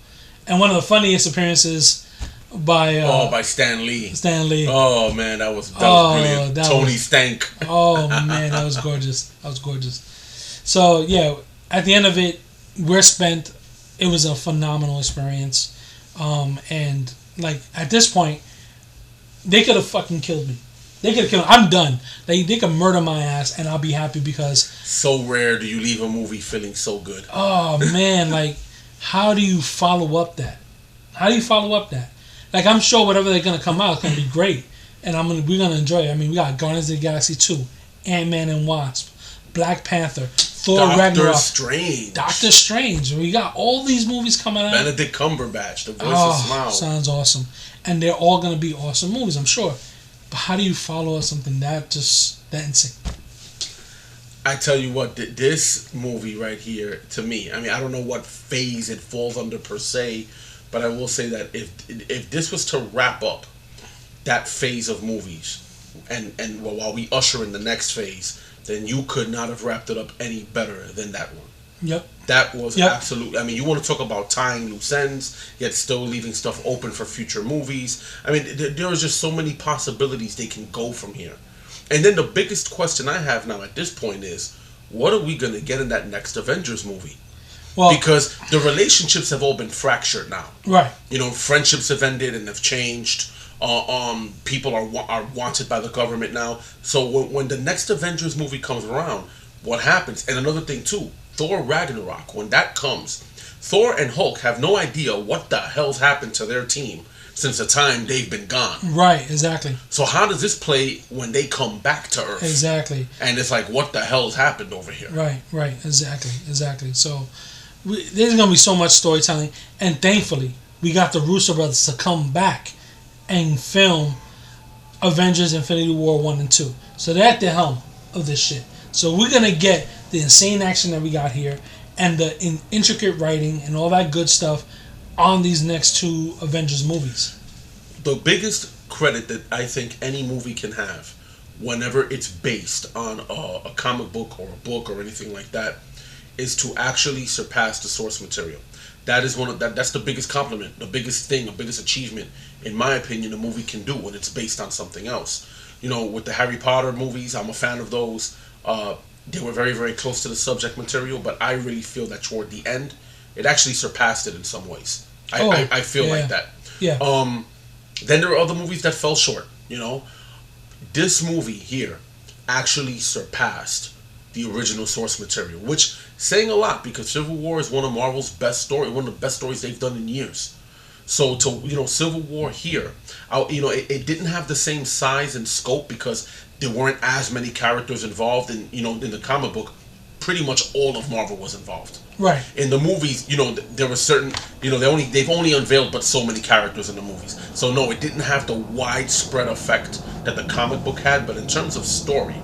And one of the funniest appearances by Stan Lee. Stan Lee. Oh man, that was brilliant. Tony Stank. Oh man, that was gorgeous. So yeah, at the end of it, we're spent. It was a phenomenal experience. And like at this point, they could have fucking killed me. They could have killed me. I'm done. They could murder my ass and I'll be happy, because so rare do you leave a movie feeling so good. Oh man, like how do you follow up that? Like, I'm sure whatever they're gonna come out is gonna be great, and we're gonna enjoy it. I mean, we got Guardians of the Galaxy 2, Ant-Man and Wasp, Black Panther, Thor Ragnarok, Doctor Strange. We got all these movies coming out. Benedict Cumberbatch, the voice of Smaug. Sounds awesome, and they're all gonna be awesome movies, I'm sure. But how do you follow up something that insane? I tell you what, this movie right here, to me, I mean, I don't know what phase it falls under per se, But I will say that if this was to wrap up that phase of movies, and while we usher in the next phase, then you could not have wrapped it up any better than that one. Yep. That was absolutely. I mean, you want to talk about tying loose ends, yet still leaving stuff open for future movies. I mean, there are just so many possibilities they can go from here. And then the biggest question I have now at this point is, what are we going to get in that next Avengers movie? Well, because the relationships have all been fractured now. Right. You know, friendships have ended and have changed. People are wanted by the government now. So when the next Avengers movie comes around, what happens? And another thing too, Thor Ragnarok, when that comes, Thor and Hulk have no idea what the hell's happened to their team since the time they've been gone. Right, exactly. So how does this play when they come back to Earth? Exactly. And it's like, what the hell's happened over here? Right, exactly. So there's going to be so much storytelling. And thankfully, we got the Russo brothers to come back and film Avengers Infinity War 1 and 2. So they're at the helm of this shit. So we're going to get the insane action that we got here and the intricate writing and all that good stuff on these next two Avengers movies. The biggest credit that I think any movie can have whenever it's based on a comic book or a book or anything like that is to actually surpass the source material. That is that's the biggest compliment, the biggest thing, the biggest achievement, in my opinion, a movie can do when it's based on something else. You know, with the Harry Potter movies, I'm a fan of those. They were very, very close to the subject material, but I really feel that toward the end, it actually surpassed it in some ways. I feel like that. Yeah. Then there are other movies that fell short. You know, this movie here actually surpassed the original source material, which saying a lot because Civil War is one of Marvel's best stories, one of the best stories they've done in years. So Civil War here, it didn't have the same size and scope because there weren't as many characters involved in the comic book. Pretty much all of Marvel was involved. Right. In the movies, there were certain, they've only unveiled but so many characters in the movies. So no, it didn't have the widespread effect that the comic book had. But in terms of story,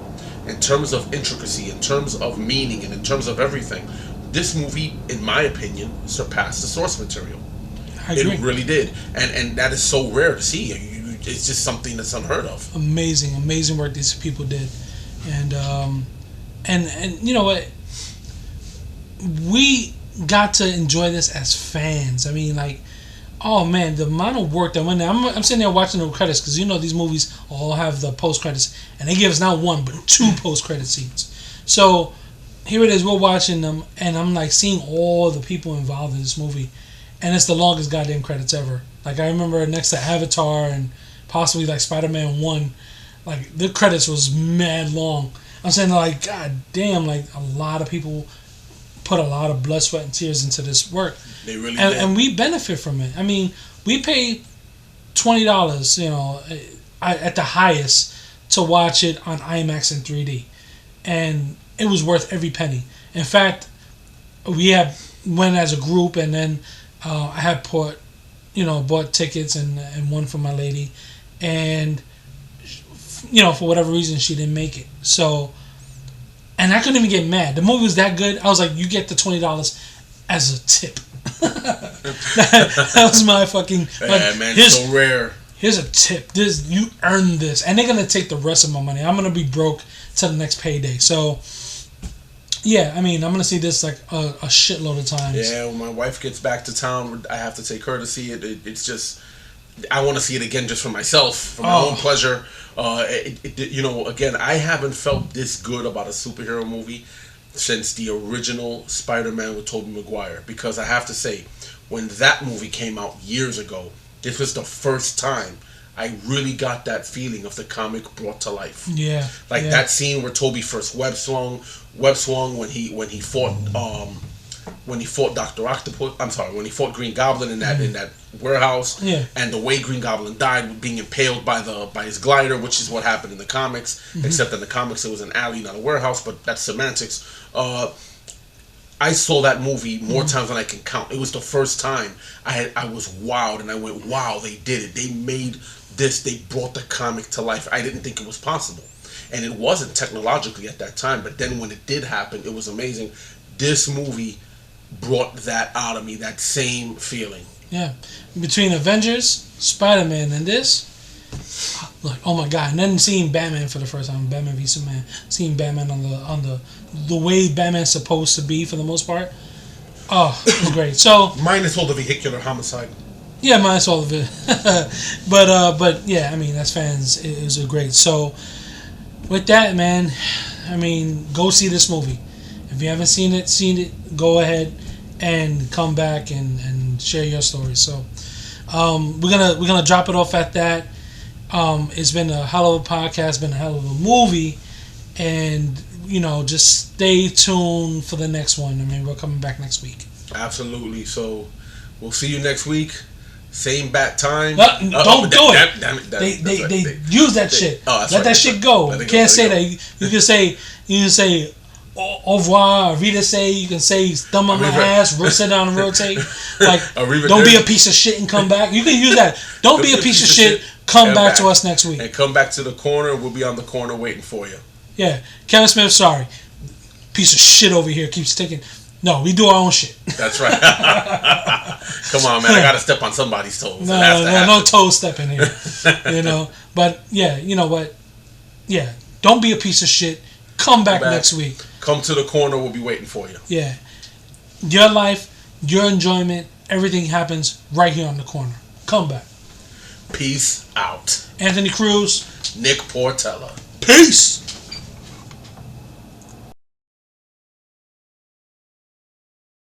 in terms of intricacy, in terms of meaning, and in terms of everything, this movie, in my opinion, surpassed the source material. I agree. It really did, and that is so rare to see. It's just something that's unheard of. Amazing work these people did, and you know what? We got to enjoy this as fans. I mean, like, oh man, the amount of work that went there. I'm sitting there watching the credits because these movies all have the post credits, and they give us not one but two post credit scenes. So here it is, we're watching them, and I'm like seeing all the people involved in this movie, and it's the longest goddamn credits ever. Like I remember next to Avatar and possibly like Spider-Man 1, like the credits was mad long. I'm saying like, god damn, like a lot of people put a lot of blood, sweat, and tears into this work. They really did. And we benefit from it. I mean, we pay $20, at the highest to watch it on IMAX in 3D, and it was worth every penny. In fact, we went as a group, and then I had bought tickets and one for my lady, and for whatever reason she didn't make it. So, and I couldn't even get mad. The movie was that good. I was like, you get the $20 as a tip. that was my fucking. Man, so rare. Here's a tip. You earned this, and they're gonna take the rest of my money. I'm gonna be broke till the next payday. So, yeah, I mean, I'm gonna see this like a shitload of times. Yeah, when my wife gets back to town, I have to take her to see it. It's just, I want to see it again just for myself, for my own pleasure. Again, I haven't felt this good about a superhero movie since the original Spider-Man with Tobey Maguire. Because I have to say, when that movie came out years ago, this was the first time I really got that feeling of the comic brought to life. Yeah. That scene where Tobey first web swung when he fought Dr. Octopus. I'm sorry, when he fought Green Goblin in that warehouse. Yeah. And the way Green Goblin died, being impaled by his glider, which is what happened in the comics. Mm-hmm. Except in the comics it was an alley, not a warehouse, but that's semantics. I saw that movie more times than I can count. It was the first time I was wowed, and I went, wow, they did it. They made this. They brought the comic to life. I didn't think it was possible. And it wasn't technologically at that time, but then when it did happen, it was amazing. This movie brought that out of me, that same feeling. Yeah. Between Avengers, Spider-Man, and this, like, oh my god! And then seeing Batman for the first time, Batman v Superman, seeing Batman on the way Batman's supposed to be for the most part. Oh, it was great. So minus all the vehicular homicide. Yeah, minus all of it. but yeah, I mean, as fans, it was a great. So with that, man, I mean, go see this movie. If you haven't seen it, go ahead and come back and share your story. So we're gonna drop it off at that. It's been a hell of a podcast, been a hell of a movie, and just stay tuned for the next one. I mean, we're coming back next week. Absolutely. So we'll see you next week. Same bat time. Don't do it. Damn it. They use that shit. Let that shit go. You can't say that. You can say au revoir, say. You can say thumb on my ass, sit down and rotate. Like, don't be a piece of shit and come back. You can use that. Don't be a piece of shit. Come back to us next week. And come back to the corner. We'll be on the corner waiting for you. Yeah. Kevin Smith, sorry. Piece of shit over here keeps taking. No, we do our own shit. That's right. Come on, man. I got to step on somebody's toes. No toe stepping here. But yeah, you know what? Yeah. Don't be a piece of shit. Come back next week. Come to the corner. We'll be waiting for you. Yeah. Your life, your enjoyment, everything happens right here on the corner. Come back. Peace out. Anthony Cruz. Nick Portela. Peace.